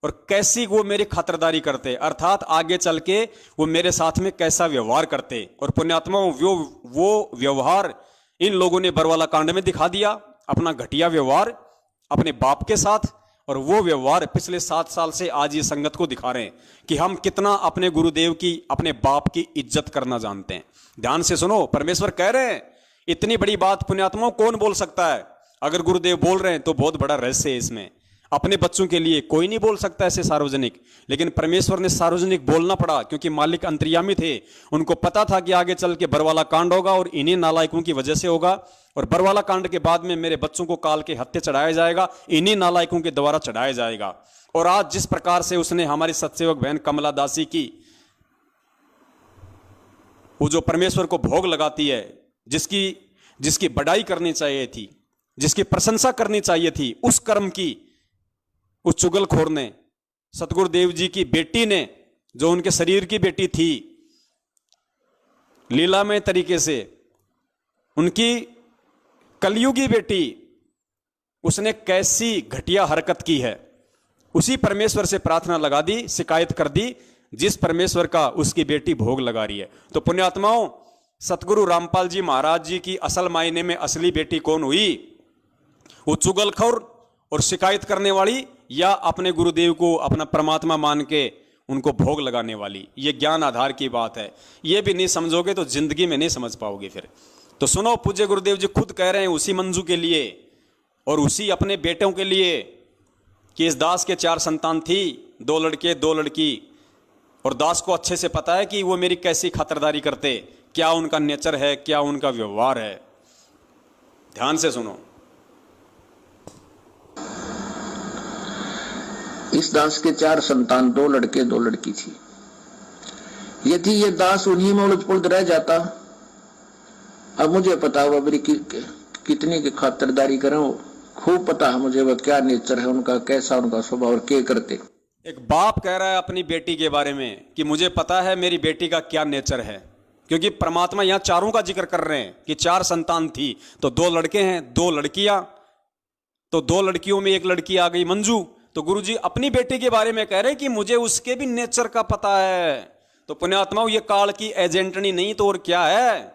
और कैसी वो मेरी खातिरदारी करते, अर्थात आगे चल के वो मेरे साथ में कैसा व्यवहार करते। और पुण्यात्माओं, वो व्यवहार इन लोगों ने बरवाला कांड में दिखा दिया, अपना घटिया व्यवहार अपने बाप के साथ और वो व्यवहार पिछले 7 साल से आज ये संगत को दिखा रहे हैं कि हम कितना अपने गुरुदेव की, अपने बाप की इज्जत करना जानते हैं। ध्यान से सुनो, परमेश्वर कह रहे हैं इतनी बड़ी बात पुण्यात्माओं कौन बोल सकता है? अगर गुरुदेव बोल रहे हैं तो बहुत बड़ा रहस्य है इसमें। अपने बच्चों के लिए कोई नहीं बोल सकता ऐसे सार्वजनिक, लेकिन परमेश्वर ने सार्वजनिक बोलना पड़ा क्योंकि मालिक अंतर्यामी थे। उनको पता था कि आगे चल के बरवाला कांड होगा और इन्हीं नालायकों की वजह से होगा, और बरवाला कांड के बाद में मेरे बच्चों को काल के हत्या चढ़ाया जाएगा, इन्हीं नालायकों के द्वारा चढ़ाया जाएगा। और आज जिस प्रकार से उसने हमारी सत्सेवक बहन कमला दासी की, वो जो परमेश्वर को भोग लगाती है, जिसकी बड़ाई करनी चाहिए थी, जिसकी प्रशंसा करनी चाहिए थी, उस कर्म की उस चुगलखोर ने, सतगुरुदेव जी की बेटी ने, जो उनके शरीर की बेटी थी, लीलामय तरीके से उनकी कलयुगी बेटी, उसने कैसी घटिया हरकत की है। उसी परमेश्वर से प्रार्थना लगा दी, शिकायत कर दी, जिस परमेश्वर का उसकी बेटी भोग लगा रही है। तो पुण्यात्माओं, सतगुरु रामपाल जी महाराज जी की असल मायने में असली बेटी कौन हुई? वो चुगलखोर और शिकायत करने वाली, या अपने गुरुदेव को अपना परमात्मा मान के उनको भोग लगाने वाली? ये ज्ञान आधार की बात है। ये भी नहीं समझोगे तो जिंदगी में नहीं समझ पाओगे फिर। तो सुनो, पूज्य गुरुदेव जी खुद कह रहे हैं उसी मंजू के लिए और उसी अपने बेटों के लिए कि इस दास के 4 संतान थी, 2 लड़के 2 लड़की, और दास को अच्छे से पता है कि वो मेरी कैसी खातिरदारी करते, क्या उनका नेचर है, क्या उनका व्यवहार है। ध्यान से सुनो। इस दास के 4 संतान, 2 लड़के 2 लड़की थी। यदि ये दास उन्हीं में उलझ पुलझ रह जाता, अब मुझे पता हुआ मेरी कितनी की खातिरदारी करें, खूब पता है मुझे वह क्या नेचर है उनका, कैसा उनका स्वभाव और क्या करते। एक बाप कह रहा है अपनी बेटी के बारे में कि मुझे पता है मेरी बेटी का क्या नेचर है, क्योंकि परमात्मा यहां 4 का जिक्र कर रहे हैं कि 4 संतान थी, तो 2 लड़के हैं, 2 लड़कियां, तो 2 लड़कियों में एक लड़की आ गई मंजू। तो गुरुजी अपनी बेटी के बारे में कह रहे हैं कि मुझे उसके भी नेचर का पता है। तो पुण्यात्माओं, ये काल की एजेंटनी नहीं तो और क्या है?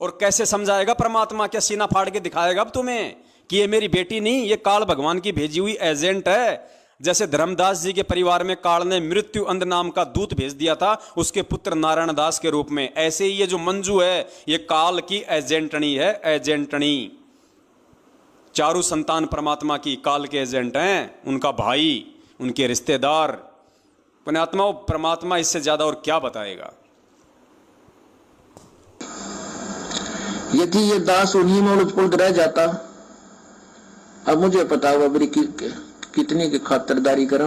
और कैसे समझाएगा परमात्मा? क्या सीना फाड़ के दिखाएगा अब तुम्हें कि ये मेरी बेटी नहीं, ये काल भगवान की भेजी हुई एजेंट है? जैसे धर्मदास जी के परिवार में काल ने मृत्यु अंध नाम का दूत भेज दिया था उसके पुत्र नारायण दास के रूप में, ऐसे ही ये जो मंजू है ये काल की एजेंटनी है, एजेंटनी। 4 संतान परमात्मा की काल के एजेंट हैं, उनका भाई, उनके रिश्तेदार। पुण्यात्माओं, परमात्मा इससे ज्यादा और क्या बताएगा? यदि ये दास उन्हीं में उलझ पुलझ रह जाता, अब मुझे पता हुआ मेरी कितनी की खातिरदारी करें,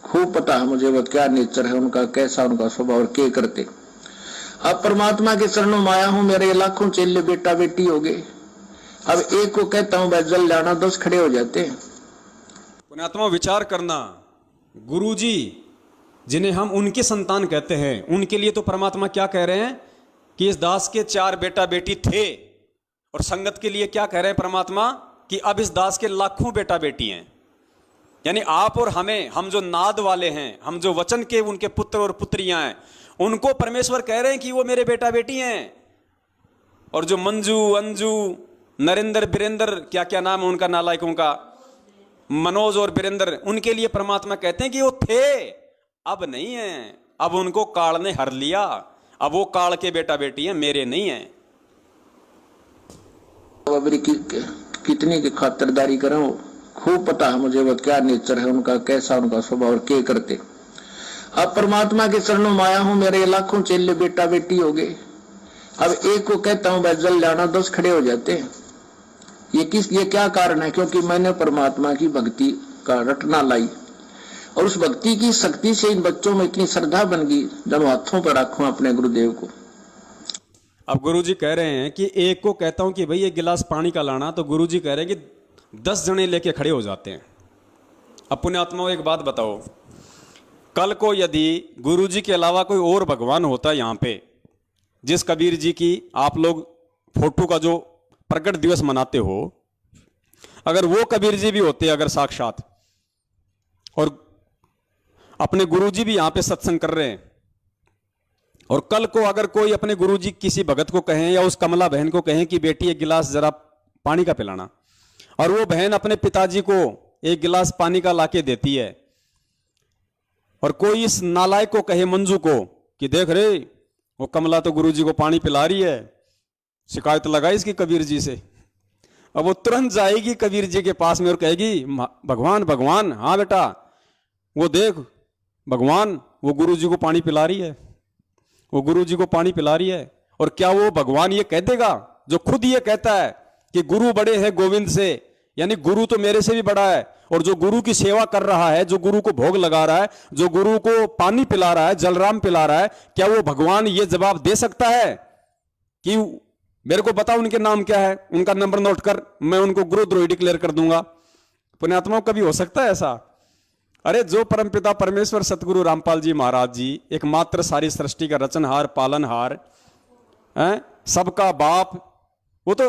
खूब पता है मुझे वह क्या नेचर है उनका, कैसा उनका स्वभाव और क्या करते। अब परमात्मा के चरणों में आया हूं, मेरे लाखों चेले बेटा बेटी हो गए। अब एक को कहता हूं जल लाना, 10 खड़े हो जाते हैं। पुण्यात्मा, विचार करना, गुरुजी जिन्हें हम उनके संतान कहते हैं, उनके लिए तो परमात्मा क्या कह रहे हैं कि इस दास के 4 बेटा बेटी थे, और संगत के लिए क्या कह रहे हैं परमात्मा कि अब इस दास के लाखों बेटा बेटी हैं। यानी आप और हमें, हम जो नाद वाले हैं, हम जो वचन के उनके पुत्र और पुत्रियां हैं, उनको परमेश्वर कह रहे हैं कि वो मेरे बेटा बेटी हैं। और जो मंजू, अंजू, नरेंद्र, बीरेंद्र, क्या क्या नाम है उनका नालायकों का, मनोज और बीरेंद्र, उनके लिए परमात्मा कहते हैं कि वो थे, अब नहीं है, अब उनको काल ने हर लिया, अब वो काल के बेटा बेटी हैं, मेरे नहीं है। कितनी की खातिरदारी करें, खूब पता है मुझे वह क्या नेचर है उनका, कैसा उनका स्वभाव और क्या करते। अब परमात्मा के चरणों में आया हूं, मेरे लाखों चेले बेटा बेटी हो गए। अब एक को कहता हूं जल लाना, 10 खड़े हो जाते हैं। ये क्या कारण है? क्योंकि मैंने परमात्मा की भक्ति का रटना लाई, और उस भक्ति की शक्ति से इन बच्चों में इतनी श्रद्धा बन गई, जब हाथों पर रखूं अपने गुरुदेव को। अब गुरुजी कह रहे हैं कि एक को कहता हूं कि भाई एक गिलास पानी का लाना, तो गुरुजी कह रहे हैं कि 10 जने लेके खड़े हो जाते हैं। अब पुण्यात्माओं, एक बात बताओ, कल को यदि गुरुजी के अलावा कोई और भगवान होता यहां पे, जिस कबीर जी की आप लोग फोटो का जो प्रकट दिवस मनाते हो, अगर वो कबीर जी भी होते अगर साक्षात, और अपने गुरुजी भी यहां पे सत्संग कर रहे हैं, और कल को अगर कोई अपने गुरुजी किसी भगत को कहें या उस कमला बहन को कहें कि बेटी एक गिलास जरा पानी का पिलाना, और वो बहन अपने पिताजी को एक गिलास पानी का लाके देती है, और कोई इस नालायक को कहे मंजू को कि देख रे वो कमला तो गुरुजी को पानी पिला रही है, शिकायत लगाई इसकी कबीर जी से। अब वो तुरंत जाएगी कबीर जी के पास में और कहेगी भगवान भगवान, हाँ बेटा वो देख भगवान वो गुरुजी को पानी पिला रही है, वो गुरुजी को पानी पिला रही है। और क्या वो भगवान ये कह देगा जो खुद ये कहता है कि गुरु बड़े हैं गोविंद से, यानी गुरु तो मेरे से भी बड़ा है, और जो गुरु की सेवा कर रहा है, जो गुरु को भोग लगा रहा है, जो गुरु को पानी पिला रहा है, जलराम पिला रहा है, क्या वो भगवान ये जवाब दे सकता है कि मेरे को बता उनके नाम क्या है, उनका नंबर नोट कर, मैं उनको गुरुद्रोही डिक्लेयर कर दूंगा? पुण्यात्माओं कभी हो सकता है ऐसा? अरे जो परमपिता परमेश्वर सतगुरु रामपाल जी महाराज जी एकमात्र सारी सृष्टि का रचनहार पालनहार हैं, सबका बाप, वो तो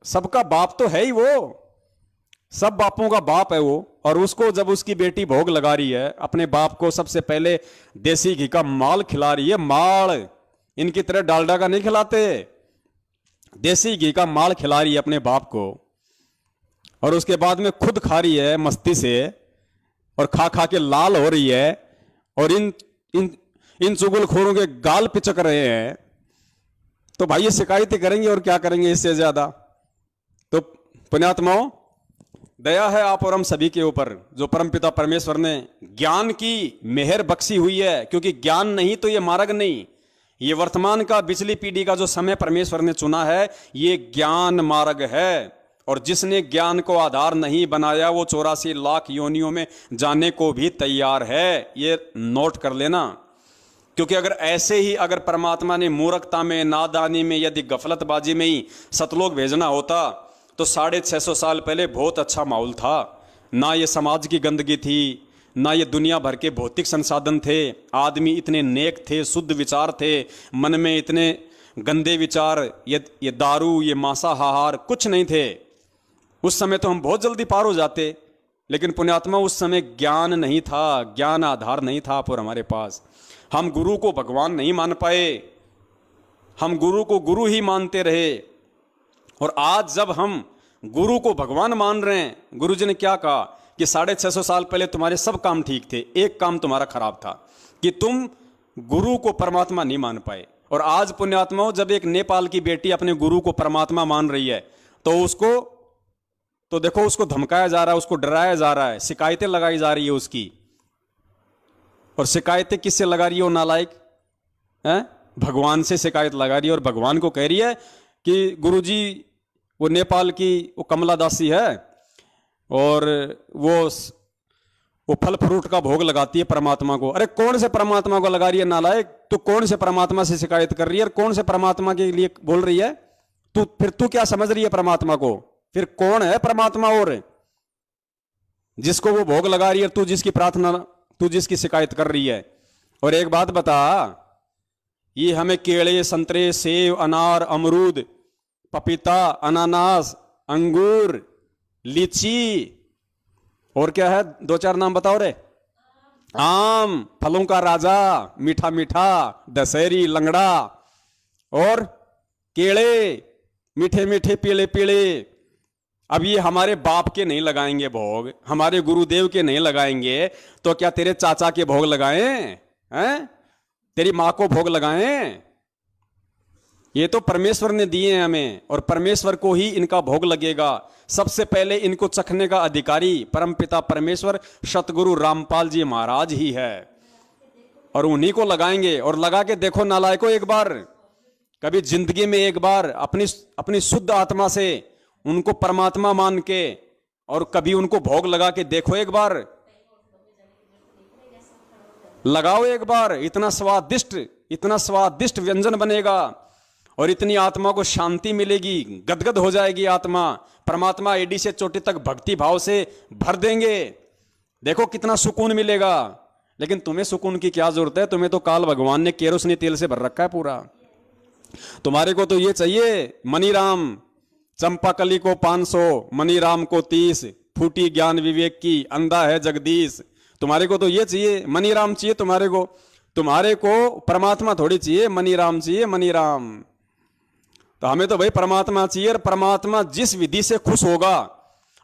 सबका बाप तो है ही, वो सब बापों का बाप है वो। और उसको जब उसकी बेटी भोग लगा रही है, अपने बाप को सबसे पहले देसी घी का माल खिला रही है, माल, इनकी तरह डालडा का नहीं खिलाते, देसी घी का माल खिला रही है अपने बाप को, और उसके बाद में खुद खा रही है मस्ती से, और खा खा के लाल हो रही है, और इन चुगलखोरों के गाल पिचक रहे हैं। तो भाई ये शिकायतें करेंगे और क्या करेंगे इससे ज्यादा? तो पुण्यात्माओं, दया है आप और हम सभी के ऊपर, जो परमपिता परमेश्वर ने ज्ञान की मेहर बख्शी हुई है, क्योंकि ज्ञान नहीं तो ये मार्ग नहीं, ये वर्तमान का पिछली पीढ़ी का जो समय परमेश्वर ने चुना है, ये ज्ञान मार्ग है। और जिसने ज्ञान को आधार नहीं बनाया वो 84 लाख योनियों में जाने को भी तैयार है, ये नोट कर लेना। क्योंकि अगर ऐसे ही अगर परमात्मा ने मूर्खता में, नादानी में, यदि गफलतबाजी में ही सतलोक भेजना होता तो 650 साल पहले बहुत अच्छा माहौल था। ना ये समाज की गंदगी थी, ना ये दुनिया भर के भौतिक संसाधन थे, आदमी इतने नेक थे, शुद्ध विचार थे, मन में इतने गंदे विचार, ये दारू, ये मांसाहार कुछ नहीं थे। उस समय तो हम बहुत जल्दी पार हो जाते, लेकिन पुण्यात्मा उस समय ज्ञान नहीं था, ज्ञान आधार नहीं था पर हमारे पास। हम गुरु को भगवान नहीं मान पाए, हम गुरु को गुरु ही मानते रहे। और आज जब हम गुरु को भगवान मान रहे हैं, गुरु जी ने क्या कहा कि 650 साल पहले तुम्हारे सब काम ठीक थे, एक काम तुम्हारा खराब था कि तुम गुरु को परमात्मा नहीं मान पाए। और आज पुण्यात्माओं, जब एक नेपाल की बेटी अपने गुरु को परमात्मा मान रही है तो उसको तो देखो उसको धमकाया जा रहा है, उसको डराया जा रहा है, शिकायतें लगाई जा रही है उसकी। और शिकायतें किससे लगा रही है वो नालायक? भगवान से शिकायत लगा रही है, और भगवान को कह रही है कि गुरुजी वो नेपाल की वो कमला दासी है, और वो फल फ्रूट का भोग लगाती है परमात्मा को। अरे कौन से परमात्मा को लगा रही है नालायक? तू कौन से परमात्मा से शिकायत कर रही है, और कौन से परमात्मा के लिए बोल रही है? तू क्या समझ रही है परमात्मा को? फिर कौन है परमात्मा? और जिसको वो भोग लगा रही है, तू जिसकी प्रार्थना, तू जिसकी शिकायत कर रही है। और एक बात बता, ये हमें केले, संतरे, सेब, अनार, अमरूद, पपीता, अनानास, अंगूर, लीची, और क्या है, 2-4 नाम बताओ रे। आम, फलों का राजा, मीठा मीठा, दशहरी, लंगड़ा, और केले मीठे मीठे, पीले पीले। अब ये हमारे बाप के नहीं लगाएंगे भोग, हमारे गुरुदेव के नहीं लगाएंगे, तो क्या तेरे चाचा के भोग लगाएं? हैं? तेरी माँ को भोग लगाएं? ये तो परमेश्वर ने दिए हैं हमें, और परमेश्वर को ही इनका भोग लगेगा। सबसे पहले इनको चखने का अधिकारी परमपिता परमेश्वर सतगुरु रामपाल जी महाराज ही है, और उन्हीं को लगाएंगे। और लगा के देखो नालायकों, एक बार कभी जिंदगी में एक बार अपनी शुद्ध आत्मा से उनको परमात्मा मान के, और कभी उनको भोग लगा के देखो, एक बार लगाओ, एक बार। इतना स्वादिष्ट व्यंजन बनेगा, और इतनी आत्मा को शांति मिलेगी, गदगद हो जाएगी आत्मा। परमात्मा एडी से चोटी तक भक्ति भाव से भर देंगे। देखो कितना सुकून मिलेगा। लेकिन तुम्हें सुकून की क्या जरूरत है? तुम्हें तो काल भगवान ने केरोसिनी तेल से भर रखा है पूरा। तुम्हारे को तो ये चाहिए मनीराम, चंपाकली को 500, मनीराम को 30, फूटी ज्ञान विवेक की, अंधा है जगदीश। तुम्हारे को तो ये चाहिए, मनीराम चाहिए तुम्हारे को परमात्मा थोड़ी चाहिए, मनीराम चाहिए, मनीराम। तो हमें तो भाई परमात्मा चाहिए, और परमात्मा जिस विधि से खुश होगा,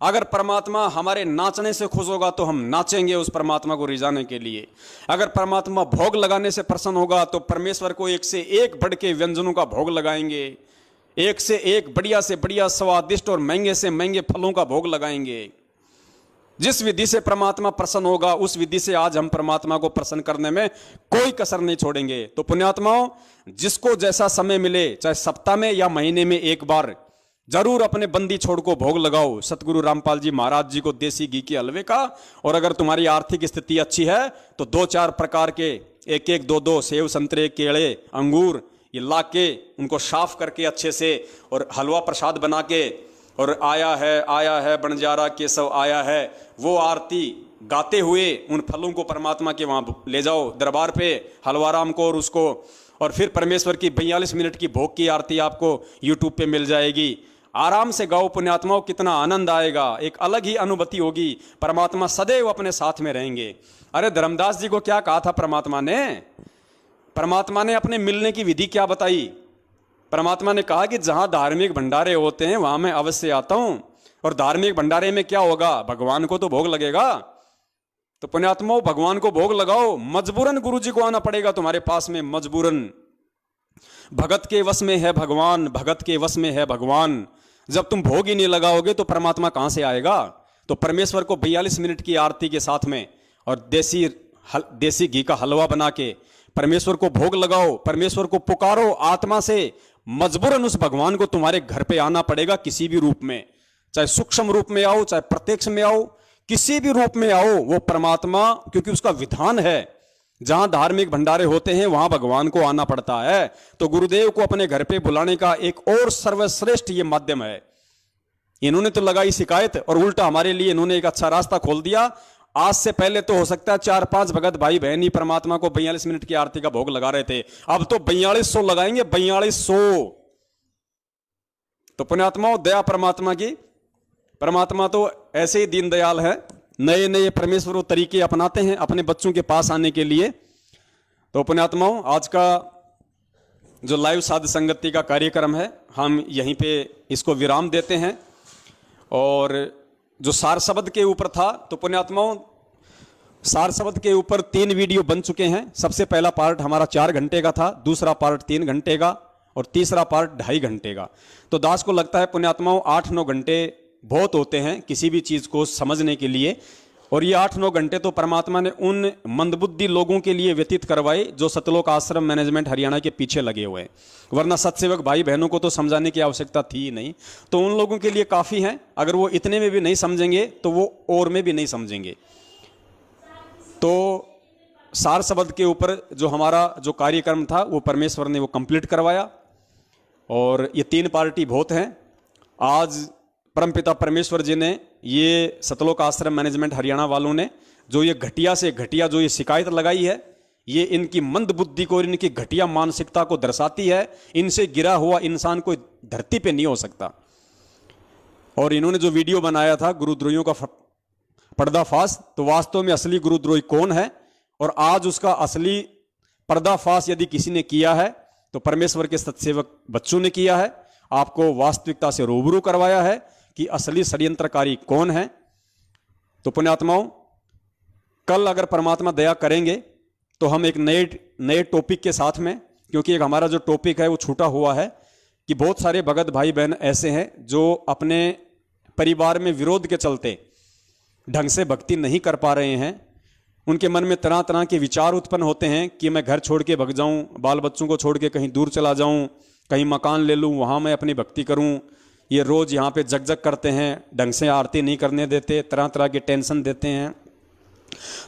अगर परमात्मा हमारे नाचने से खुश होगा तो हम नाचेंगे उस परमात्मा को रिझाने के लिए। अगर परमात्मा भोग लगाने से प्रसन्न होगा तो परमेश्वर को एक से एक बढ़ के व्यंजनों का भोग लगाएंगे, एक से एक बढ़िया से बढ़िया स्वादिष्ट और महंगे से महंगे फलों का भोग लगाएंगे। जिस विधि से परमात्मा प्रसन्न होगा उस विधि से आज हम परमात्मा को प्रसन्न करने में कोई कसर नहीं छोड़ेंगे। तो पुण्यात्माओं, जिसको जैसा समय मिले, चाहे सप्ताह में या महीने में एक बार, जरूर अपने बंदी छोड़ को भोग लगाओ सतगुरु रामपाल जी महाराज जी को देसी घी के हलवे का। और अगर तुम्हारी आर्थिक स्थिति अच्छी है तो 2-4 प्रकार के 1-1, 2-2 सेव, संतरे, केले, अंगूर ये ला के उनको साफ करके अच्छे से और हलवा प्रसाद बना के, और आया है बंजारा केशव आया है, वो आरती गाते हुए उन फलों को परमात्मा के वहाँ ले जाओ दरबार पे हलवाराम को और उसको। और फिर परमेश्वर की 42 मिनट की भोग की आरती आपको यूट्यूब पे मिल जाएगी। आराम से गाओ पुण्यात्माओं, कितना आनंद आएगा, एक अलग ही अनुभूति होगी। परमात्मा सदैव अपने साथ में रहेंगे। अरे धर्मदास जी को क्या कहा था परमात्मा ने? परमात्मा ने अपने मिलने की विधि क्या बताई? परमात्मा ने कहा कि जहां धार्मिक भंडारे होते हैं वहां मैं अवश्य आता हूं। और धार्मिक भंडारे में क्या होगा? भगवान को तो भोग लगेगा। तो पुण्यात्माओं, भगवान को भोग लगाओ। मजबूरन गुरु जी को आना पड़ेगा तुम्हारे पास में, मजबूरन। भगत के वश में है भगवान, भगत के वश में है भगवान। जब तुम भोग ही नहीं लगाओगे तो परमात्मा कहां से आएगा? तो परमेश्वर को 42 मिनट की आरती के साथ में और देसी घी का हलवा बना के परमेश्वर को भोग लगाओ, परमेश्वर को पुकारो आत्मा से। मजबूरन उस भगवान को तुम्हारे घर पे आना पड़ेगा किसी भी रूप में, चाहे सूक्ष्म रूप में आओ, चाहे प्रत्यक्ष में आओ, किसी भी रूप में आओ, वो परमात्मा, क्योंकि उसका विधान है जहां धार्मिक भंडारे होते हैं वहां भगवान को आना पड़ता है। तो गुरुदेव को अपने घर पे बुलाने का एक और सर्वश्रेष्ठ ये माध्यम है। इन्होंने तो लगाई शिकायत और उल्टा हमारे लिए इन्होंने एक अच्छा रास्ता खोल दिया। आज से पहले तो हो सकता है 4-5 भगत भाई बहन ही परमात्मा को 42 मिनट की आरती का भोग लगा रहे थे, अब तो 4200 लगाएंगे, 4200। तो पुण्यात्माओं, दया परमात्मा की। परमात्मा तो ऐसे ही दीनदयाल है, नए नए परमेश्वर तरीके अपनाते हैं अपने बच्चों के पास आने के लिए। तो पुण्यात्माओं, आज का जो लाइव साध संगति का कार्यक्रम है हम यहीं पे इसको विराम देते हैं। और जो सार शब्द के ऊपर था, तो पुण्यात्माओं सार शब्द के ऊपर 3 वीडियो बन चुके हैं। सबसे पहला पार्ट हमारा 4 घंटे का था, दूसरा पार्ट 3 घंटे का और तीसरा पार्ट 2.5 घंटे का। तो दास को लगता है पुण्यात्माओं 8-9 घंटे बहुत होते हैं किसी भी चीज़ को समझने के लिए। और ये 8-9 घंटे तो परमात्मा ने उन मंदबुद्धि लोगों के लिए व्यतीत करवाए जो सतलोक आश्रम मैनेजमेंट हरियाणा के पीछे लगे हुए हैं, वरना सत्सेवक भाई बहनों को तो समझाने की आवश्यकता थी ही नहीं। तो उन लोगों के लिए काफ़ी है, अगर वो इतने में भी नहीं समझेंगे तो वो और में भी नहीं समझेंगे। तो सार शब्द के ऊपर जो हमारा जो कार्यक्रम था वो परमेश्वर ने वो कंप्लीट करवाया। और ये 3 पार्टी बहुत हैं। आज परमपिता परमेश्वर जी ने ये सतलोक आश्रम मैनेजमेंट हरियाणा वालों ने जो ये घटिया से घटिया जो ये शिकायत लगाई है, ये इनकी मंद बुद्धि को और इनकी घटिया मानसिकता को दर्शाती है। इनसे गिरा हुआ इंसान कोई धरती पे नहीं हो सकता। और इन्होंने जो वीडियो बनाया था गुरुद्रोहियों का पर्दाफाश, तो वास्तव में असली गुरुद्रोही कौन है और आज उसका असली पर्दाफाश यदि किसी ने किया है तो परमेश्वर के सत्सेवक बच्चों ने किया है। आपको वास्तविकता से रूबरू करवाया है कि असली षड्यंत्रकारी कौन है। तो पुण्यात्माओं, कल अगर परमात्मा दया करेंगे तो हम एक नए टॉपिक के साथ में, क्योंकि एक हमारा जो टॉपिक है वो छूटा हुआ है कि बहुत सारे भगत भाई बहन ऐसे हैं जो अपने परिवार में विरोध के चलते ढंग से भक्ति नहीं कर पा रहे हैं। उनके मन में तरह तरह के विचार उत्पन्न होते हैं कि मैं घर छोड़ के भग जाऊं, बाल बच्चों को छोड़ के कहीं दूर चला जाऊं, कहीं मकान ले लूं, वहां मैं अपनी भक्ति करूं। ये रोज यहाँ पे जग जग करते हैं, ढंग से आरती नहीं करने देते, तरह तरह के टेंशन देते हैं।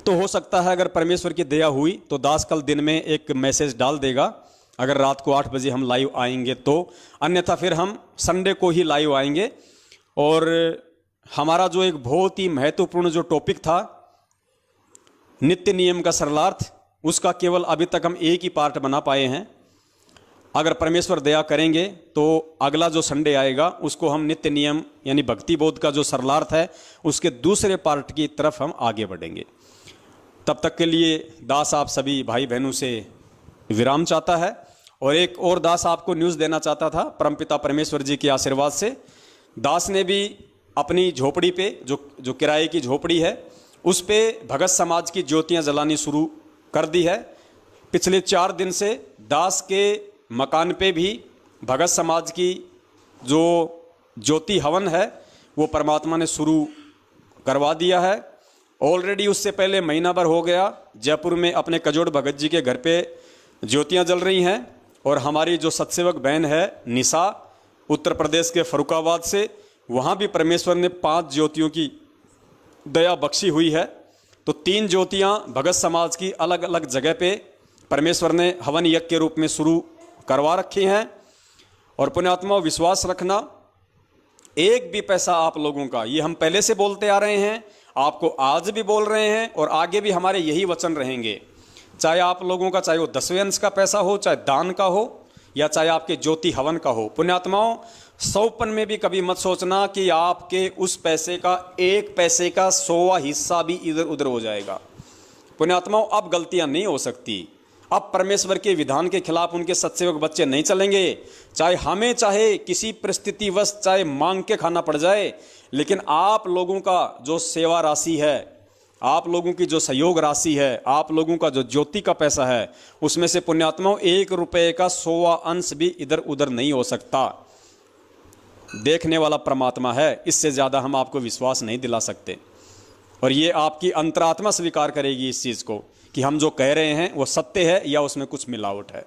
तो हो सकता है अगर परमेश्वर की दया हुई तो दास कल दिन में एक मैसेज डाल देगा, अगर रात को 8 बजे हम लाइव आएंगे तो। अन्यथा फिर हम संडे को ही लाइव आएंगे। और हमारा जो एक बहुत ही महत्वपूर्ण जो टॉपिक था नित्य नियम का सरलार्थ, उसका केवल अभी तक हम एक ही पार्ट बना पाए हैं। अगर परमेश्वर दया करेंगे तो अगला जो संडे आएगा उसको हम नित्य नियम यानी भक्ति बोध का जो सरलार्थ है उसके दूसरे पार्ट की तरफ हम आगे बढ़ेंगे। तब तक के लिए दास आप सभी भाई बहनों से विराम चाहता है। और एक और दास आपको न्यूज़ देना चाहता था परमपिता परमेश्वर जी के आशीर्वाद से। दास ने भी अपनी झोपड़ी पे जो किराए की झोपड़ी है उस पे भगत समाज की ज्योतियां जलानी शुरू कर दी है। पिछले 4 दिन से दास के मकान पे भी भगत समाज की जो ज्योति हवन है वो परमात्मा ने शुरू करवा दिया है। ऑलरेडी उससे पहले महीना भर हो गया जयपुर में अपने कजोड़ भगत जी के घर पे ज्योतियां जल रही हैं। और हमारी जो सत्सेवक बहन है निशा उत्तर प्रदेश के फरुखाबाद से, वहाँ भी परमेश्वर ने 5 ज्योतियों की दया बख्शी हुई है। तो 3 ज्योतियाँ भगत समाज की अलग अलग जगह पे परमेश्वर ने हवन यज्ञ के रूप में शुरू करवा रखी हैं। और पुण्यात्मा विश्वास रखना, एक भी पैसा आप लोगों का, ये हम पहले से बोलते आ रहे हैं, आपको आज भी बोल रहे हैं और आगे भी हमारे यही वचन रहेंगे। चाहे आप लोगों का, चाहे वो 10वें अंश का पैसा हो, चाहे दान का हो, या चाहे आपके ज्योति हवन का हो। पुण्यात्माओं, 100पन में भी कभी मत सोचना कि आपके उस पैसे का 1 पैसे का 100वां हिस्सा भी इधर उधर हो जाएगा। पुण्यात्माओं, अब गलतियां नहीं हो सकती। अब परमेश्वर के विधान के खिलाफ उनके सत्सेवक बच्चे नहीं चलेंगे। चाहे हमें, चाहे किसी परिस्थितिवश, चाहे मांग के खाना पड़ जाए, लेकिन आप लोगों का जो सेवा राशि है, आप लोगों की जो सहयोग राशि है, आप लोगों का जो ज्योति का पैसा है, उसमें से पुण्यात्माओं 1 रुपये का 100वां अंश भी इधर उधर नहीं हो सकता। देखने वाला परमात्मा है, इससे ज़्यादा हम आपको विश्वास नहीं दिला सकते। और ये आपकी अंतरात्मा स्वीकार करेगी इस चीज़ को कि हम जो कह रहे हैं वो सत्य है या उसमें कुछ मिलावट है।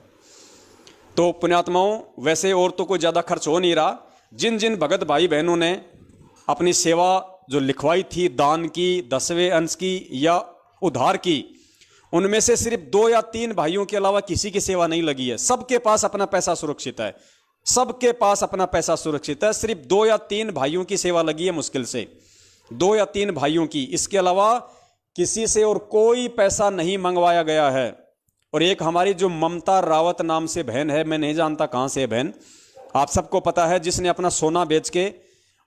तो पुण्यात्माओं, वैसे और तो कोई ज़्यादा खर्च हो नहीं रहा। जिन जिन भगत भाई बहनों ने अपनी सेवा जो लिखवाई थी, दान की, 10वें अंश की या उधार की, उनमें से सिर्फ 2 या 3 भाइयों के अलावा किसी की सेवा नहीं लगी है। सबके पास अपना पैसा सुरक्षित है, सबके पास अपना पैसा सुरक्षित है। सिर्फ 2 या 3 भाइयों की सेवा लगी है, मुश्किल से 2 या 3 भाइयों की। इसके अलावा किसी से और कोई पैसा नहीं मंगवाया गया है। और एक हमारी जो ममता रावत नाम से बहन है, मैं नहीं जानता कहाँ से है बहन, आप सबको पता है, जिसने अपना सोना बेच के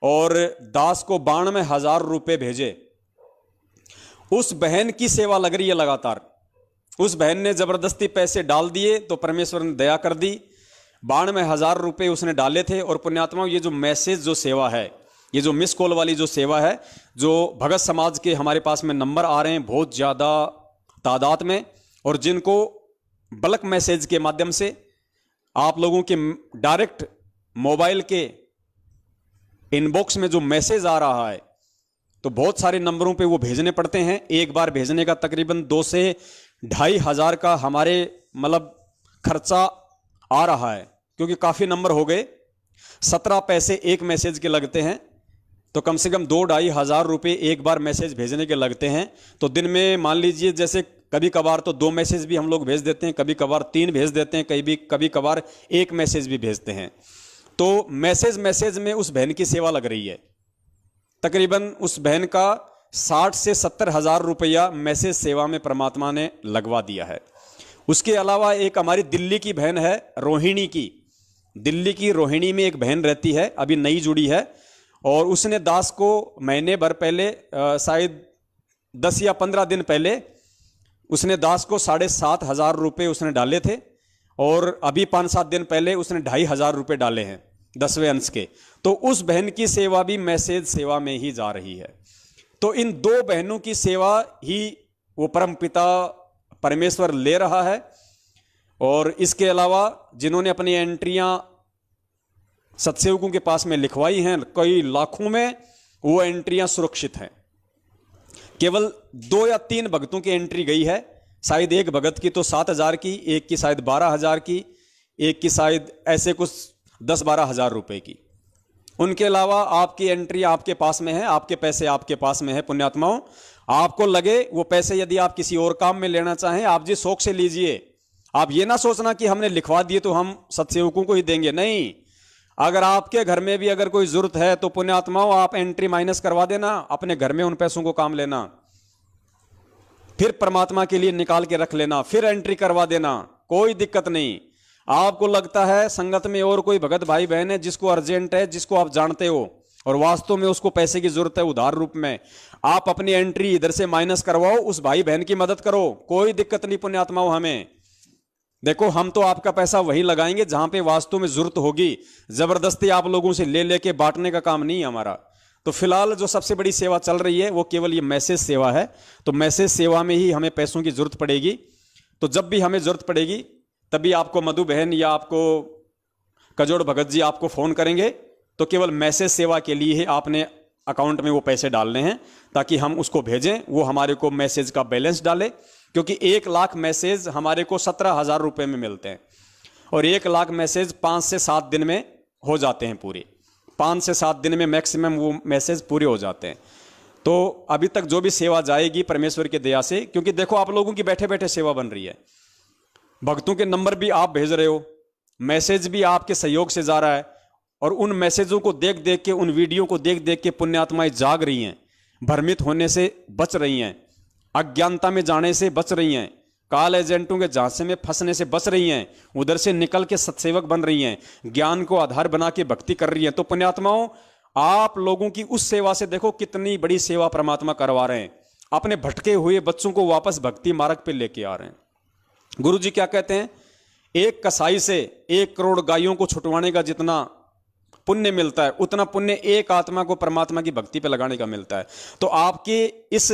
और दास को 92,000 रुपये भेजे, उस बहन की सेवा लग रही है लगातार। उस बहन ने जबरदस्ती पैसे डाल दिए तो परमेश्वर ने दया कर दी। 92,000 रुपये उसने डाले थे। और पुण्यात्माओं, ये जो मैसेज जो सेवा है, ये जो मिस कॉल वाली जो सेवा है, जो भगत समाज के हमारे पास में नंबर आ रहे हैं बहुत ज़्यादा तादाद में, और जिनको बल्क मैसेज के माध्यम से आप लोगों के डायरेक्ट मोबाइल के इनबॉक्स में जो मैसेज आ रहा है, तो बहुत सारे नंबरों पे वो भेजने पड़ते हैं। एक बार भेजने का तकरीबन 2 से 2,500 हज़ार का हमारे मतलब खर्चा आ रहा है, क्योंकि काफ़ी नंबर हो गए। 17 पैसे एक मैसेज के लगते हैं, तो कम से कम 2-2,500 हज़ार रुपये एक बार मैसेज भेजने के लगते हैं। तो दिन में मान लीजिए, जैसे कभी कभार तो 2 मैसेज भी हम लोग भेज देते हैं, कभी कभार 3 भेज देते हैं, कभी कभार 1 मैसेज भी भेजते हैं। तो मैसेज में उस बहन की सेवा लग रही है। तकरीबन उस बहन का 60 से 70 हज़ार रुपया मैसेज सेवा में परमात्मा ने लगवा दिया है। उसके अलावा एक हमारी दिल्ली की बहन है, रोहिणी की, दिल्ली की रोहिणी में एक बहन रहती है, अभी नई जुड़ी है, और उसने दास को महीने भर पहले, शायद 10 या 15 दिन पहले, उसने दास को 7,500 हज़ार रुपये उसने डाले थे। और अभी 5-7 दिन पहले उसने 2,500 रुपये डाले हैं 10वें अंश के। तो उस बहन की सेवा भी मैसेज सेवा में ही जा रही है। तो इन 2 बहनों की सेवा ही वो परमपिता परमेश्वर ले रहा है। और इसके अलावा जिन्होंने अपनी एंट्रियां सत्सेवकों के पास में लिखवाई हैं, कई लाखों में, वो एंट्रियां सुरक्षित हैं। केवल 2 या 3 भक्तों की एंट्री गई है, शायद एक भगत की तो 7,000 की, एक की शायद 12,000 की, एक की शायद ऐसे कुछ 10-12 हज़ार रुपये की। उनके अलावा आपकी एंट्री आपके पास में है, आपके पैसे आपके पास में है। पुण्यात्माओं, आपको लगे वो पैसे यदि आप किसी और काम में लेना चाहें, आप जी शौक से लीजिए। आप ये ना सोचना कि हमने लिखवा दिए तो हम सत्सेवकों को ही देंगे, नहीं। अगर आपके घर में भी अगर कोई जरूरत है तो पुण्यात्माओं, आप एंट्री माइनस करवा देना, अपने घर में उन पैसों को काम लेना, फिर परमात्मा के लिए निकाल के रख लेना, फिर एंट्री करवा देना, कोई दिक्कत नहीं। आपको लगता है संगत में और कोई भगत भाई बहन है जिसको अर्जेंट है, जिसको आप जानते हो और वास्तव में उसको पैसे की जरूरत है उधार रूप में, आप अपनी एंट्री इधर से माइनस करवाओ, उस भाई बहन की मदद करो, कोई दिक्कत नहीं। पुण्यात्माओं, हमें देखो, हम तो आपका पैसा वहीं लगाएंगे जहां पे वास्तव में जरूरत होगी। जबरदस्ती आप लोगों से ले लेके बांटने का काम नहीं है हमारा। तो फिलहाल जो सबसे बड़ी सेवा चल रही है वो केवल ये मैसेज सेवा है। तो मैसेज सेवा में ही हमें पैसों की जरूरत पड़ेगी। तो जब भी हमें जरूरत पड़ेगी तभी आपको मधु बहन या आपको कजोड़ भगत जी आपको फोन करेंगे। तो केवल मैसेज सेवा के लिए ही आपने अकाउंट में वो पैसे डालने हैं ताकि हम उसको भेजें, वो हमारे को मैसेज का बैलेंस डाले। क्योंकि 1 लाख मैसेज हमारे को 17,000 रुपये में मिलते हैं और 1 लाख मैसेज 5 से 7 दिन में हो जाते हैं पूरे। 5 से 7 दिन में मैक्सिमम वो मैसेज पूरे हो जाते हैं। तो अभी तक जो भी सेवा जाएगी परमेश्वर की दया से, क्योंकि देखो आप लोगों की बैठे बैठे सेवा बन रही है, भक्तों के नंबर भी आप भेज रहे हो, मैसेज भी आपके सहयोग से जा रहा है और उन मैसेजों को देख देख के, उन वीडियो को देख देख के पुण्यात्माएं जाग रही हैं, भ्रमित होने से बच रही हैं, अज्ञानता में जाने से बच रही हैं, काल एजेंटों के झांसे में फंसने से बच रही हैं, उधर से निकल के सत्सेवक बन रही हैं, ज्ञान को आधार बना के भक्ति कर रही हैं। तो पुण्यात्माओं, आप लोगों की उस सेवा से देखो कितनी बड़ी सेवा परमात्मा करवा रहे हैं। अपने भटके हुए बच्चों को वापस भक्ति मार्ग पे लेके आ रहे हैं। गुरु जी क्या कहते हैं, एक कसाई से 1 करोड़ गायों को छुटवाने का जितना पुण्य मिलता है उतना पुण्य एक आत्मा को परमात्मा की भक्ति पे लगाने का मिलता है। तो आपके इस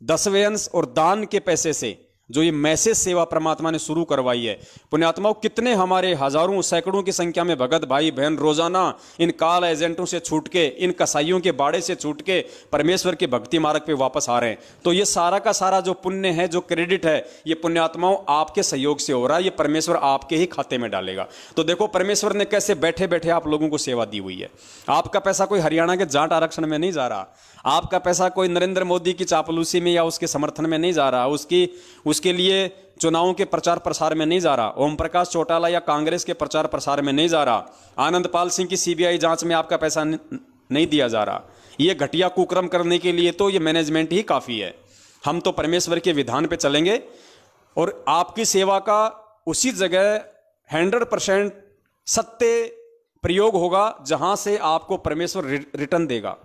10वें अंश और दान के पैसे से जो ये मैसेज सेवा परमात्मा ने शुरू करवाई है, पुण्यात्माओं कितने हमारे हजारों सैकड़ों की संख्या में भगत भाई बहन रोजाना इन काल एजेंटों से छूट के, इन कसाईयों के बाड़े से छूट के परमेश्वर के भक्ति मार्ग पे वापस आ रहे हैं। तो ये सारा का सारा जो पुण्य है, जो क्रेडिट है, ये पुण्यात्माओं आपके सहयोग से हो रहा है। ये परमेश्वर आपके ही खाते में डालेगा। तो देखो परमेश्वर ने कैसे बैठे बैठे आप लोगों को सेवा दी हुई है। आपका पैसा कोई हरियाणा के जाट आरक्षण में नहीं जा रहा, आपका पैसा कोई नरेंद्र मोदी की चापलूसी में या उसके समर्थन में नहीं जा रहा, उसके लिए चुनावों के प्रचार प्रसार में नहीं जा रहा, ओम प्रकाश चौटाला या कांग्रेस के प्रचार प्रसार में नहीं जा रहा, आनंदपाल सिंह की सीबीआई जांच में आपका पैसा नहीं दिया जा रहा। ये घटिया कुकर्म करने के लिए तो ये मैनेजमेंट ही काफी है। हम तो परमेश्वर के विधान पे चलेंगे और आपकी सेवा का उसी जगह 100% सत्य प्रयोग होगा जहां से आपको परमेश्वर रिटर्न देगा।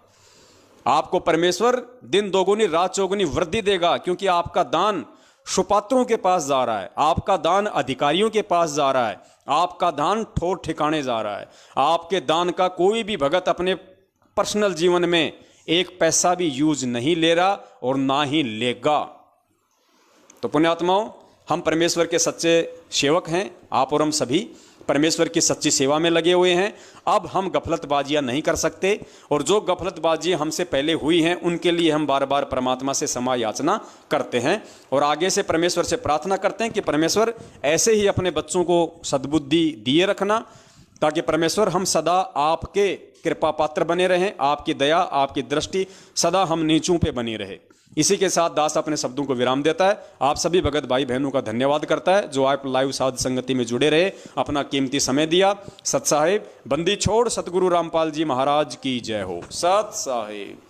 आपको परमेश्वर दिन दोगुनी रात चौगुनी वृद्धि देगा, क्योंकि आपका दान सुपात्रों के पास जा रहा है, आपका दान अधिकारियों के पास जा रहा है, आपका दान ठोर ठिकाने जा रहा है। आपके दान का कोई भी भगत अपने पर्सनल जीवन में 1 पैसा भी यूज नहीं ले रहा और ना ही लेगा। तो पुण्यात्माओं, हम परमेश्वर के सच्चे सेवक हैं, आप और हम सभी परमेश्वर की सच्ची सेवा में लगे हुए हैं। अब हम गफलतबाजियां नहीं कर सकते और जो गफलतबाजियां हमसे पहले हुई हैं उनके लिए हम बार बार परमात्मा से क्षमा याचना करते हैं और आगे से परमेश्वर से प्रार्थना करते हैं कि परमेश्वर ऐसे ही अपने बच्चों को सद्बुद्धि दिए रखना, ताकि परमेश्वर हम सदा आपके कृपा पात्र बने रहें, आपकी दया आपकी दृष्टि सदा हम नीचों पे बनी रहे। इसी के साथ दास अपने शब्दों को विराम देता है। आप सभी भगत भाई बहनों का धन्यवाद करता है जो आप लाइव साध संगति में जुड़े रहे, अपना कीमती समय दिया। सत साहिब बंदी छोड़ सतगुरु रामपाल जी महाराज की जय हो। सत साहिब।